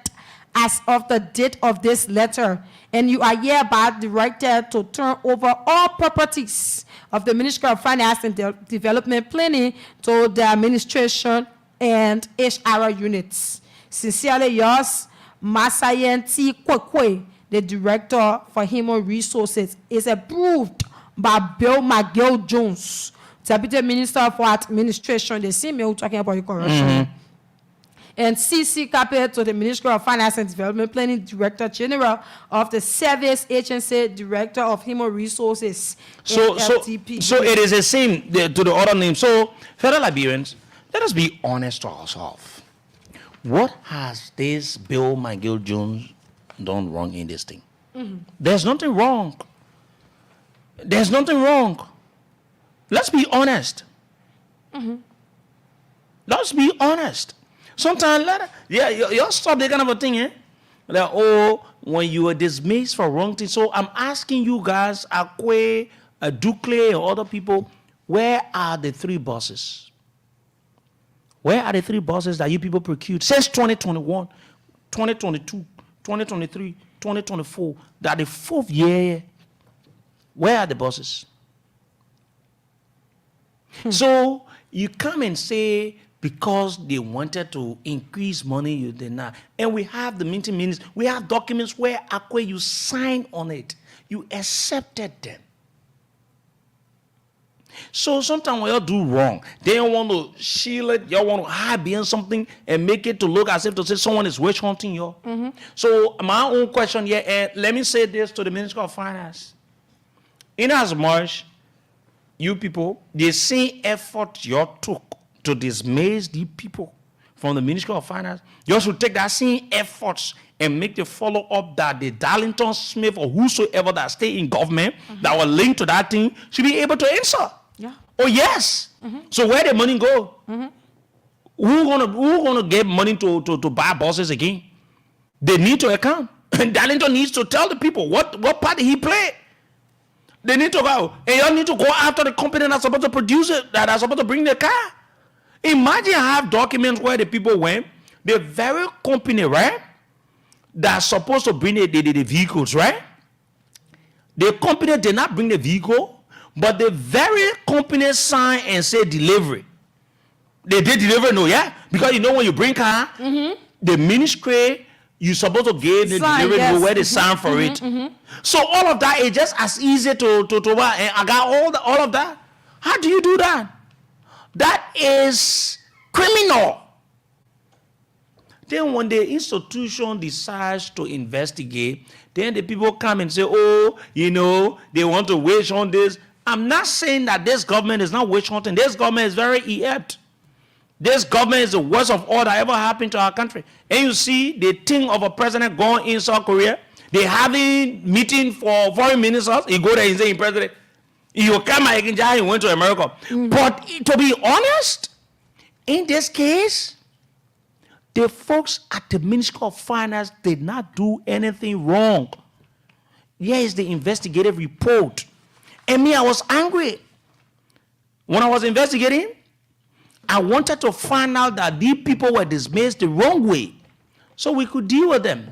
as of the date of this letter, and you are hereby directed to turn over all properties of the Ministry of Finance and Development Planning to the administration and HR units. Sincerely yours, Masayanti Kwekwe, the Director for Human Resources, is approved by Bill McGill Jones, Deputy Minister for Administration. They see me talking about your corruption. And CC Capet to the Ministry of Finance and Development Planning, Director General of the Service Agency, Director of Human Resources. So it is the same to the other name. So, fellow Liberians, let us be honest to ourselves. What has this Bill McGill Jones done wrong in this thing? There's nothing wrong. There's nothing wrong. Let's be honest. Let's be honest. Sometimes, y'all stop that kind of a thing, eh? Like, oh, when you were dismissed for wrong thing. So I'm asking you guys, Akwe, Dukle, and other people, where are the 3 bosses? Where are the 3 bosses that you people procured since 2021, 2022, 2023, 2024? That the 4th year. Where are the bosses? So you come and say, because they wanted to increase money, you did not. And we have the meeting minutes. We have documents where Akwe, you signed on it. You accepted them. So sometimes when you do wrong, they don't want to shield it. You want to hide behind something and make it to look as if to say someone is witch hunting you. So my own question here, and let me say this to the Minister of Finance. In as much, you people, the same effort you took to dismiss the people from the Ministry of Finance, you should take that same efforts and make the follow up that the Darlington Smith or whosoever that stay in government that were linked to that thing should be able to answer. Yeah. Oh yes. So where the money go? Who gonna get money to buy buses again? They need to account. And Darlington needs to tell the people what part he played. They need to go. And y'all need to go after the company that's supposed to produce it, that are supposed to bring the car. Imagine I have documents where the people went, the very company, right, that's supposed to bring the vehicles, right? The company did not bring the vehicle, but the very company signed and said delivery. They did deliver, no, yeah? Because you know when you bring car, the ministry, you're supposed to give the delivery where they sign for it. So all of that is just as easy to and I got all of that. How do you do that? That is criminal. Then when the institution decides to investigate, then the people come and say, oh, you know, they want to wage on this. I'm not saying that this government is not wage hunting. This government is very inept. This government is the worst of all that ever happened to our country. And you see the thing of a president going in South Korea, they having meeting for foreign ministers. He go there and say, president, you come again, he went to America. But to be honest, in this case, the folks at the Ministry of Finance did not do anything wrong. Here is the investigative report. And me, I was angry. When I was investigating, I wanted to find out that these people were dismissed the wrong way so we could deal with them.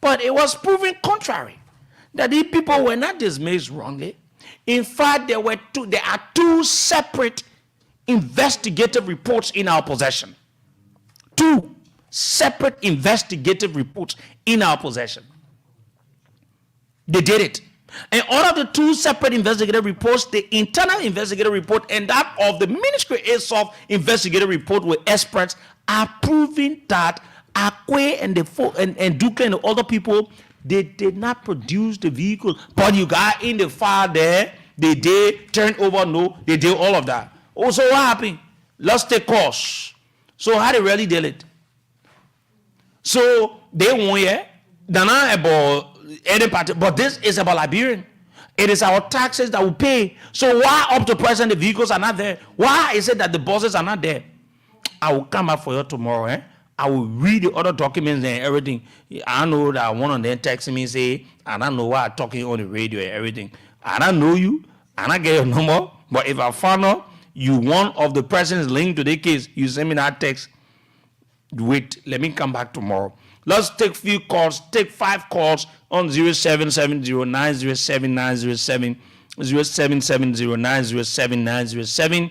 But it was proven contrary, that these people were not dismissed wrongly. In fact, there are 2 separate investigative reports in our possession. 2 separate investigative reports in our possession. They did it. And all of the 2 separate investigative reports, the internal investigative report and that of the ministry itself investigative report with experts, are proving that Akwe and Duke and the other people, they did not produce the vehicle. But you got in the file there, they did turn over, no, they did all of that. Oh, so what happened? Let's take course. So how they really did it? So they won't yet. They're not about any party, but this is about Liberian. It is our taxes that we pay. So why up to present the vehicles are not there? Why is it that the buses are not there? I will come back for you tomorrow. I will read the other documents and everything. I know that one of them texting me say, I don't know why I'm talking on the radio and everything. I don't know you. I don't get your number. But if I found out you one of the persons linked to the case, you send me that text. Wait, let me come back tomorrow. Let's take few calls. Take 5 calls on 0770907907. 0770907907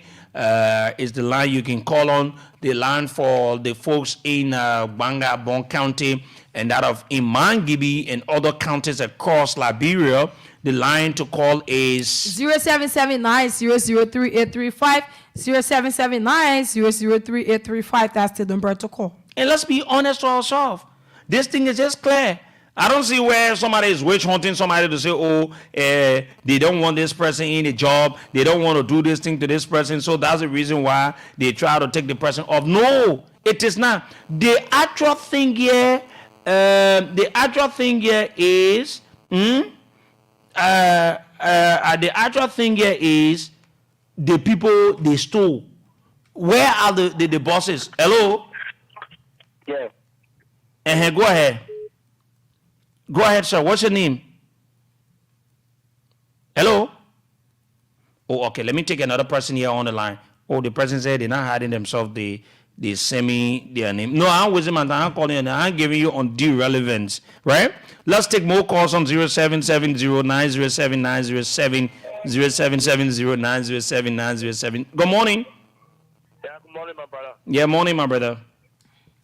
is the line you can call on. The line for the folks in Banga, Bon County, and that of Imangibi and other counties across Liberia. The line to call is 0779-003-835, 0779-003-835. That's the number to call. And let's be honest to ourselves. This thing is just clear. I don't see where somebody is witch hunting somebody to say, oh, they don't want this person in a job. They don't want to do this thing to this person. So that's the reason why they try to take the person off. No, it is not. The actual thing here, is, the actual thing here is the people they stole. Where are the bosses? Hello? Yeah. Go ahead. Go ahead, sir. What's your name? Hello? Oh, okay. Let me take another person here on the line. Oh, the person said they're not hiding themselves. They send me their name. No, I'm wasting my time. I'm calling you. I'm giving you undue relevance, right? Let's take more calls on 0770-907-907, 0770-907-907. Good morning. Yeah, good morning, my brother. Yeah, morning, my brother.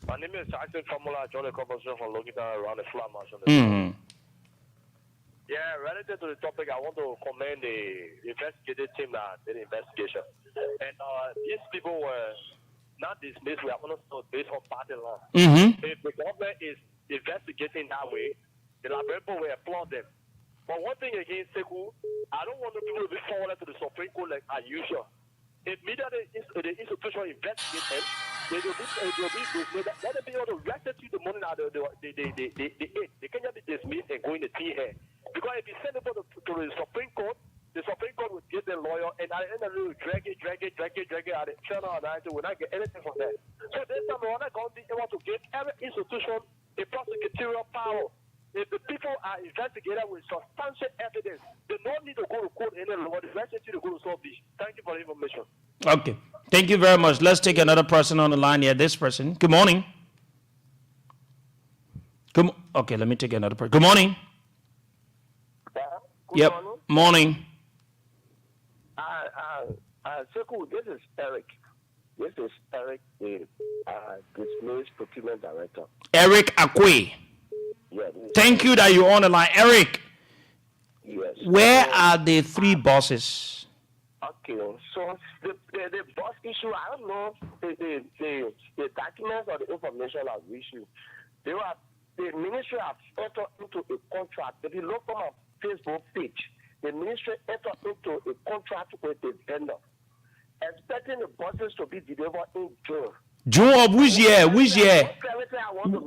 My name is Isaac Formula. I joined the conversation from looking around the flat marshal. Yeah, related to the topic, I want to commend the investigative team that did the investigation. And these people were not dismissed. We are only based on party law. If the government is investigating that way, the Liberia-VOL will applaud them. But one thing against Sekou, I don't want the people to be forwarded to the Supreme Court like usual. If media the institution investigate them, they will be dismissed. Let them be able to restitute the money that they ate. They can't just be dismissed and go in the tea here. Because if you send them to the Supreme Court will get their lawyer, and at the end of the day, drag it, at the channel, and I will not get anything from that. So this time, we're not going to be able to give every institution a prosecutorial power. If the people are investigated with substantial evidence, they don't need to go to court any longer. The rest need to go to solve this. Thank you for the information. Okay. Thank you very much. Let's take another person on the line here. This person. Good morning. Okay, let me take another person. Good morning. Good morning. Sekou, this is Eric. This is Eric, the dismissed procurement director. Eric Akwe. Yeah, thank you that you're on the line. Eric, yes. Where are the three bosses? Okay, so the boss issue, I don't know the documents or the information I've issued. The ministry has entered into a contract. If you look on my Facebook page, the ministry entered into a contract with the vendor, expecting the buses to be delivered in June. June of which year? Which year?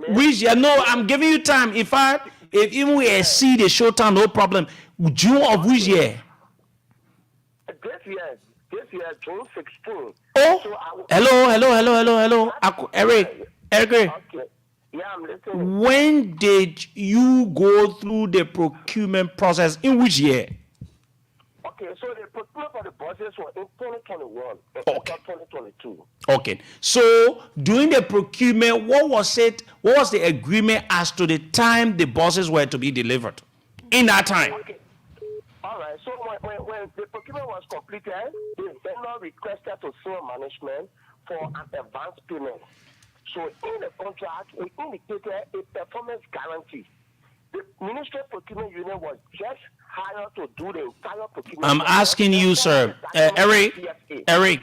Which year? No, I'm giving you time. If even we exceed the show time, no problem. June of which year? This year, June 16. Oh, so hello. Eric. Okay. Yeah, I'm listening. When did you go through the procurement process? In which year? Okay, so the procurement for the buses was in 2021, 2022. Okay, so during the procurement, what was the agreement as to the time the buses were to be delivered? In that time. Okay. All right. So when the procurement was completed, the vendor requested to senior management for an advance payment. So in the contract, we indicated a performance guarantee. The Ministry of Procurement Union was just hired to do the entire procurement. I'm asking you, sir. Eric, I'm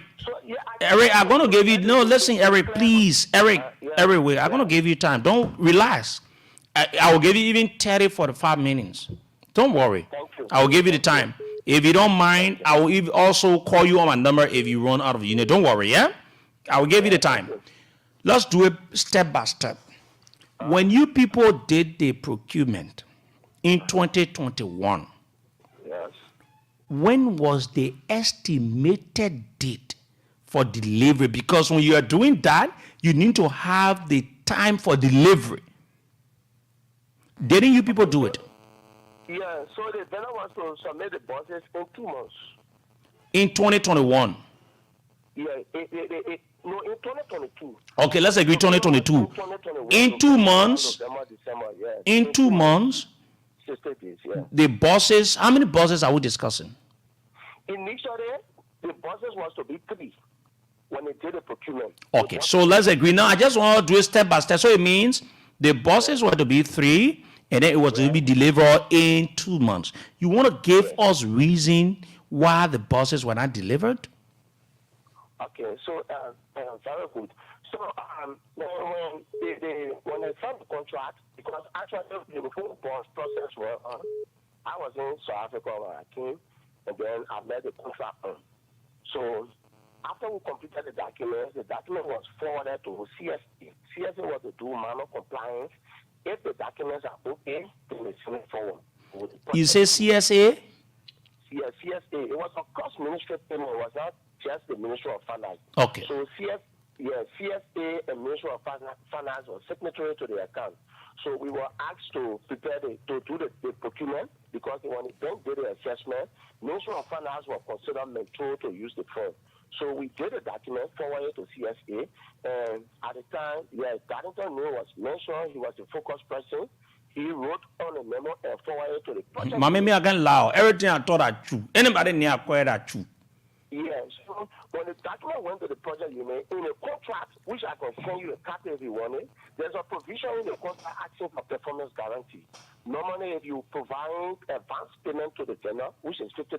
going to give you, no, listen, Eric, please. Eric, wait, I'm going to give you time. Don't relax. I will give you even 30, 45 minutes. Don't worry. I will give you the time. If you don't mind, I will also call you on my number if you run out of unit. Don't worry, yeah? I will give you the time. Let's do it step by step. When you people did the procurement in 2021, yes, when was the estimated date for delivery? Because when you are doing that, you need to have the time for delivery. Didn't you people do it? Yeah, so the vendor was to submit the buses in 2 months. In 2021? Yeah, no, in 2022. Okay, let's agree 2022. In 2 months, December, yeah. In 2 months, 60 days, yeah. the buses, how many buses are we discussing? Initially, the buses was to be 3 when they did the procurement. Okay, so let's agree. Now, I just want to do it step by step. So it means the buses were to be 3, and then it was to be delivered in 2 months. You want to give us reason why the buses were not delivered? Okay, so very good. So when they signed the contract, because actually the whole process was I was in South Africa when I came, and then I met the contract on. So after we completed the document was forwarded to CSA. CSA was to do manual compliance. If the documents are okay, then they send it forward. You say CSA? CSA. It was a cross-ministry payment. It was not just the Ministry of Finance. Okay. So CFA and Ministry of Finance was signatory to the account. So we were asked to prepare to do the procurement because when the bank did the assessment, Ministry of Finance was considered mentor to use the fund. So we did a document forwarded to CSA, and at the time, Darrington Neal was mentioned. He was the focus person. He wrote on a memo and forwarded to the project. Mama, me again loud. Everything I thought I true. Anybody near acquired that true. Yes. So when the document went to the project unit, in a contract, which I can send you a copy if you want it, there's a provision in the contract asking for performance guarantee. Normally, if you provide advance payment to the tenant, which is 50%,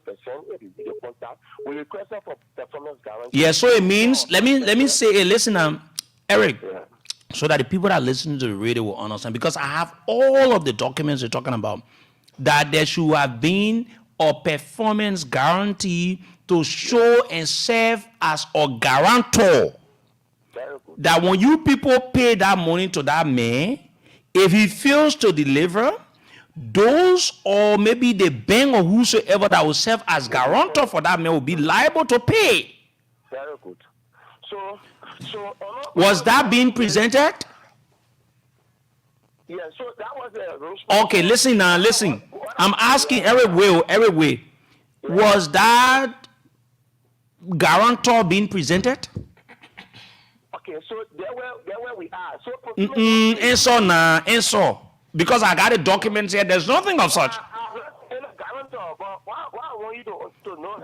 if you do the contract, we request for performance guarantee. Yeah, so it means, let me say, listen, Eric, so that the people that listen to the radio will understand, because I have all of the documents you're talking about, that there should have been a performance guarantee to show and serve as a guarantor. That when you people pay that money to that man, if he fails to deliver, those or maybe the bank or whosoever that will serve as guarantor for that man will be liable to pay. Very good. So was that being presented? Yeah, so that was a okay, listen now, listen. I'm asking Eric Way. Was that guarantor being presented? Okay, so there where we are. So answer. Because I got a document here, there's nothing of such.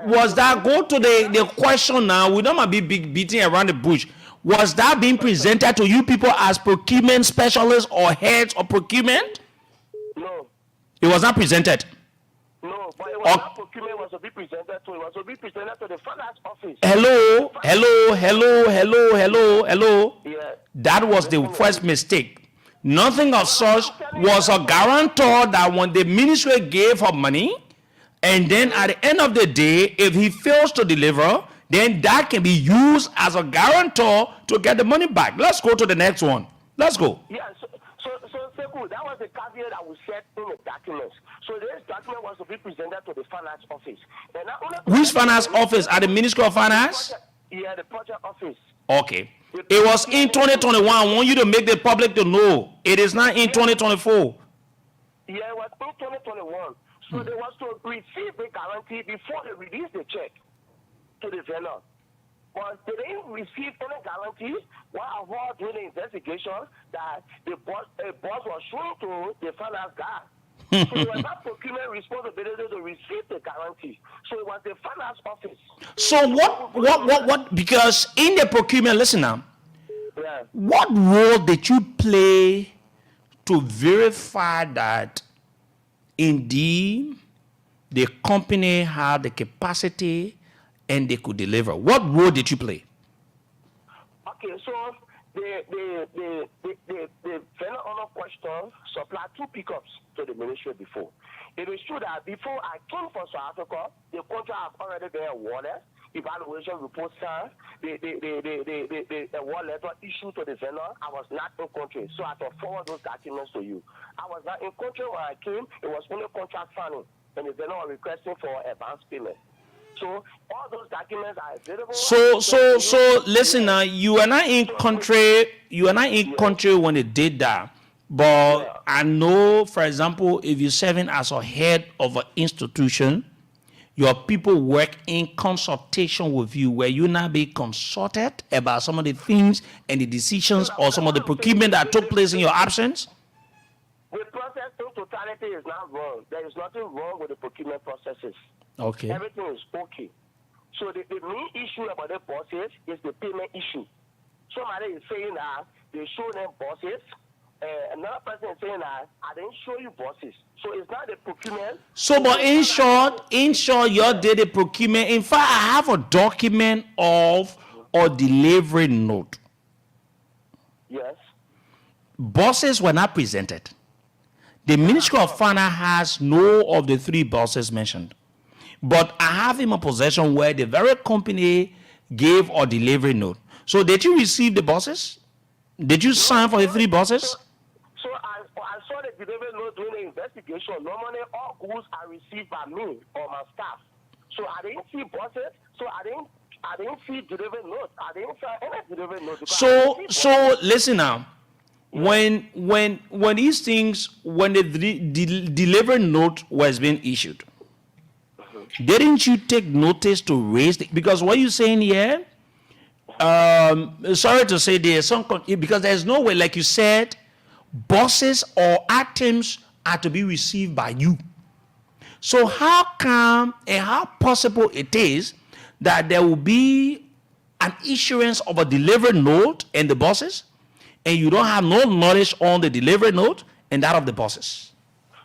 Was that, go to the question now, we don't be beating around the bush. Was that being presented to you people as procurement specialists or heads of procurement? No. It was not presented? No, but it was not procurement was to be presented to. It was to be presented to the finance office. Hello. Yeah. That was the first mistake. Nothing of such was a guarantor that when the ministry gave her money, and then at the end of the day, if he fails to deliver, then that can be used as a guarantor to get the money back. Let's go to the next one. Let's go. Yeah, so that was the caveat that we set in the documents. So this document was to be presented to the finance office. And which finance office? At the Ministry of Finance? Yeah, the project office. Okay. It was in 2021. I want you to make the public to know. It is not in 2024. Yeah, it was in 2021. So they was to receive the guarantee before they release the check to the vendor. But they didn't receive any guarantee while doing the investigation that the boss was showing to the finance guy. So it was not procurement responsibility to receive the guarantee. So it was the finance office. So what because in the procurement, listen now, yeah. What role did you play to verify that indeed the company had the capacity and they could deliver? What role did you play? Okay, so the vendor owner question supplied 2 pickups to the ministry before. It is true that before I came from South Africa, the contract has already been awarded. Evaluation report, sir, the award letter issued to the vendor. I was not in country, so I can forward those documents to you. I was not in country when I came. It was only contract signing, and the vendor was requesting for advance payment. So all those documents are available. So listen now, you are not in country. You are not in country when they did that. But I know, for example, if you're serving as a head of an institution, your people work in consultation with you, where you now be consulted about some of the things and the decisions or some of the procurement that took place in your absence. The process in totality is not wrong. There is nothing wrong with the procurement processes. Okay. Everything is okay. So the main issue about the bosses is the payment issue. Somebody is saying that they show them bosses. Another person is saying that I didn't show you bosses. So it's not the procurement. So, but in short, you did a procurement. In fact, I have a document of a delivery note. Yes. Bosses were not presented. The Ministry of Finance has no of the 3 bosses mentioned. But I have in my possession where the very company gave a delivery note. So did you receive the bosses? Did you sign for the 3 bosses? So I saw the delivery note during the investigation. Normally all goods are received by me or my staff. So I didn't see bosses. So I didn't I didn't see delivery note. I didn't see any delivery note. So listen now. When these things, when the delivery note was being issued, didn't you take notice to raise the, because what you're saying here, sorry to say there's some, because there's no way, like you said, buses or items are to be received by you. So how come and how possible it is that there will be an issuance of a delivery note in the buses, and you don't have no knowledge on the delivery note and that of the buses?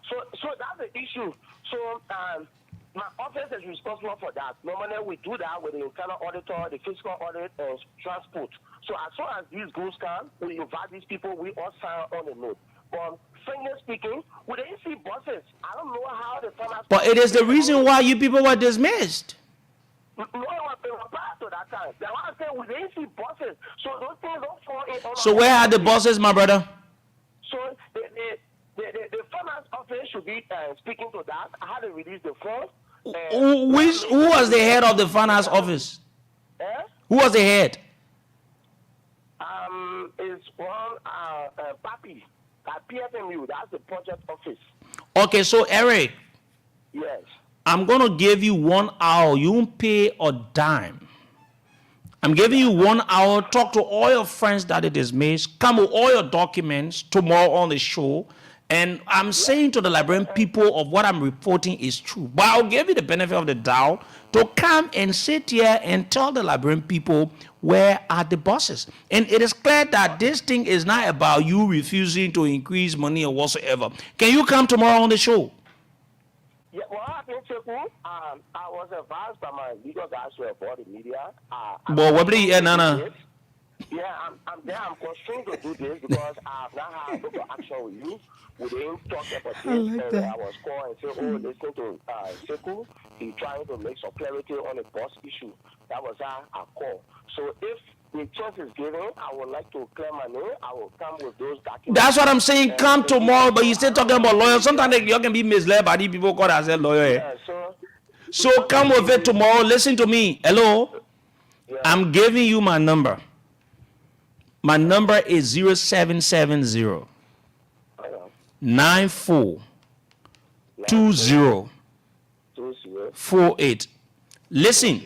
So that's the issue. So my office is responsible for that. Normally we do that with the internal auditor, the fiscal audit, and transport. So as soon as these goods come, we invite these people, we all sign on the note. But frankly speaking, we didn't see buses. I don't know how the farmers. But it is the reason why you people were dismissed. No one was prior to that time. That's why I said we didn't see buses. So those things don't fall in. So where are the buses, my brother? So the farmers office should be speaking to that. I had to release the form. Who was the head of the finance office? Who was the head? It's one Papi at PFMU. That's the project office. Okay, so Eric. Yes. I'm gonna give you 1 hour. You won't pay a dime. I'm giving you 1 hour. Talk to all your friends that it is missed. Come with all your documents tomorrow on the show. And I'm saying to the Liberian people of what I'm reporting is true. But I'll give you the benefit of the doubt to come and sit here and tell the Liberian people where are the buses. And it is clear that this thing is not about you refusing to increase money or whatsoever. Can you come tomorrow on the show? Yeah, well, I was advised by my legal guys to avoid the media. I'm constrained to do this because I've not had local action with you. We didn't talk about this. I was called and said, listen to Sekou. He's trying to make some clarity on the bus issue. That was how I called. So if the chance is given, I would like to clear my name. I will come with those documents. That's what I'm saying. Come tomorrow, but you still talking about lawyers. Sometimes you can be misled by the people called as a lawyer. Yeah, so come with it tomorrow. Listen to me. Hello? Yeah. I'm giving you my number. My number is 0770 94 20 48. Listen,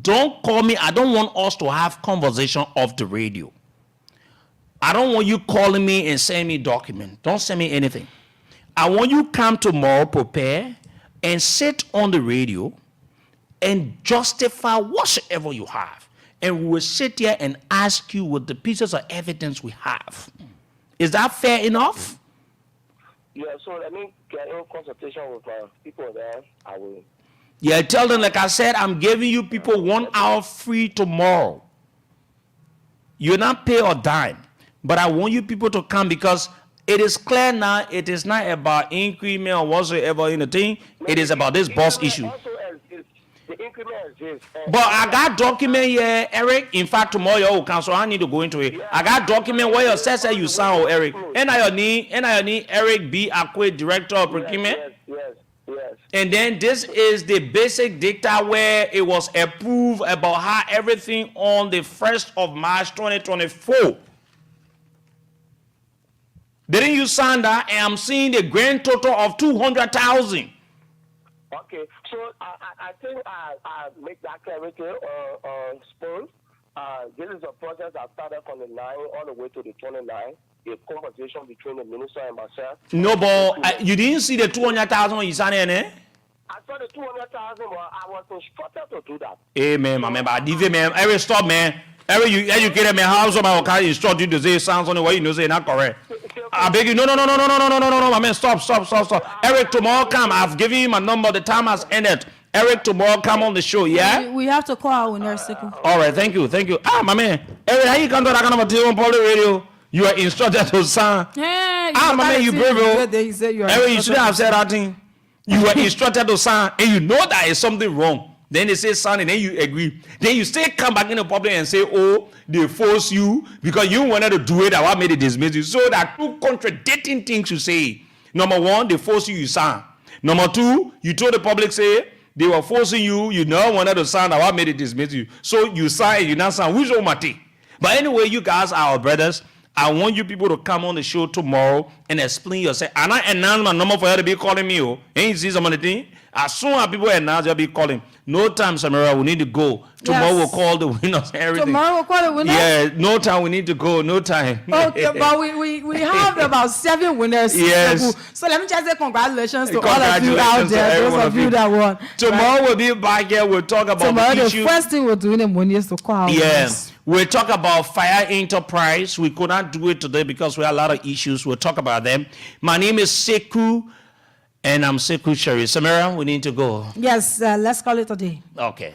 don't call me. I don't want us to have conversation off the radio. I don't want you calling me and sending me document. Don't send me anything. I want you come tomorrow, prepare, and sit on the radio and justify whatsoever you have. And we will sit here and ask you with the pieces of evidence we have. Is that fair enough? Yeah, so let me get in consultation with people there. I will. Yeah, tell them, like I said, I'm giving you people 1 hour free tomorrow. You're not pay a dime. But I want you people to come because it is clear now it is not about increment or whatsoever in the thing. It is about this boss issue. But I got document here, Eric. In fact, tomorrow your council, I need to go into it. I got document where your says you sound, Eric. And I need Eric B. Akwe, Director of Procurement. Yes. And then this is the basic data where it was approved about how everything on the 1st of March 2024. Didn't you sign that? And I'm seeing the grand total of 200,000. Okay, so I think I make that clarity on Spoon. This is a process that started from the 9 all the way to the 29. A conversation between the minister and myself. No, but you didn't see the 200,000 when you signed it, eh? I saw the 200,000, but I was instructed to do that. Hey, man, my man, but I did, man. Eric, stop, man. Eric, you educated me. How somebody can instruct you to say sounds on the way you know say not correct? I beg you, no, my man, stop. Eric, tomorrow come. I've given you my number. The time has ended. Eric, tomorrow come on the show, yeah? We have to call our nurse. All right, thank you. Ah, my man. Eric, how you come to that kind of a on public radio? You are instructed to sign. Yeah, my man, you brave, bro. Eric, you shouldn't have said that thing. You were instructed to sign, and you know that is something wrong. Then they say sign, and then you agree. Then you still come back in the public and say, oh, they force you because you wanted to do it. And what made it dismiss you? So there are two contradicting things you say. Number one, they force you, you sign. Number two, you told the public, say, They were forcing you. You now wanted to sign. I made it dismiss you. So you sign. You now sign. Which one, Mati? But anyway, you guys are our brothers. I want you people to come on the show tomorrow and explain yourself. And I announce my number for you to be calling me. Oh, ain't you see some of the thing? As soon as people announce, you'll be calling. No time, Samira. We need to go. Tomorrow we'll call the winners. Everything. Tomorrow we'll call the winners. Yeah, no time. We need to go. No time. Okay, but we have about 7 winners. Yes. So let me just say congratulations to all of you out there. Those of you that won. Tomorrow we'll be back here. We'll talk about tomorrow the issue. The first thing we're doing in the morning is to call. Yes. We'll talk about Fire Enterprise. We could not do it today because we have a lot of issues. We'll talk about them. My name is Sekou, and I'm Sekou Cherry. Samira, we need to go. Yes, let's call it a day. Okay.